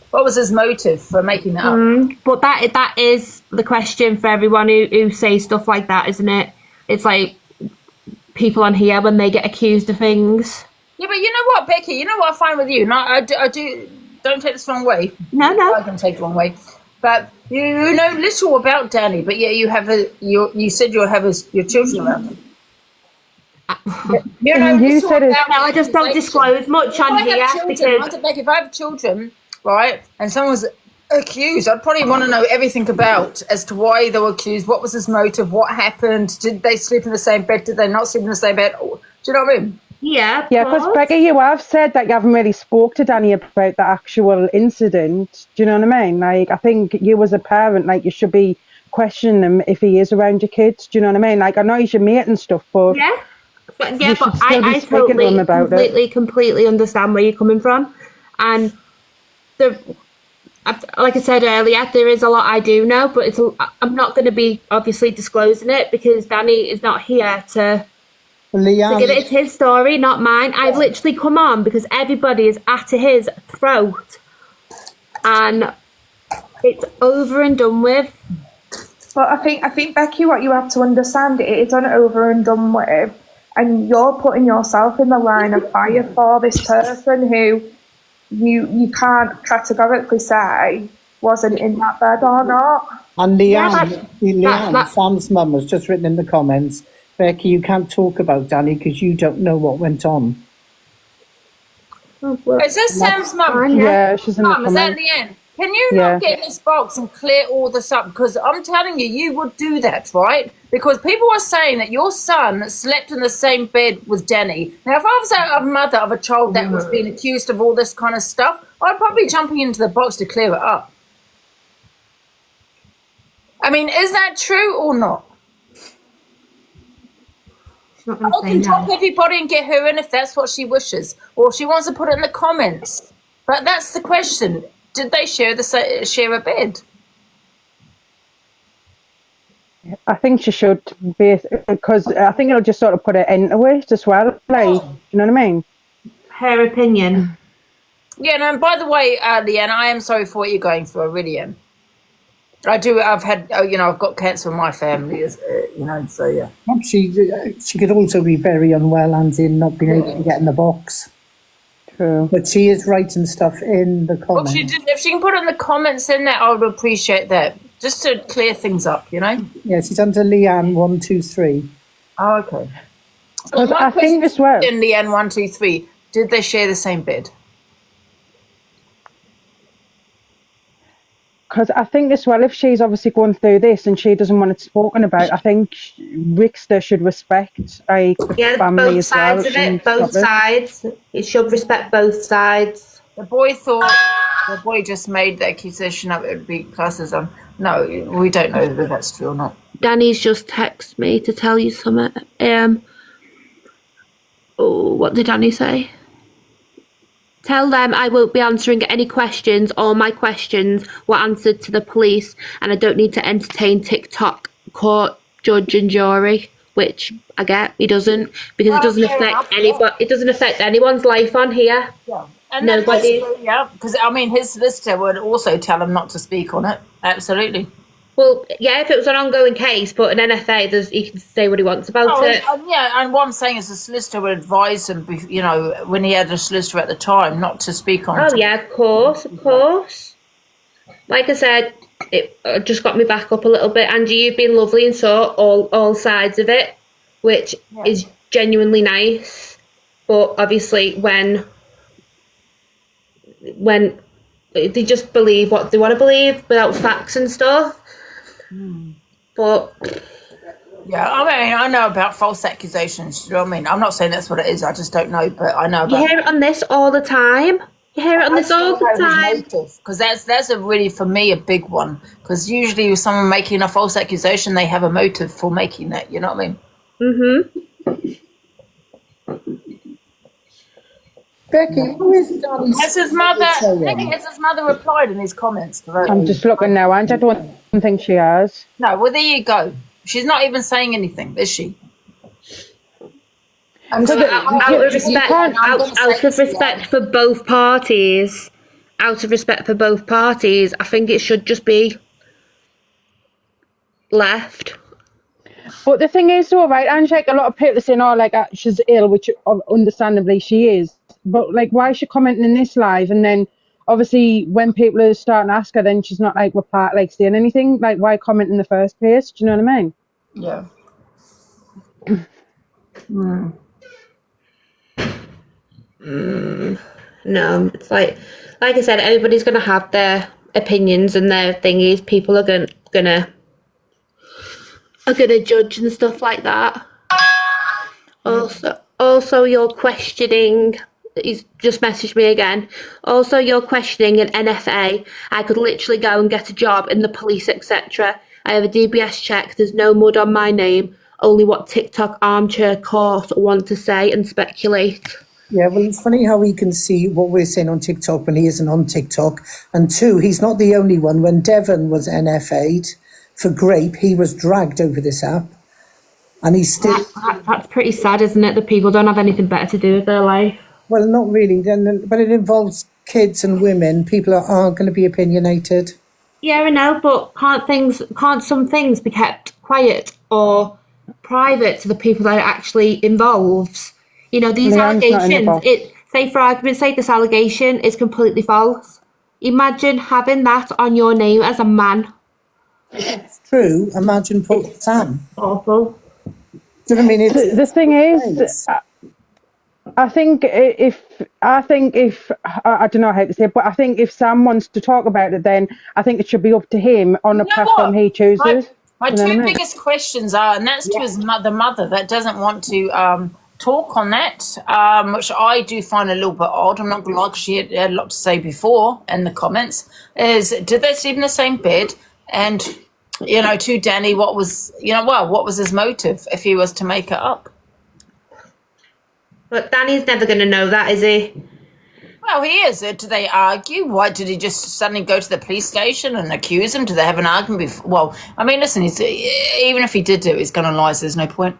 Speaker 2: What was his motive for making that up?
Speaker 11: But that is the question for everyone who say stuff like that, isn't it? It's like people on here when they get accused of things.
Speaker 2: Yeah, but you know what, Becky? You know what I find with you? No, I do. Don't take this the wrong way.
Speaker 11: No.
Speaker 2: I can take it the wrong way. But you know little about Danny, but yeah, you said you'll have your children around him.
Speaker 11: I just don't disclose much on here because
Speaker 2: if I have children, right, and someone was accused, I'd probably want to know everything about as to why they were accused, what was his motive, what happened, did they sleep in the same bed, did they not sleep in the same bed? Do you know what I mean?
Speaker 11: Yeah,
Speaker 12: because Becky, you have said that you haven't really spoke to Danny about the actual incident. Do you know what I mean? Like, I think you as a parent, like, you should be questioning him if he is around your kids. Do you know what I mean? Like, I know he's your mate and stuff, but
Speaker 11: I totally, completely understand where you're coming from, and like I said earlier, there is a lot I do know, but I'm not going to be obviously disclosing it because Danny is not here to give it. It's his story, not mine. I've literally come on because everybody is at his throat, and it's over and done with.
Speaker 19: But I think Becky, what you have to understand, it is over and done with, and you're putting yourself in the line of fire for this person who you can't categorically say wasn't in that bed or not.
Speaker 13: And Leanne, Sam's mum has just written in the comments, Becky, you can't talk about Danny because you don't know what went on.
Speaker 2: Is this Sam's mum?
Speaker 12: Yeah, she's in the
Speaker 2: Mum, is that
Speaker 12: comments.
Speaker 2: Leanne? Can you
Speaker 12: Yeah.
Speaker 2: not get in this box and clear all this up? Because I'm telling you, you would do that, right? Because people are saying that your son slept in the same bed with Danny. Now, if I was a mother of a child that was being accused of all this kind of stuff, I'd probably be jumping into the box to clear it up. I mean, is that true or not? I can top everybody and get her in if that's what she wishes, or if she wants to put it in the comments. But that's the question: did they share a bed?
Speaker 12: I think she should be, because I think it'll just sort of put an end to it as well. Like, you know what I mean?
Speaker 11: Her opinion.
Speaker 2: Yeah, no, and by the way, Leanne, I am sorry for what you're going through. I really am. I do. I've had, I've got cancer in my family, so yeah.
Speaker 13: She could also be very unwell, Angie, and not being able to get in the box.
Speaker 12: True.
Speaker 13: But she is writing stuff in the comments.
Speaker 2: If she can put it in the comments in there, I would appreciate that. Just to clear things up,
Speaker 13: Yeah, she's under Leanne 123.
Speaker 2: Oh, okay. So I think as well. In Leanne 123, did they share the same bed?
Speaker 12: Because I think as well, if she's obviously going through this and she doesn't want it spoken about, I think Rickster should respect the family
Speaker 11: both
Speaker 12: as well.
Speaker 11: sides of it. Both sides. It should respect both sides.
Speaker 2: The boy thought the boy just made the accusation up. It would be classed as no, we don't know whether that's true or not.
Speaker 11: Danny's just texted me to tell you something. What did Danny say? Tell them I won't be answering any questions. All my questions were answered to the police, and I don't need to entertain TikTok, court, judge, and jury. Which I get, he doesn't, because it doesn't affect anybody. It doesn't affect anyone's life on here.
Speaker 2: Yeah. And
Speaker 11: Nobody.
Speaker 2: Because his solicitor would also tell him not to speak on it. Absolutely.
Speaker 11: Well, yeah, if it was an ongoing case, but an NFA, he can say what he wants about it.
Speaker 2: And what I'm saying is the solicitor would advise him, when he had a solicitor at the time, not to speak on it.
Speaker 11: Oh, yeah, of course. Like I said, it just got me back up a little bit. Angie, you've been lovely and saw all sides of it, which is genuinely nice. But obviously, when they just believe what they want to believe without facts and stuff. But
Speaker 2: yeah, I know about false accusations. You know what I mean? I'm not saying that's what it is. I just don't know, but I know about.
Speaker 11: You hear it on this all the time.
Speaker 2: Because that's a really, for me, a big one. Because usually, with someone making a false accusation, they have a motive for making that. You know what I mean?
Speaker 13: Becky, who is Danny?
Speaker 2: Has his mother replied in his comments?
Speaker 12: I'm just looking now, and I don't think she has.
Speaker 2: No, well, there you go. She's not even saying anything, is she?
Speaker 11: Out of respect for both parties, I think it should just be left.
Speaker 12: But the thing is, though, right, Angie, like a lot of people are saying, she's ill, which understandably she is. But, why is she commenting in this live? And then, obviously, when people are starting to ask her, then she's not, saying anything. Why comment in the first place? Do you know what I mean?
Speaker 2: Yeah.
Speaker 11: No, it's like I said, everybody's going to have their opinions and their thingies. People are gonna judge and stuff like that. Also, you're questioning. He's just messaged me again. Also, you're questioning an NFA. I could literally go and get a job in the police, etc. I have a DBS check. There's no mud on my name. Only what TikTok armchair court want to say and speculate.
Speaker 13: Yeah, well, it's funny how he can see what we're saying on TikTok when he isn't on TikTok. And two, he's not the only one. When Devon was NFA'd for Grape, he was dragged over this app. And he's still...
Speaker 11: That's pretty sad, isn't it? That people don't have anything better to do with their life.
Speaker 13: Well, not really, but it involves kids and women. People are going to be opinionated.
Speaker 11: Yeah, I know, but can't some things be kept quiet or private to the people that it actually involves? These allegations, say for argument's sake, this allegation is completely false. Imagine having that on your name as a man.
Speaker 13: It's true. Imagine put Sam.
Speaker 11: Awful.
Speaker 13: Do you know what I mean?
Speaker 12: The thing is, I think if I don't know how to say it, but I think if Sam wants to talk about it, then I think it should be up to him on the platform he chooses.
Speaker 2: My
Speaker 12: You know what I
Speaker 2: two
Speaker 12: mean?
Speaker 2: biggest questions are, and that's to his mother that doesn't want to talk on that, which I do find a little bit odd. I'm not going to lie, 'cause she had a lot to say before in the comments, is did they sleep in the same bed? And, to Danny, what was his motive if he was to make it up?
Speaker 11: But Danny's never going to know that, is he?
Speaker 2: Well, he is. Do they argue? Why did he just suddenly go to the police station and accuse him? Do they have an argument before? Well, I mean, listen, even if he did do it, he's going to lie, so there's no point.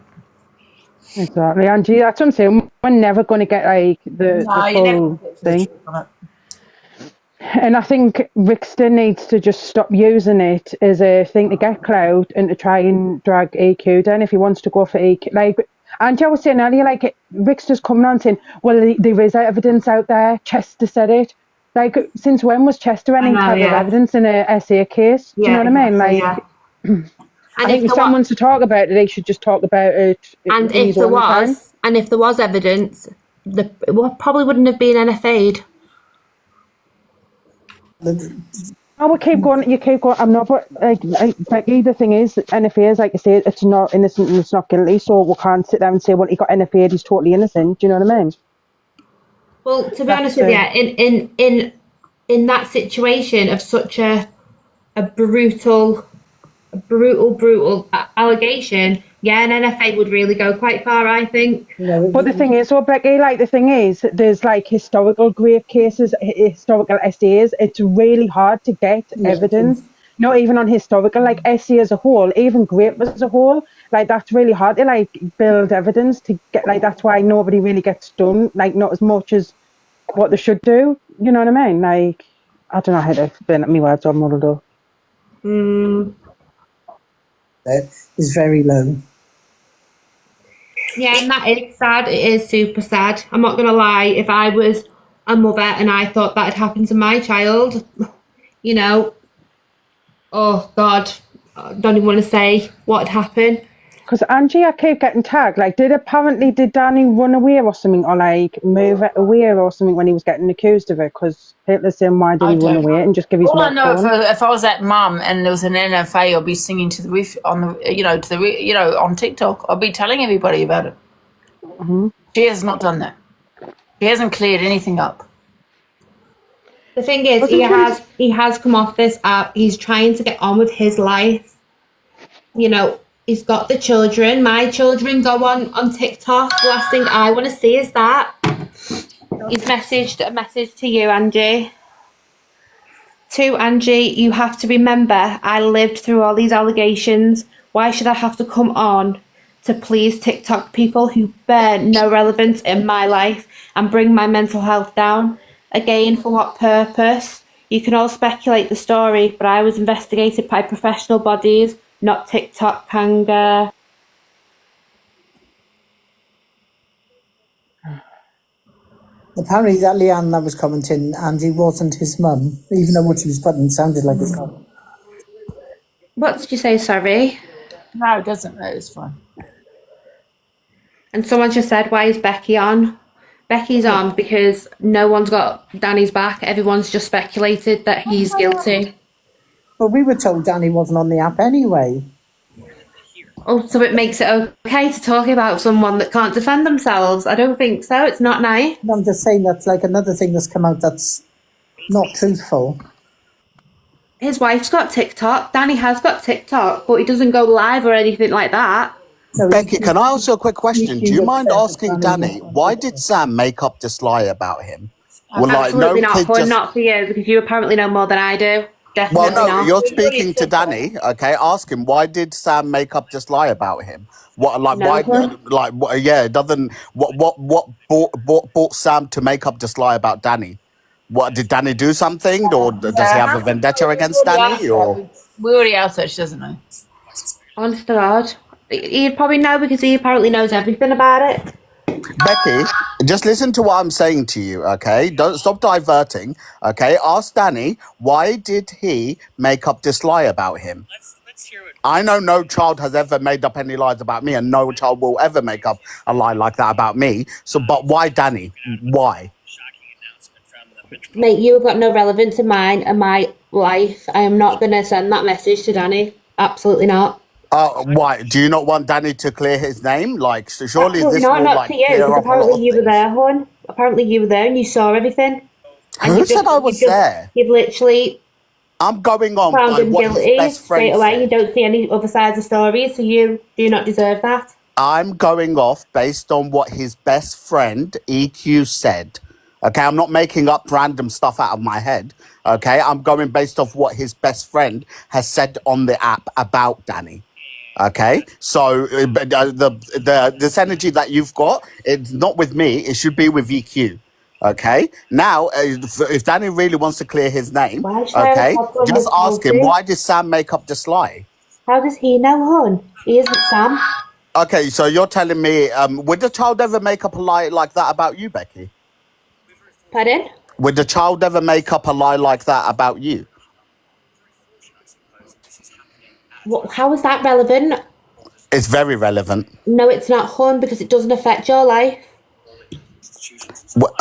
Speaker 12: Exactly, Angie. That's what I'm saying. We're never going to get the full thing. And I think Rickster needs to just stop using it as a thing to get clout and to try and drag EQ down if he wants to go for EQ. Like Angie was saying earlier, like Rickster's coming on saying, well, there is evidence out there. Chester said it. Like, since when was Chester any type of evidence in a SA case? Do you know what I mean? Like, I think if someone wants to talk about it, they should just talk about it.
Speaker 11: And if there was evidence, it probably wouldn't have been NFA'd.
Speaker 12: I would keep going. You keep going. I'm not. But like the thing is, NFA is like you say, it's not innocent and it's not guilty. So we can't sit there and say, well, he got NFA'd, he's totally innocent. Do you know what I mean?
Speaker 11: Well, to be honest with you, in that situation of such a brutal allegation, an NFA would really go quite far, I think.
Speaker 12: But the thing is, Becky, there's like historical grave cases, historical SAs. It's really hard to get evidence, not even on historical, like SA as a whole, even grape as a whole. Like, that's really hard to build evidence to get. Like, that's why nobody really gets done. Like, not as much as what they should do. You know what I mean? Like, I don't know how to explain it. My words are muddled up.
Speaker 13: Is very low.
Speaker 11: Yeah, and that is sad. It is super sad. I'm not going to lie. If I was a mother and I thought that had happened to my child, oh God, I don't even want to say what had happened.
Speaker 12: Because Angie, I keep getting tagged. Like, did Danny run away or something, or move it away or something when he was getting accused of it? Because people are saying, why did he run away and just give his?
Speaker 2: All I know, if I was that mum and there was an NFA, I'd be singing to the roof on the, on TikTok. I'd be telling everybody about it.
Speaker 12: Mm-hmm.
Speaker 2: She has not done that. She hasn't cleared anything up.
Speaker 11: The thing is, he has come off this app. He's trying to get on with his life. He's got the children. My children go on TikTok. The last thing I want to see is that. He's messaged a message to you, Angie. To Angie, you have to remember, I lived through all these allegations. Why should I have to come on to please TikTok people who bear no relevance in my life and bring my mental health down? Again, for what purpose? You can all speculate the story, but I was investigated by professional bodies, not TikTok Panga.
Speaker 13: Apparently that Leanne that was commenting, Angie wasn't his mum, even though what she was putting sounded like his mum.
Speaker 11: What did you say, sorry?
Speaker 2: No, it doesn't. No, it's fine.
Speaker 11: And someone just said, why is Becky on? Becky's on because no one's got Danny's back. Everyone's just speculated that he's guilty.
Speaker 13: Well, we were told Danny wasn't on the app anyway.
Speaker 11: Oh, so it makes it okay to talk about someone that can't defend themselves? I don't think so. It's not nice.
Speaker 13: No, I'm just saying that's like another thing that's come out that's not truthful.
Speaker 11: His wife's got TikTok. Danny has got TikTok, but he doesn't go live or anything like that.
Speaker 20: Becky, can I ask you a quick question? Do you mind asking Danny, why did Sam make up this lie about him?
Speaker 11: Well, absolutely not for you, because you apparently know more than I do. Definitely not.
Speaker 20: You're speaking to Danny, okay? Ask him, why did Sam make up this lie about him? What brought Sam to make up this lie about Danny? What, did Danny do something, or does he have a vendetta against Danny? Or
Speaker 2: we already asked her, she doesn't know.
Speaker 11: Honest to God. He'd probably know because he apparently knows everything about it.
Speaker 20: Becky, just listen to what I'm saying to you, okay? Don't stop diverting, okay? Ask Danny, why did he make up this lie about him? I know no child has ever made up any lies about me, and no child will ever make up a lie like that about me. So, but why, Danny? Why?
Speaker 11: Mate, you have got no relevance in mine and my life. I am not going to send that message to Danny. Absolutely not.
Speaker 20: Why? Do you not want Danny to clear his name? Like, so surely
Speaker 11: Absolutely
Speaker 20: this
Speaker 11: not,
Speaker 20: will
Speaker 11: not
Speaker 20: like
Speaker 11: to you,
Speaker 20: clear
Speaker 11: because
Speaker 20: up a lot
Speaker 11: apparently
Speaker 20: of
Speaker 11: you were
Speaker 20: things.
Speaker 11: there, hon. Apparently you were there and you saw everything. And
Speaker 20: Who said I was there?
Speaker 11: You've literally
Speaker 20: I'm going on
Speaker 11: found
Speaker 20: by
Speaker 11: him
Speaker 20: what his
Speaker 11: guilty
Speaker 20: best
Speaker 11: straight
Speaker 20: friend
Speaker 11: away.
Speaker 20: said.
Speaker 11: You don't see any other sides of stories, so you do not deserve that.
Speaker 20: I'm going off based on what his best friend EQ said. Okay, I'm not making up random stuff out of my head. Okay, I'm going based off what his best friend has said on the app about Danny. Okay, so this energy that you've got, it's not with me. It should be with EQ. Okay, now if Danny really wants to clear his name,
Speaker 11: Why should I have a
Speaker 20: okay,
Speaker 11: problem
Speaker 20: just
Speaker 11: with
Speaker 20: ask him,
Speaker 11: Chelsea?
Speaker 20: why did Sam make up this lie?
Speaker 11: How does he know, hon? He isn't Sam.
Speaker 20: Okay, so you're telling me, would the child ever make up a lie like that about you, Becky?
Speaker 11: Pardon?
Speaker 20: Would the child ever make up a lie like that about you?
Speaker 11: How is that relevant?
Speaker 20: It's very relevant.
Speaker 11: No, it's not, hon, because it doesn't affect your life.
Speaker 20: What?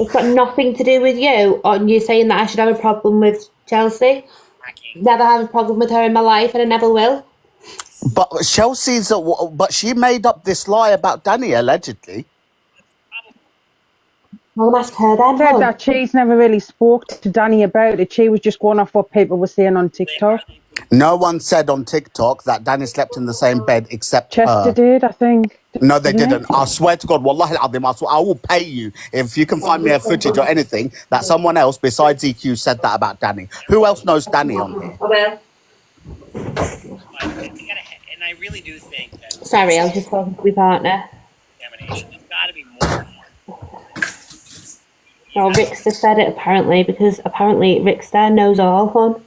Speaker 11: It's got nothing to do with you. Or you saying that I should have a problem with Chelsea. Never had a problem with her in my life, and I never will.
Speaker 20: But but she made up this lie about Danny, allegedly.
Speaker 11: I'll ask her then.
Speaker 12: Said that she's never really spoke to Danny about it. She was just going off what people were saying on TikTok.
Speaker 20: No one said on TikTok that Danny slept in the same bed except
Speaker 12: Chester
Speaker 20: her.
Speaker 12: did, I think.
Speaker 20: No, they
Speaker 12: Didn't
Speaker 20: didn't. I swear to God, wallahi al-azim, I will pay you if you can find me a footage or anything that someone else besides EQ said that about Danny. Who else knows Danny on here?
Speaker 11: I will.
Speaker 6: And I really do think that
Speaker 11: Sorry, I was just talking to my partner.
Speaker 6: examination, there's got to be more.
Speaker 11: No, Rickster said it apparently, because apparently Rickster knows all, hon.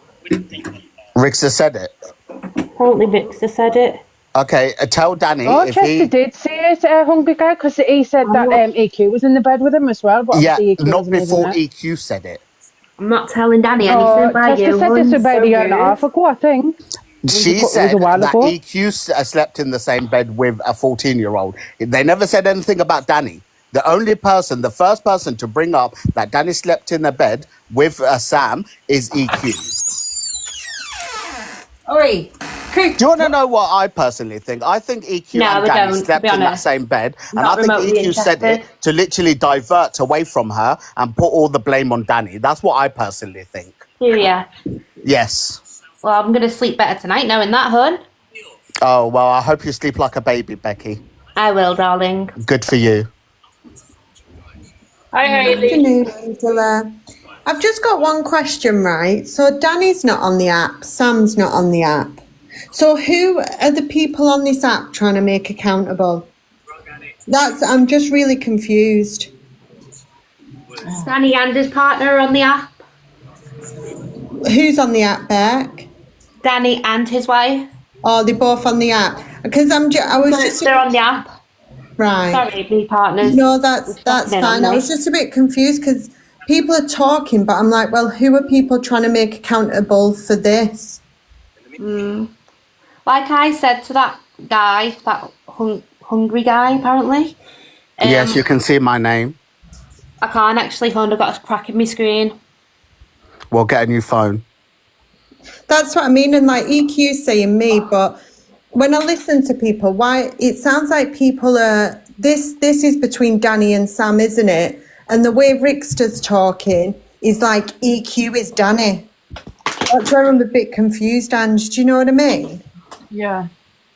Speaker 20: Rickster said it.
Speaker 11: Apparently Rickster said it.
Speaker 20: Okay, tell Danny
Speaker 12: Oh,
Speaker 20: if
Speaker 12: Chester
Speaker 20: he...
Speaker 12: did say it, Hungry Guy, because he said that EQ was in the bed with him as well. But
Speaker 20: Yeah,
Speaker 12: EQ
Speaker 20: not
Speaker 12: wasn't
Speaker 20: before
Speaker 12: in it.
Speaker 20: EQ said it.
Speaker 11: I'm not telling Danny anything,
Speaker 12: Chester
Speaker 11: you?
Speaker 12: said this about a year and a half ago, I think.
Speaker 20: She said that EQ slept in the same bed with a 14-year-old. They never said anything about Danny. The first person to bring up that Danny slept in a bed with Sam is EQ.
Speaker 11: Oi.
Speaker 20: Do you want to know what I personally think? I think EQ and Danny slept in that same bed. And I think EQ said it to literally divert away from her and put all the blame on Danny. That's what I personally think.
Speaker 11: Yeah.
Speaker 20: Yes.
Speaker 11: Well, I'm going to sleep better tonight knowing that, hon.
Speaker 20: Oh, well, I hope you sleep like a baby, Becky.
Speaker 11: I will, darling.
Speaker 20: Good for you.
Speaker 2: Hi, Hayley.
Speaker 21: Good afternoon, Angela. I've just got one question, right? So Danny's not on the app, Sam's not on the app. So who are the people on this app trying to make accountable? I'm just really confused.
Speaker 11: Danny and his partner are on the app.
Speaker 21: Who's on the app, Beck?
Speaker 11: Danny and his wife.
Speaker 21: Oh, they're both on the app. Because
Speaker 11: they're on the app.
Speaker 21: Right.
Speaker 11: Sorry, me partners.
Speaker 21: No, that's fine. I was just a bit confused because people are talking, but I'm like, well, who are people trying to make accountable for this?
Speaker 11: Like I said to that guy, that hungry guy, apparently.
Speaker 20: Yes, you can see my name.
Speaker 11: I can't actually, hon. I've got a crack in my screen.
Speaker 20: We'll get a new phone.
Speaker 21: That's what I mean. And like EQ's saying me, but when I listen to people, it sounds like people are, this is between Danny and Sam, isn't it? And the way Rickster's talking is like EQ is Danny. That's where I'm a bit confused, Ange. Do you know what I mean?
Speaker 12: Yeah.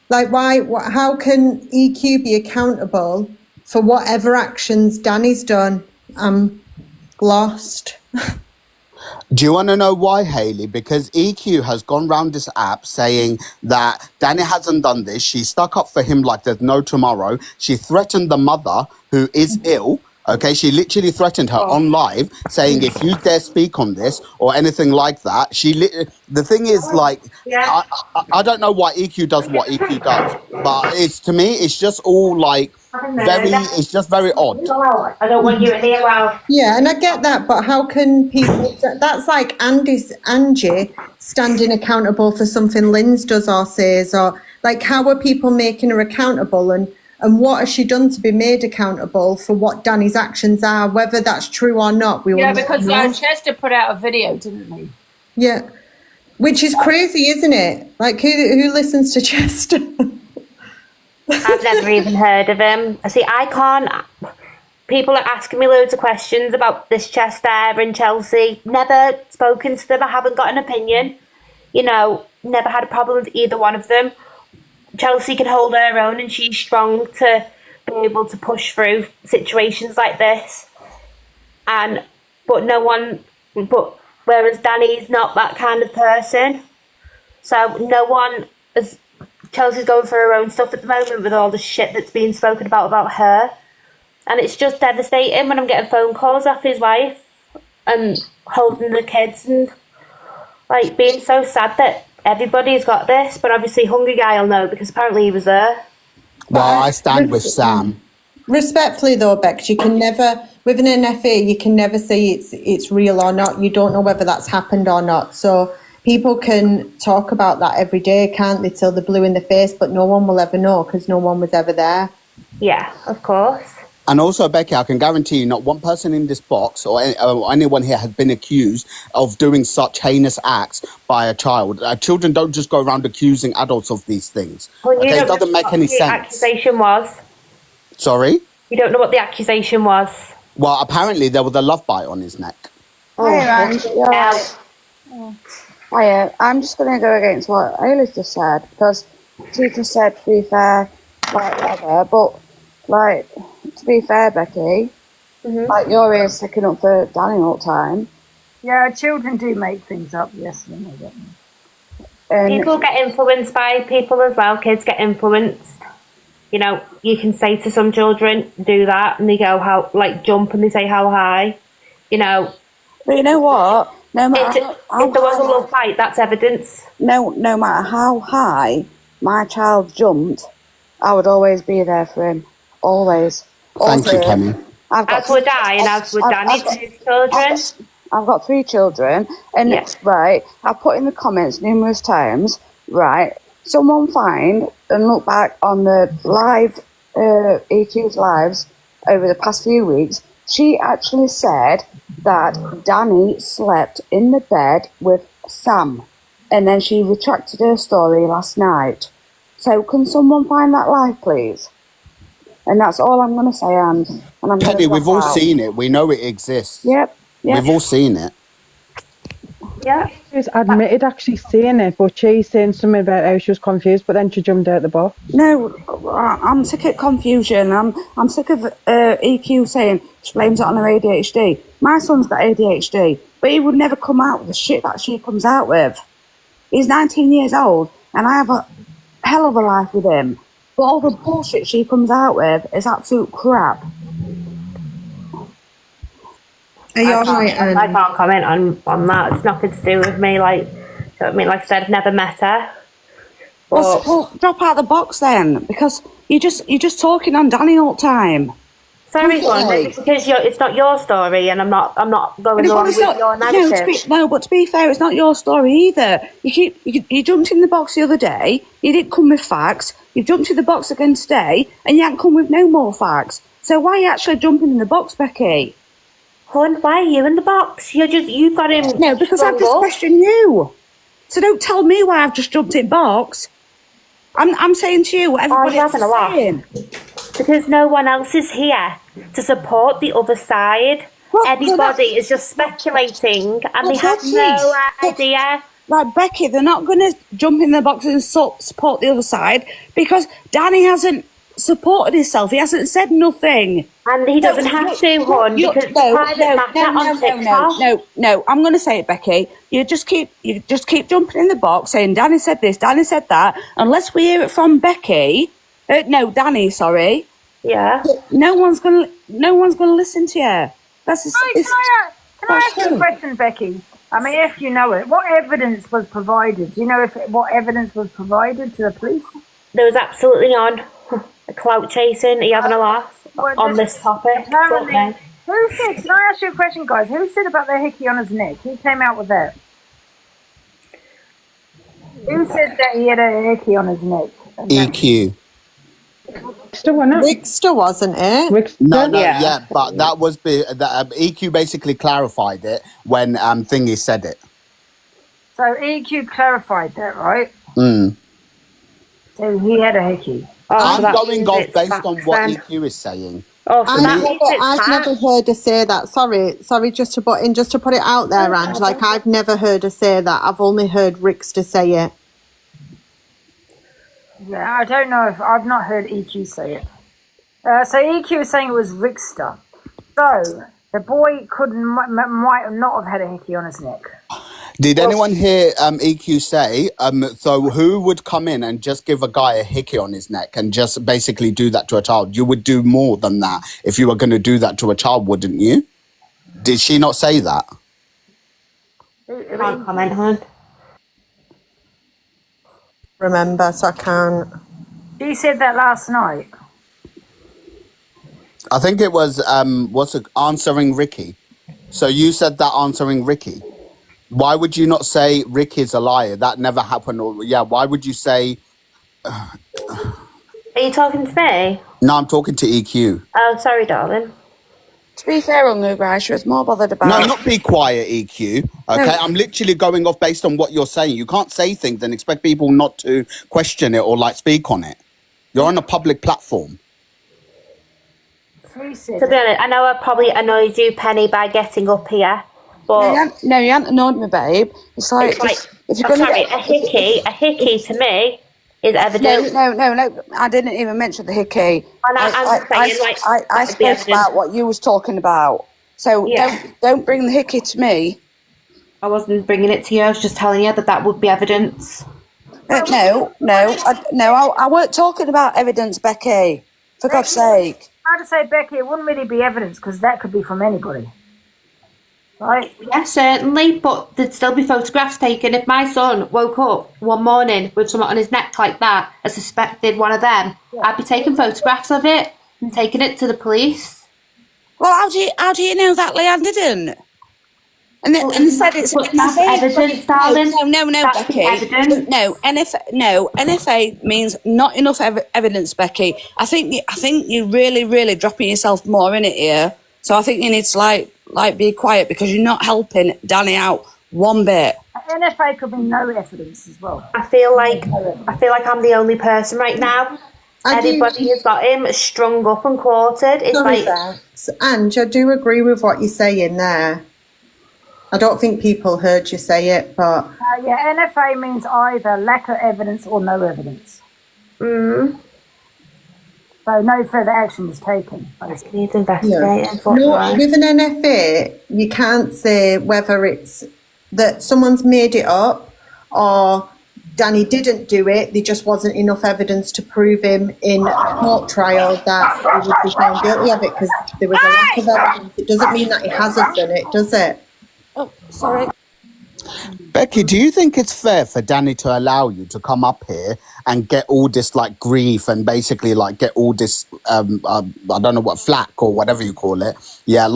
Speaker 21: Like how can EQ be accountable for whatever actions Danny's done? I'm lost.
Speaker 20: Do you want to know why, Hayley? Because EQ has gone round this app saying that Danny hasn't done this. She stuck up for him like there's no tomorrow. She threatened the mother who is ill, Okay, she literally threatened her on live, saying if you dare speak on this or anything like that, the thing is, like, I don't know why EQ does what EQ does, but it's, to me, it's just all like it's just very odd.
Speaker 11: I don't want you in here. Well,
Speaker 21: Yeah, and I get that, but how can people? That's like Angie standing accountable for something Linz does or says, or like, how are people making her accountable, and what has she done to be made accountable for what Danny's actions are, whether that's true or not? We will never
Speaker 2: because
Speaker 21: know.
Speaker 2: Chester put out a video, didn't he?
Speaker 21: Yeah, which is crazy, isn't it? Like, who listens to Chester?
Speaker 11: I've never even heard of him. See, I can't. People are asking me loads of questions about this Chester and Chelsea. Never spoken to them. I haven't got an opinion. You know, never had a problem with either one of them. Chelsea can hold her own and she's strong to be able to push through situations like this. But whereas Danny's not that kind of person. So no one is. Chelsea's going through her own stuff at the moment with all the shit that's being spoken about her. And it's just devastating when I'm getting phone calls off his wife and holding the kids and like being so sad that everybody's got this. But obviously Hungry Guy will know because apparently he was there.
Speaker 20: Well, I stand with Sam.
Speaker 21: Respectfully though, Bex, you can never, with an NFA, you can never say it's real or not. You don't know whether that's happened or not. So people can talk about that every day, can't they, till they're blue in the face, but no one will ever know because no one was ever there.
Speaker 11: Yeah, of course.
Speaker 20: And also, Becky, I can guarantee you not one person in this box or anyone here has been accused of doing such heinous acts by a child. Children don't just go around accusing adults of these things.
Speaker 11: Well,
Speaker 20: okay, it doesn't make any sense.
Speaker 11: The accusation was?
Speaker 20: Sorry?
Speaker 11: You don't know what the accusation was?
Speaker 20: Well, apparently there was a love bite on his neck.
Speaker 1: Hiya, I'm just going to go against what Ayla's just said, because she just said, to be fair, like, whatever, but, like, to be fair, Becky, like, you're here sticking up for Danny all the time.
Speaker 22: Yeah, children do make things up, yes, they know that.
Speaker 11: People get influenced by people as well, kids get influenced. You know, you can say to some children, do that, and they go, jump, and they say how high, you know.
Speaker 1: But you know what? No matter
Speaker 11: if there was a love fight, that's evidence.
Speaker 1: No matter how high my child jumped, I would always be there for him. Always.
Speaker 20: Thank you, Penny.
Speaker 11: As would I, and as would Danny, two children.
Speaker 1: I've got 3 children, and right, I've put in the comments numerous times, right, someone find and look back on the live, EQ's lives over the past few weeks. She actually said that Danny slept in the bed with Sam, and then she retracted her story last night. So can someone find that live, please? And that's all I'm going to say, and I'm
Speaker 20: Penny, we've all seen it. We know it exists.
Speaker 1: Yep.
Speaker 20: We've all seen it.
Speaker 11: Yeah.
Speaker 12: She's admitted actually seeing it, but she's saying something about how she was confused, but then she jumped out the box.
Speaker 1: No, I'm sick of confusion. I'm sick of EQ saying she blames it on her ADHD. My son's got ADHD, but he would never come out with the shit that she comes out with. He's 19 years old, and I have a hell of a life with him. But all the bullshit she comes out with is absolute crap.
Speaker 11: I can't comment on that. It's nothing to do with me. Like, you know what I mean? Like I said, I've never met her.
Speaker 1: Well, drop out the box then, because you're just talking on Danny all the time.
Speaker 11: Sorry, because it's not your story, and I'm not going along with your narrative.
Speaker 1: But to be fair, it's not your story either. You jumped in the box the other day. You didn't come with facts. You jumped in the box again today, and you haven't come with no more facts. So why are you actually jumping in the box, Becky?
Speaker 11: Hon, why are you in the box? You got him.
Speaker 1: No, because I've just questioned you. So don't tell me why I've just jumped in box. I'm saying to you what everybody else is saying.
Speaker 11: Because no one else is here to support the other side. Everybody is just speculating, and they have no idea.
Speaker 1: Like, Becky, they're not going to jump in the box and support the other side because Danny hasn't supported himself. He hasn't said nothing.
Speaker 11: And he doesn't have to, hon, because it's private matter on TikTok.
Speaker 1: No, I'm going to say it, Becky. You just keep jumping in the box saying Danny said this, Danny said that. Unless we hear it from Becky, Danny, sorry.
Speaker 6: Yeah.
Speaker 1: No one's gonna listen to you. That's
Speaker 22: Can I ask you a question, Becky? I mean, if you know it, what evidence was provided? Do you know what evidence was provided to the police?
Speaker 6: There was absolutely none. Clout chasing, are you having a laugh on this topic?
Speaker 22: Apparently, who said, can I ask you a question, guys? Who said about the hickey on his neck? Who came out with that? Who said that he had a hickey on his neck?
Speaker 20: EQ.
Speaker 21: Rickster, wasn't it?
Speaker 20: No, but that was EQ basically clarified it when Thingy said it.
Speaker 22: So EQ clarified that, right?
Speaker 20: Mm.
Speaker 22: So he had a hickey.
Speaker 20: I'm going off based on what EQ is saying.
Speaker 21: I've never heard her say that. Sorry, just to put it out there, Ange. Like, I've never heard her say that. I've only heard Rickster say it.
Speaker 22: Yeah, I don't know if I've not heard EQ say it. So EQ is saying it was Rickster. So the boy might not have had a hickey on his neck.
Speaker 20: Did anyone hear EQ say, so who would come in and just give a guy a hickey on his neck and just basically do that to a child? You would do more than that if you were going to do that to a child, wouldn't you? Did she not say that?
Speaker 6: Can't comment, hon.
Speaker 21: Remember, so I can't.
Speaker 22: She said that last night.
Speaker 20: I think it was, answering Ricky. So you said that answering Ricky. Why would you not say Ricky's a liar? That never happened. Or why would you say...
Speaker 6: Are you talking to me?
Speaker 20: No, I'm talking to EQ.
Speaker 6: Oh, sorry, darling.
Speaker 1: To be fair on Guy, she was more bothered about...
Speaker 20: No, not be quiet, EQ. Okay,
Speaker 1: No.
Speaker 20: I'm literally going off based on what you're saying. You can't say things and expect people not to question it or speak on it. You're on a public platform.
Speaker 6: To be honest, I know I probably annoyed you, Penny, by getting up here, but...
Speaker 1: No, you haven't annoyed me, babe. It's like... if you're gonna
Speaker 6: a hickey to me is evidence.
Speaker 1: No, I didn't even mention the hickey.
Speaker 6: And
Speaker 1: I spoke about what you was talking about. So don't bring the hickey to me.
Speaker 11: I wasn't bringing it to you. I was just telling you that would be evidence.
Speaker 1: No, I weren't talking about evidence, Becky. For God's sake.
Speaker 22: I'd say, Becky, it wouldn't really be evidence because that could be from anybody. Right?
Speaker 11: Yeah, certainly, but there'd still be photographs taken. If my son woke up one morning with something on his neck like that, I suspected one of them, I'd be taking photographs of it and taking it to the police.
Speaker 1: Well, how do you know that Leanne didn't? And they said it's
Speaker 11: that's evidence, darling.
Speaker 1: No,
Speaker 11: That's
Speaker 1: Becky.
Speaker 11: evidence.
Speaker 1: NFA means not enough evidence, Becky. I think you're really, really dropping yourself more in it here. So I think you need to be quiet because you're not helping Danny out one bit.
Speaker 22: NFA could be no evidence as well.
Speaker 6: I feel like I'm the only person right now. Everybody has got him strung up and quartered. It's
Speaker 21: Ange, I do agree with what you're saying there. I don't think people heard you say it, but...
Speaker 22: NFA means either lack of evidence or no evidence.
Speaker 6: Mm.
Speaker 22: So no further action was taken.
Speaker 6: Needs investigating.
Speaker 21: No, with an NFA, you can't say whether it's that someone's made it up or Danny didn't do it, there just wasn't enough evidence to prove him in a court trial that he would be found guilty of it because there was a lack of evidence. It doesn't mean that he hasn't done it, does it?
Speaker 1: Oh, sorry.
Speaker 20: Becky, do you think it's fair for Danny to allow you to come up here and get all this grief and basically get all this I don't know what flack or whatever you call it? Yeah,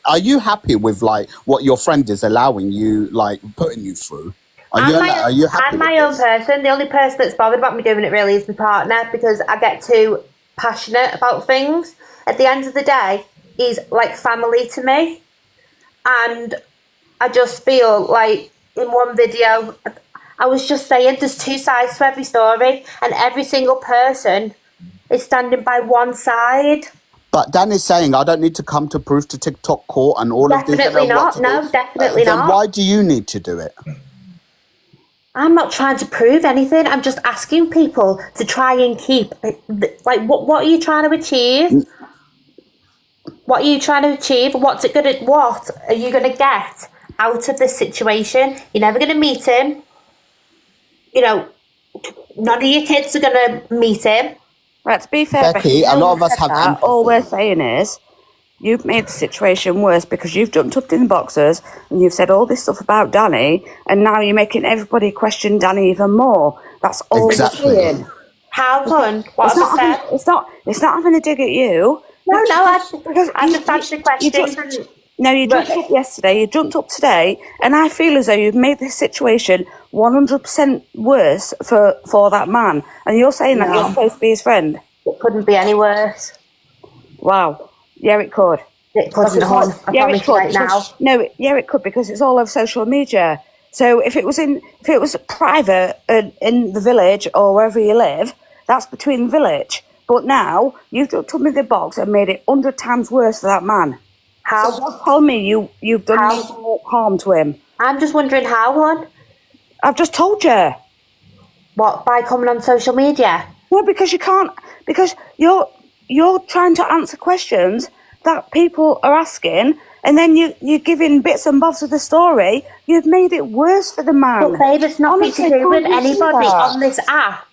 Speaker 20: are you happy with what your friend is allowing you putting you through? Are you happy?
Speaker 6: I'm my own person. The only person that's bothered about me doing it really is my partner because I get too passionate about things. At the end of the day, he's like family to me, and I just feel like in one video, I was just saying there's two sides to every story and every single person is standing by one side.
Speaker 20: But Danny's saying, I don't need to come to proof to TikTok court and all of this.
Speaker 6: Definitely not. No, definitely not.
Speaker 20: Then why do you need to do it?
Speaker 6: I'm not trying to prove anything. I'm just asking people to try and keep, what are you trying to achieve? What are you trying to achieve? What are you going to get out of this situation? You're never going to meet him. None of your kids are going to meet him.
Speaker 1: Right, to be fair,
Speaker 20: Becky, a lot of us have
Speaker 1: that,
Speaker 20: empathy.
Speaker 1: all we're saying is you've made the situation worse because you've done tucked in boxers and you've said all this stuff about Danny, and now you're making everybody question Danny even more. That's all
Speaker 20: Exactly.
Speaker 1: we're saying.
Speaker 9: How, hon? What
Speaker 1: It's
Speaker 9: have I
Speaker 1: not,
Speaker 9: said?
Speaker 1: it's not having a dig at you.
Speaker 9: No, I
Speaker 1: Because
Speaker 9: just answered questions.
Speaker 1: No, you jumped up yesterday, you jumped up today, and I feel as though you've made this situation 100% worse for that man. And you're saying that you're supposed to be his friend.
Speaker 9: It couldn't be any worse.
Speaker 1: Wow. Yeah, it could.
Speaker 9: It couldn't, hon. I promise you right now.
Speaker 1: No, yeah, it could, because it's all over social media. So if it was private in the village or wherever you live, that's between the village. But now you've took me the box and made it 100 times worse for that man.
Speaker 9: How?
Speaker 1: So tell me you've done more harm to him.
Speaker 9: I'm just wondering how, hon.
Speaker 1: I've just told you.
Speaker 9: What, by coming on social media?
Speaker 1: No, because you can't. Because you're trying to answer questions that people are asking, and then you're giving bits and bobs of the story. You've made it worse for the man.
Speaker 9: But babe, it's nothing to do with anybody on this app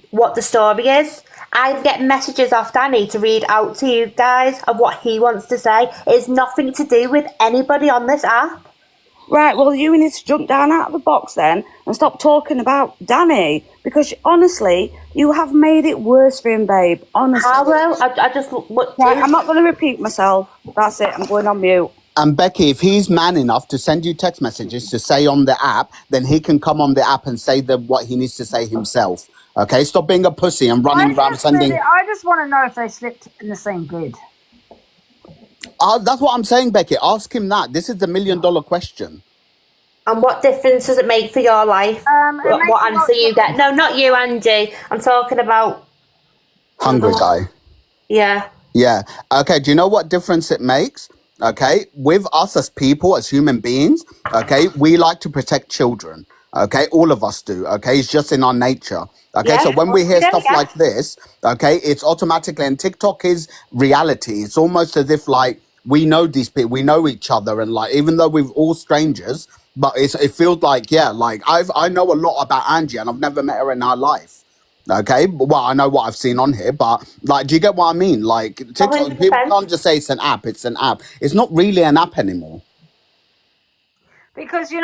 Speaker 9: what the story is. I get messages off Danny to read out to you guys of what he wants to say. It's nothing to do with anybody on this app.
Speaker 1: Right, well, you need to jump down out of the box then and stop talking about Danny, because honestly, you have made it worse for him, babe. Honestly.
Speaker 9: How will? I just...
Speaker 1: Right, I'm not going to repeat myself. That's it. I'm going on mute.
Speaker 20: And Becky, if he's man enough to send you text messages to say on the app, then he can come on the app and say what he needs to say himself. Okay, stop being a pussy and running around sending...
Speaker 22: I just want to know if they slept in the same bed.
Speaker 20: That's what I'm saying, Becky. Ask him that. This is the $1 million question.
Speaker 9: And what difference does it make for your life? What answer you get? No, not you, Angie. I'm talking about...
Speaker 20: Hungry guy.
Speaker 9: Yeah.
Speaker 20: Yeah. Okay, do you know what difference it makes? Okay, with us as people, as human beings, okay, we like to protect children. Okay, all of us do. Okay, it's just in our nature. Okay, so when we hear stuff like this, okay, it's automatically, and TikTok is reality. It's almost as if like we know these people, we know each other, and like even though we're all strangers, but it feels like like I know a lot about Angie, and I've never met her in her life. Okay, well, I know what I've seen on here, but like, do you get what I mean? Like, TikTok,
Speaker 9: 100%.
Speaker 20: people can't just say it's an app. It's an app. It's not really an app anymore.
Speaker 22: Because, an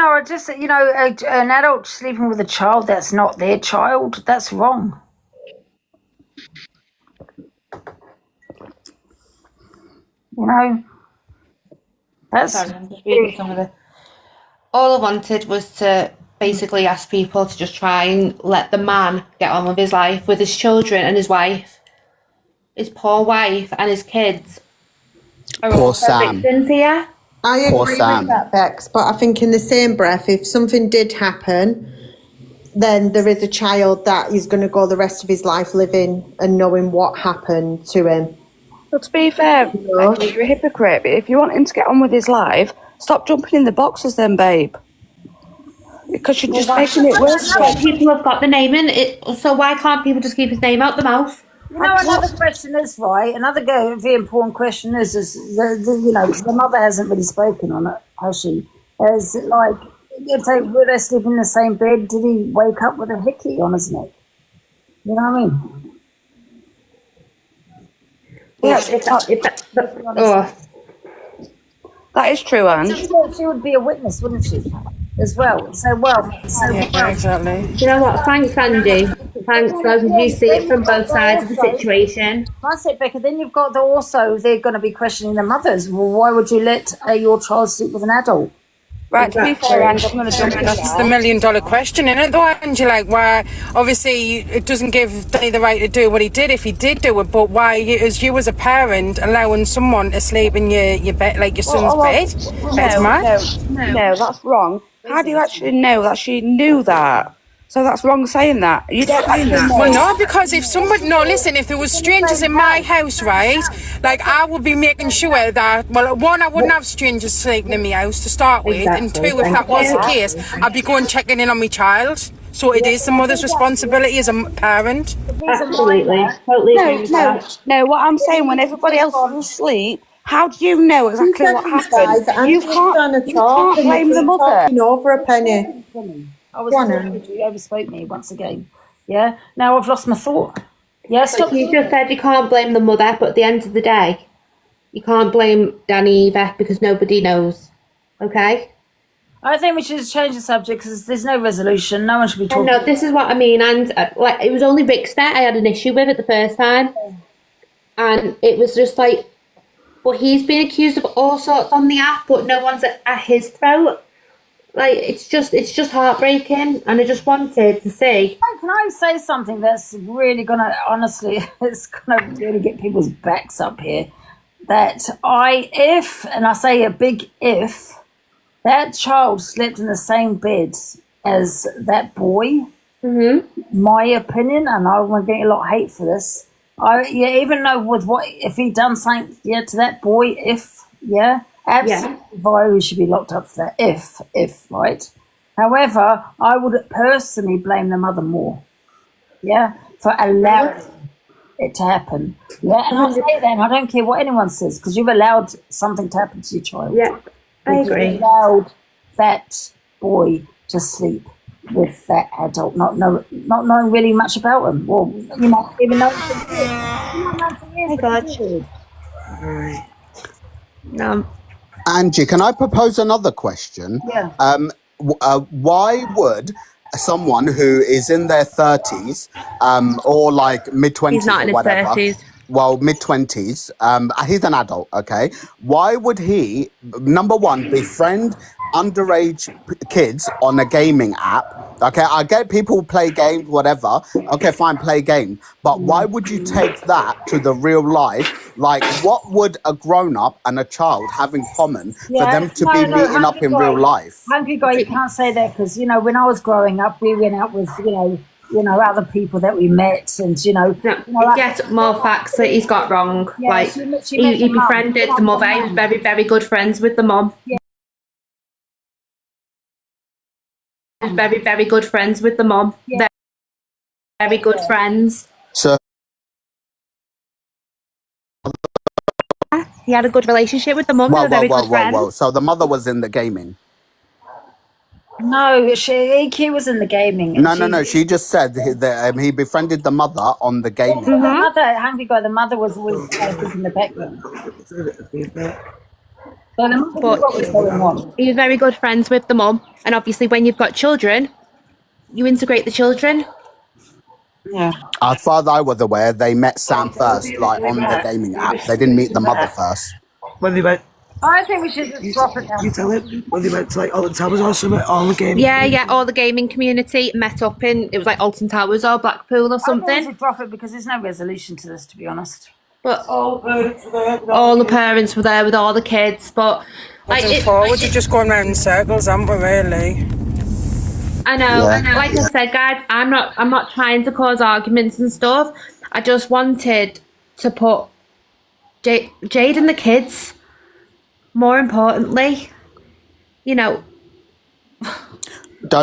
Speaker 22: adult sleeping with a child that's not their child, that's wrong. That's...
Speaker 9: Sorry, I'm just reading some of the... All I wanted was to basically ask people to just try and let the man get on with his life, with his children and his wife. His poor wife and his kids are
Speaker 20: Poor
Speaker 9: also
Speaker 20: Sam.
Speaker 9: victims here.
Speaker 21: I agree
Speaker 20: Poor Sam.
Speaker 21: with that, Bex, but I think in the same breath, if something did happen, then there is a child that is going to go the rest of his life living and knowing what happened to him.
Speaker 1: But to be fair, Becky, you're a hypocrite. But if you want him to get on with his life, stop jumping in the boxes then, babe. Because you're just making it worse.
Speaker 9: People have got the name in it, so why can't people just keep his name out the mouth?
Speaker 22: Another question is, right, another very important question is because the mother hasn't really spoken on it, has she? Is it like, were they sleeping in the same bed? Did he wake up with a hickey on his neck? You know what I mean?
Speaker 1: That is true, Ange.
Speaker 22: She would be a witness, wouldn't she? As well.
Speaker 9: Exactly. Do you know what? Thanks, Andy. Thanks, though, because you see it from both sides of the situation.
Speaker 22: I said, Becca, then you've got they're going to be questioning the mothers. Well, why would you let your child sleep with an adult?
Speaker 1: Right, to be fair, Ange, I'm going to jump in.
Speaker 3: That's the $1 million question, isn't it, though, Angie? Like, why, obviously, it doesn't give Danny the right to do what he did if he did do it, but why, as you as a parent, allowing someone to sleep in your bed, like your son's bed? That's mad.
Speaker 1: No, that's wrong. How do you actually know that she knew that? So that's wrong saying that. You don't actually know.
Speaker 3: Well, no, because if there was strangers in my house, right, like, I would be making sure that, well, one, I wouldn't have strangers sleeping in my house to start with, and two, if that was the case, I'd be going checking in on my child. So it is the mother's responsibility as a parent.
Speaker 9: Absolutely. Totally agree with that.
Speaker 1: No, what I'm saying, when everybody else is asleep, how do you know exactly what happened? You can't blame the mother.
Speaker 21: Talking over a penny.
Speaker 22: You overspoke me once again. Yeah. Now I've lost my thought.
Speaker 2: Yeah,
Speaker 11: But you just said you can't blame the mother, but at the end of the day, you can't blame Danny either because nobody knows. Okay?
Speaker 2: I think we should just change the subject because there's no resolution. No one should be talking.
Speaker 11: No, this is what I mean. And like, it was only Rickster I had an issue with it the first time, and it was just like, but he's been accused of all sorts on the app, but no one's at his throat. Like, it's just heartbreaking, and I just wanted to see.
Speaker 2: Can I say something that's really gonna, honestly, it's gonna really get people's backs up here? That and I say a big if, that child slept in the same bed as that boy, my opinion, and I want to get a lot of hate for this. Even though if he done something, to that boy, absolutely, he should be locked up for that. If right. However, I would personally blame the mother more, for allowing it to happen. Yeah, and I say that, and I don't care what anyone says, because you've allowed something to happen to your child.
Speaker 11: Yeah, I agree.
Speaker 2: You've allowed that boy to sleep with that adult, not knowing really much about him. Well, even though
Speaker 11: Oh God.
Speaker 20: Angie, can I propose another question?
Speaker 2: Yeah.
Speaker 20: Why would someone who is in their 30s or like mid-20s
Speaker 11: He's not in
Speaker 20: or
Speaker 11: his
Speaker 20: whatever,
Speaker 11: 30s.
Speaker 20: well, mid-20s, he's an adult, okay? Why would he, number one, befriend underage kids on a gaming app? Okay, I get people play games, whatever. Okay, fine, play games. But why would you take that to the real life? Like, what would a grown-up and a child have in common for them to be meeting up in real life?
Speaker 2: Hungry guy, you can't say that because, when I was growing up, we went out with, other people that we met and,
Speaker 11: Get more facts that he's got wrong.
Speaker 2: Yeah,
Speaker 11: like,
Speaker 2: she met
Speaker 11: he
Speaker 2: the mum.
Speaker 11: befriended the mother. He was very, very good friends with the mum.
Speaker 2: Yeah.
Speaker 11: Very, very good friends with the mum.
Speaker 2: Yeah.
Speaker 11: Very good friends.
Speaker 20: So
Speaker 11: he had a good relationship with the mum. They were very good friends.
Speaker 20: So the mother was in the gaming.
Speaker 2: No, EQ was in the gaming.
Speaker 20: No. She just said that he befriended the mother on the gaming.
Speaker 2: The mother, hungry guy, the mother was always in the background.
Speaker 11: He was very good friends with the mum, and obviously when you've got children, you integrate the children.
Speaker 2: Yeah.
Speaker 20: As far as I was aware, they met Sam first, like on the gaming app. They didn't meet the mother first.
Speaker 4: When they went,
Speaker 2: I think we should just drop it down.
Speaker 4: you tell it when they went to like Alton Towers or something, all the gaming.
Speaker 11: Yeah, all the gaming community met up in, it was like Alton Towers or Blackpool or
Speaker 2: I think we
Speaker 11: something.
Speaker 2: should drop it because there's no resolution to this, to be honest.
Speaker 11: But all the parents were there with all the kids, but
Speaker 3: We're just going round in circles, aren't we, really?
Speaker 11: I know. Like I said, guys, I'm not trying to cause arguments and stuff. I just wanted to put Jade and the kids, more importantly,
Speaker 20: Don't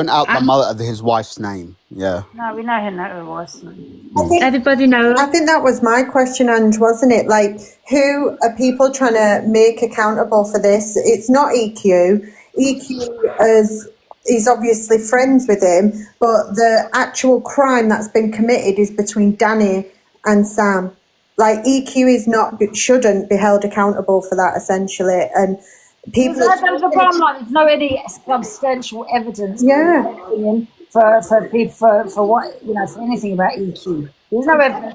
Speaker 20: out the mother, his wife's name. Yeah.
Speaker 2: No, we know her wife's name.
Speaker 11: Everybody knows.
Speaker 21: I think that was my question, Ange, wasn't it? Like, who are people trying to make accountable for this? It's not EQ. EQ is obviously friends with him, but the actual crime that's been committed is between Danny and Sam. Like, EQ shouldn't be held accountable for that, essentially. And people.
Speaker 2: There's no any substantial evidence.
Speaker 21: Yeah.
Speaker 2: For what for anything about EQ. There's no evidence.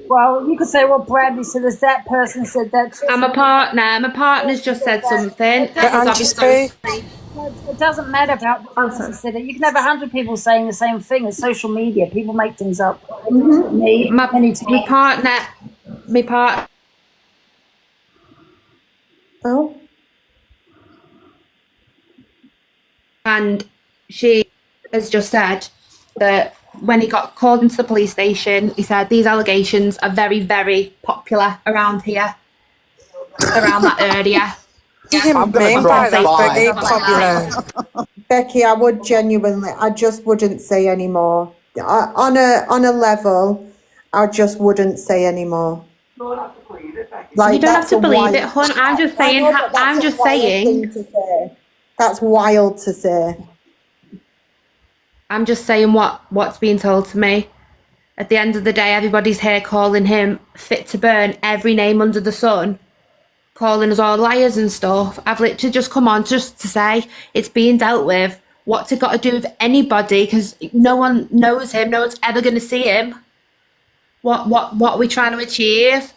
Speaker 2: Well, you could say, well, Bradley said this, that person said that.
Speaker 11: I'm a partner. My partner's just said something.
Speaker 2: It doesn't matter about the person said it. You can have 100 people saying the same thing. It's social media. People make things up.
Speaker 11: My partner.
Speaker 21: Oh.
Speaker 11: And she has just said that when he got called into the police station, he said these allegations are very, very popular around here, around that area.
Speaker 21: Becky, I would genuinely, I just wouldn't say anymore. On a level, I just wouldn't say anymore. Like,
Speaker 11: you don't have to believe it, hon. I'm just saying.
Speaker 21: That's wild to say.
Speaker 11: I'm just saying what's being told to me. At the end of the day, everybody's here calling him fit to burn every name under the sun, calling us all liars and stuff. I've literally just come on just to say it's being dealt with. What's it got to do with anybody? Because no one knows him. No one's ever going to see him. What are we trying to achieve?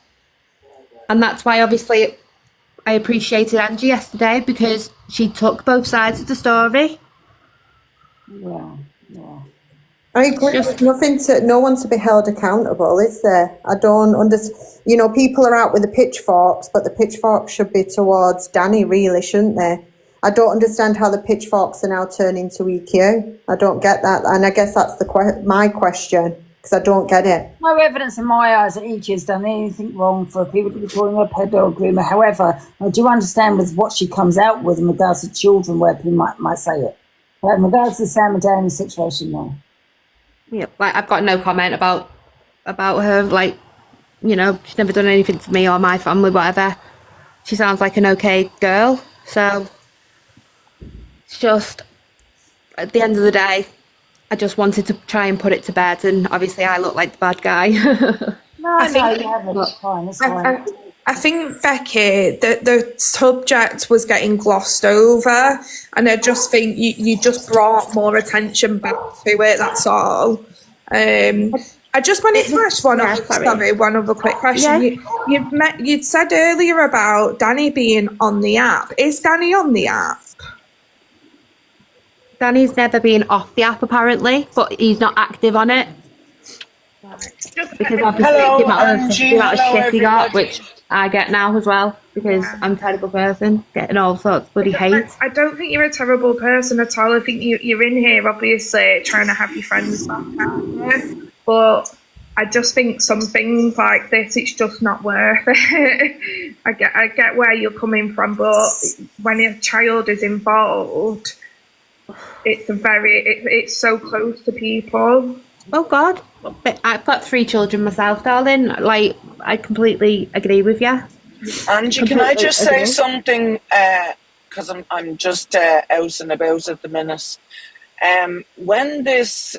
Speaker 11: And that's why, obviously, I appreciated Angie yesterday, because she took both sides of the story.
Speaker 22: Yeah, yeah.
Speaker 21: I agree. There's no one to be held accountable, is there? I don't understand. You know, people are out with the pitchforks, but the pitchforks should be towards Danny, really, shouldn't they? I don't understand how the pitchforks are now turning to EQ. I don't get that, and I guess that's my question, because I don't get it.
Speaker 22: No evidence in my eyes that EQ has done anything wrong for people to be calling her a pedo groomer. However, I do understand with what she comes out with in regards to children, where people might say it. But in regards to the Sam and Danny situation, no.
Speaker 11: Yeah, like, I've got no comment about her. Like, you know, she's never done anything to me or my family, whatever. She sounds like an okay girl. So it's just, at the end of the day, I just wanted to try and put it to bed, and obviously I look like the bad guy.
Speaker 19: I think, Becky, the subject was getting glossed over, and I just think you just brought more attention back to it, that's all. I just wanted to ask one other quick question. Yeah. You'd said earlier about Danny being on the app. Is Danny on the app?
Speaker 11: Danny's never been off the app, apparently, but he's not active on it. Because obviously the amount of shit he got, which I get now as well, because I'm a terrible person, getting all sorts of bloody hate.
Speaker 19: I don't think you're a terrible person at all. I think you're in here, obviously, trying to have your friends back out there. But I just think some things like this, it's just not worth it. I get where you're coming from, but when a child is involved, it's so close to people.
Speaker 11: Oh God, I've got 3 children myself, darling. Like, I completely agree with you.
Speaker 7: Angie, can I just say something? Because I'm just out and about at the minute. When this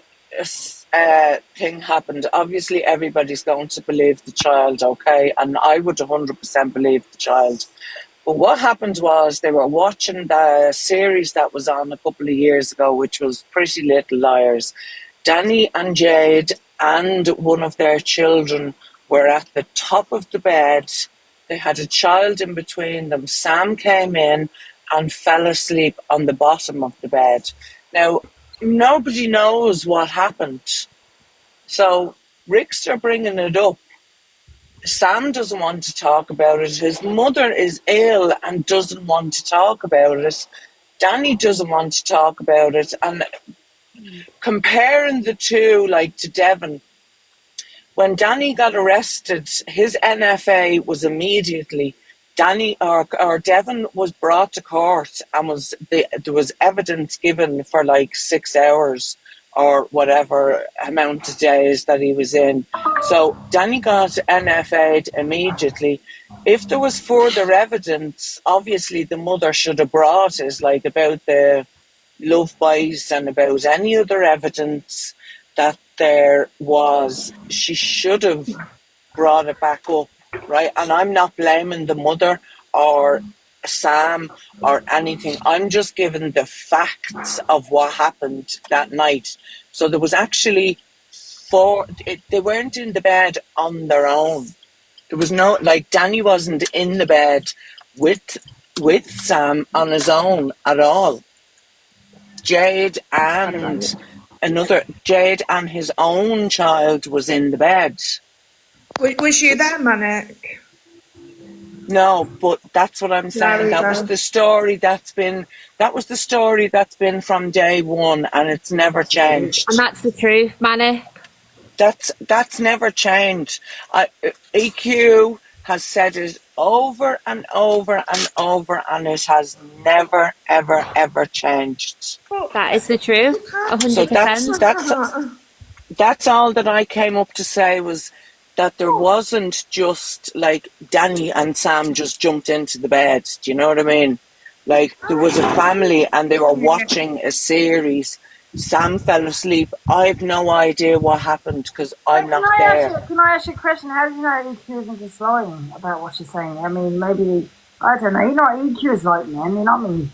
Speaker 7: thing happened, obviously everybody's going to believe the child, okay? And I would 100% believe the child. But what happened was they were watching the series that was on a couple of years ago, which was Pretty Little Liars. Danny and Jade and one of their children were at the top of the bed. They had a child in between them. Sam came in and fell asleep on the bottom of the bed. Now, nobody knows what happened. So Rick's are bringing it up. Sam doesn't want to talk about it. His mother is ill and doesn't want to talk about it. Danny doesn't want to talk about it. And comparing the two, like to Devon, when Danny got arrested, his NFA was immediately. Danny or Devon was brought to court and there was evidence given for like 6 hours or whatever amount of days that he was in. So Danny got NFA'd immediately. If there was further evidence, obviously the mother should have brought it, like about the love bites and about any other evidence that there was. She should have brought it back up, right? And I'm not blaming the mother or Sam or anything. I'm just giving the facts of what happened that night. So there was actually they weren't in the bed on their own. There was no, like, Danny wasn't in the bed with Sam on his own at all. Jade and his own child was in the bed.
Speaker 19: Was you there, Manic?
Speaker 7: No, but that's what I'm saying. That was the story that's been from day one, and it's never changed.
Speaker 11: And that's the truth, Manic.
Speaker 7: That's never changed. EQ has said it over and over and over, and it has never, ever, ever changed.
Speaker 11: That is the truth, 100%.
Speaker 7: So that's all that I came up to say, was that there wasn't just like Danny and Sam just jumped into the bed. Do you know what I mean? Like, there was a family and they were watching a series. Sam fell asleep. I have no idea what happened because I'm not there.
Speaker 22: Can I ask you a question? How do you know EQ isn't just lying about what she's saying? I mean, maybe, I don't know, EQ is like men, you know what I mean?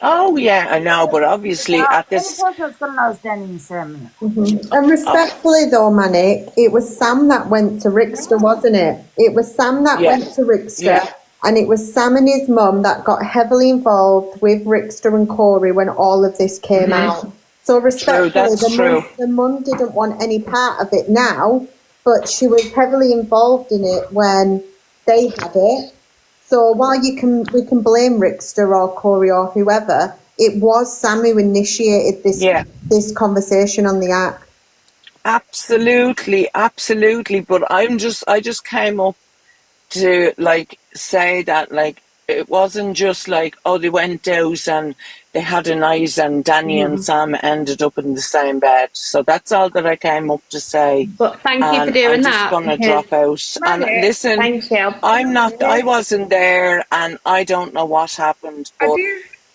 Speaker 7: Oh yeah, I know, but obviously at this.
Speaker 22: The person that's going to know is Danny and Sam.
Speaker 21: And respectfully though, Manic, it was Sam that went to Rickster, wasn't it? It was Sam that went to Rickster, and it was Sam and his mum that got heavily involved with Rickster and Corey when all of this came out. So respectfully, the mum didn't want any part of it now, but she was heavily involved in it when they had it. So while we can blame Rickster or Corey or whoever, it was Sam who initiated this conversation on the app.
Speaker 7: Absolutely. But I just came up to like say that like it wasn't just like, oh, they went out and they had a night and Danny and Sam ended up in the same bed. So that's all that I came up to say.
Speaker 11: But thank you for doing that.
Speaker 7: I'm just gonna drop out. And listen,
Speaker 11: thank you.
Speaker 7: I wasn't there and I don't know what happened, but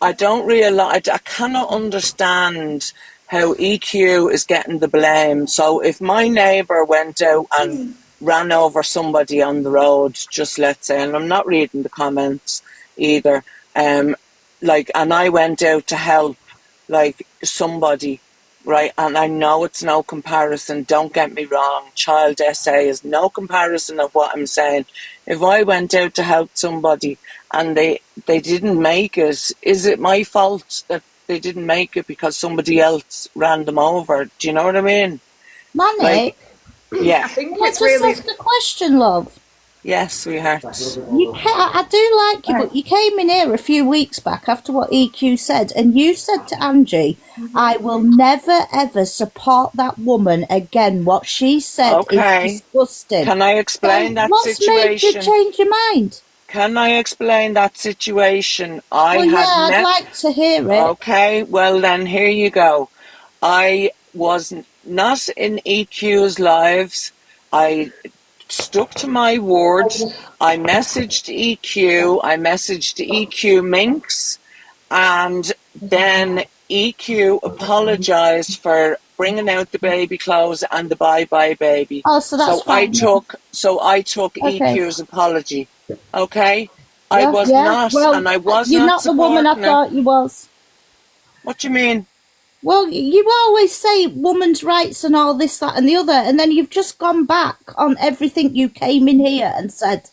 Speaker 7: I don't realise, I cannot understand how EQ is getting the blame. So if my neighbour went out and ran over somebody on the road, just let's say, and I'm not reading the comments either, and I went out to help like somebody, right? And I know it's no comparison, don't get me wrong, child SA is no comparison of what I'm saying. If I went out to help somebody and they didn't make it, is it my fault that they didn't make it because somebody else ran them over? Do you know what I mean?
Speaker 8: Manic?
Speaker 7: Yeah.
Speaker 19: I think
Speaker 8: Can I just ask a question, love?
Speaker 7: Yes, sweetheart.
Speaker 8: I do like you, but you came in here a few weeks back after what EQ said, and you said to Angie, I will never ever support that woman again. What she said is disgusting.
Speaker 7: Can I explain that
Speaker 8: what's
Speaker 7: situation?
Speaker 8: What's made you change your mind?
Speaker 7: Can I explain that situation?
Speaker 8: I'd like to hear it.
Speaker 7: Okay, well then here you go. I was not in EQ's lives. I stuck to my word. I messaged EQ. I messaged EQ Minx, and then EQ apologized for bringing out the baby clothes and the bye-bye baby.
Speaker 8: Oh, so that's fine.
Speaker 7: I took EQ's apology. Okay? I was not, and I was
Speaker 8: you're
Speaker 7: not
Speaker 8: the woman I thought you was.
Speaker 7: What do you mean?
Speaker 8: Well, you always say women's rights and all this, that and the other, and then you've just gone back on everything you came in here and said.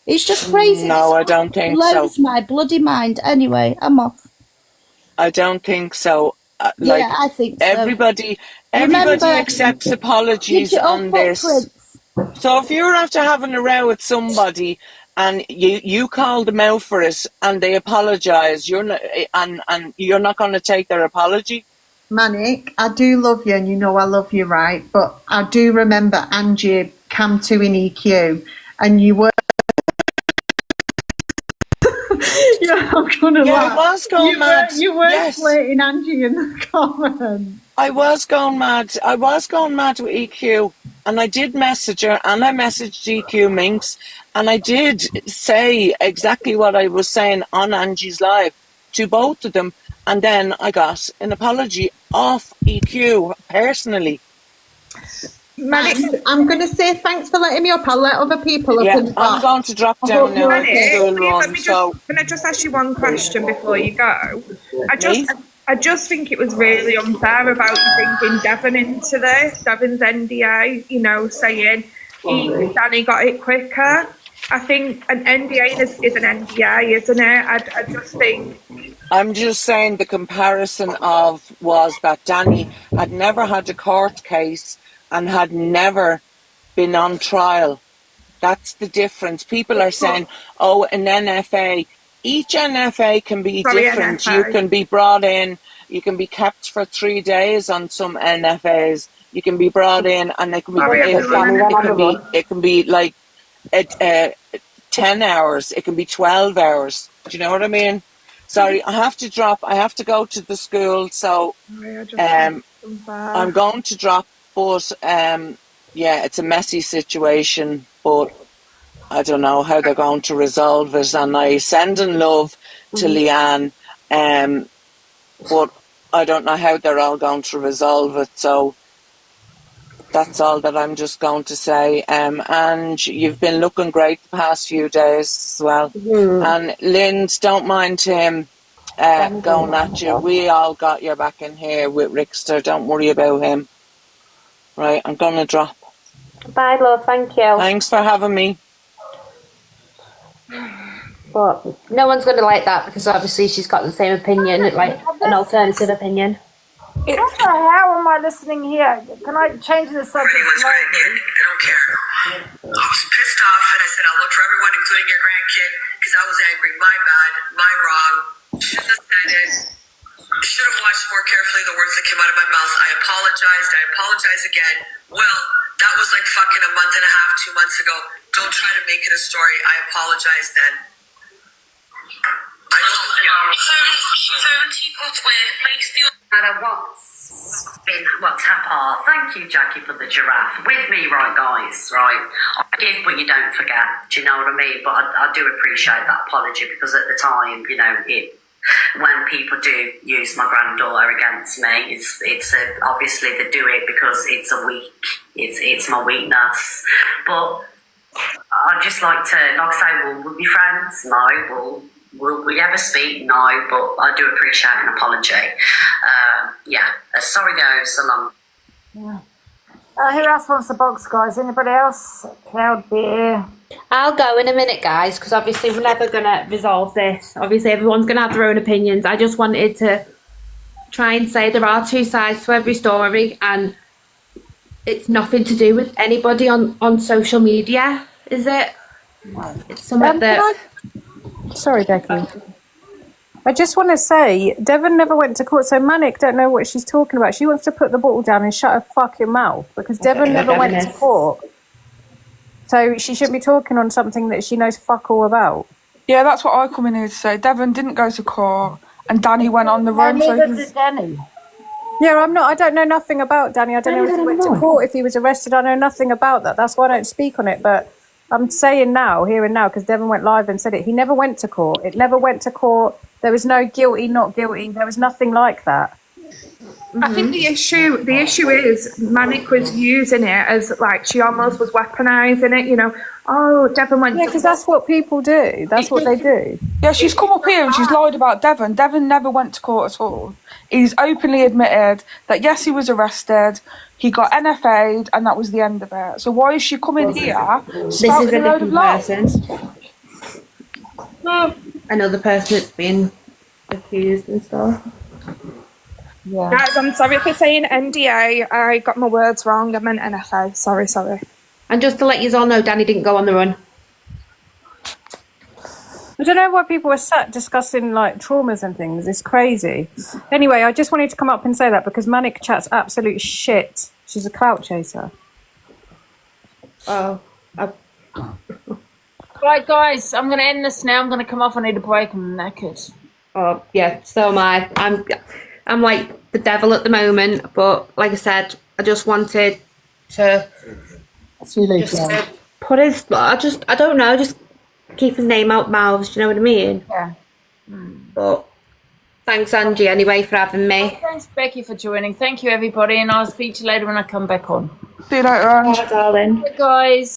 Speaker 8: It's just crazy.
Speaker 7: No, I don't think so.
Speaker 8: Blows my bloody mind. Anyway, I'm off.
Speaker 7: I don't think so.
Speaker 8: I think so.
Speaker 7: Everybody accepts apologies on this. So if you're after having a row with somebody and you call them out for it and they apologise, you're not going to take their apology?
Speaker 21: Manic, I do love you and you know I love you, right? But I do remember Angie came to in EQ and you were I'm gonna laugh.
Speaker 7: I was going mad.
Speaker 21: You were slating Angie in the comments.
Speaker 7: I was going mad with EQ, and I did message her, and I messaged EQ Minx, and I did say exactly what I was saying on Angie's live to both of them, and then I got an apology off EQ personally.
Speaker 21: I'm going to say thanks for letting me up. I'll let other people up.
Speaker 7: I'm going to drop down now.
Speaker 19: Can I just ask you one question before you go? I just think it was really unfair about you bringing Devon into this. Devon's NDA, saying Danny got it quicker. I think an NDA is an NDA, isn't it? I just think.
Speaker 7: I'm just saying the comparison was that Danny had never had a court case and had never been on trial. That's the difference. People are saying, oh, an NFA. Each NFA can be different. NFA. You can be brought in, you can be kept for 3 days on some NFAs. You can be brought in and it can be like 10 hours. It can be 12 hours. Do you know what I mean? Sorry, I have to drop. I have to go to the school. So I'm going to drop. But, it's a messy situation, but I don't know how they're going to resolve it. And I send in love to Leanne, but I don't know how they're all going to resolve it. So that's all that I'm just going to say. And you've been looking great the past few days as well. And Lynd, don't mind him going at you. We all got your back in here with Rickster. Don't worry about him. Right, I'm going to drop.
Speaker 11: Bye, love. Thank you.
Speaker 7: Thanks for having me.
Speaker 11: But no one's going to like that because obviously she's got the same opinion, like an alternative opinion.
Speaker 22: What the hell am I listening here? Can I change the subject slightly?
Speaker 10: I don't care. I was pissed off and I said I'll look for everyone, including your grandkid, because I was angry. My bad. My wrong. Shouldn't have said it. Should have watched more carefully the words that came out of my mouth. I apologized. I apologize again. Well, that was like fucking a month and a half, 2 months ago. Don't try to make it a story. I apologize then. I don't
Speaker 16: No matter what's happened. Thank you, Jackie, for the giraffe. With me, right, guys, right? I give but you don't forget. Do you know what I mean? But I do appreciate that apology because at the time, you know, when people do use my granddaughter against me, obviously they do it because it's my weakness. But I'd just like to, like I say, will we be friends? No. Will we ever speak? No, but I do appreciate an apology. Sorry goes so long.
Speaker 22: Yeah. Who else wants the box, guys? Anybody else? Cloud beer.
Speaker 11: I'll go in a minute, guys, because obviously we're never going to resolve this. Obviously everyone's going to have their own opinions. I just wanted to try and say there are two sides to every story, and it's nothing to do with anybody on social media, is it? It's something that...
Speaker 23: Sorry, Becky. I just want to say, Devon never went to court, so Manic don't know what she's talking about. She wants to put the bottle down and shut her fucking mouth, because Devon never went to court. So she shouldn't be talking on something that she knows fuck all about.
Speaker 24: Yeah, that's what I come in here to say. Devon didn't go to court, and Danny went on the run.
Speaker 22: Neither did Danny.
Speaker 23: Yeah, I don't know nothing about Danny. I don't know if he went to court, if he was arrested. I know nothing about that. That's why I don't speak on it. But I'm saying now, here and now, because Devon went live and said it. He never went to court. It never went to court. There was no guilty, not guilty. There was nothing like that.
Speaker 19: I think the issue is Manic was using it as like she almost was weaponizing it, you know. Oh, Devon went
Speaker 23: because that's what people do. That's what they do.
Speaker 24: Yeah, she's come up here and she's lied about Devon. Devon never went to court at all. He's openly admitted that yes, he was arrested, he got NFA'd, and that was the end of it. So why is she coming here spouting a load of lies?
Speaker 11: Another person that's been accused and stuff.
Speaker 19: Yeah. Guys, I'm sorry for saying NDA. I got my words wrong. I meant NFA. Sorry.
Speaker 11: And just to let you all know, Danny didn't go on the run.
Speaker 23: I don't know why people are sat discussing like traumas and things. It's crazy. Anyway, I just wanted to come up and say that because Manic chat's absolute shit. She's a clout chaser.
Speaker 11: Oh.
Speaker 2: Right, guys, I'm going to end this now. I'm going to come off. I need a break. I'm knackered.
Speaker 11: Oh, yeah, so am I. I'm like the devil at the moment, but like I said, I just wanted to
Speaker 13: See you later.
Speaker 11: put his, I don't know, just keep his name out mouths, do you know what I mean?
Speaker 2: Yeah.
Speaker 11: But thanks, Angie, anyway, for having me.
Speaker 2: Oh, thanks, Becky, for joining. Thank you, everybody, and I'll speak to you later when I come back on.
Speaker 24: See you later, Angie.
Speaker 11: Bye, darling.
Speaker 2: Bye, guys.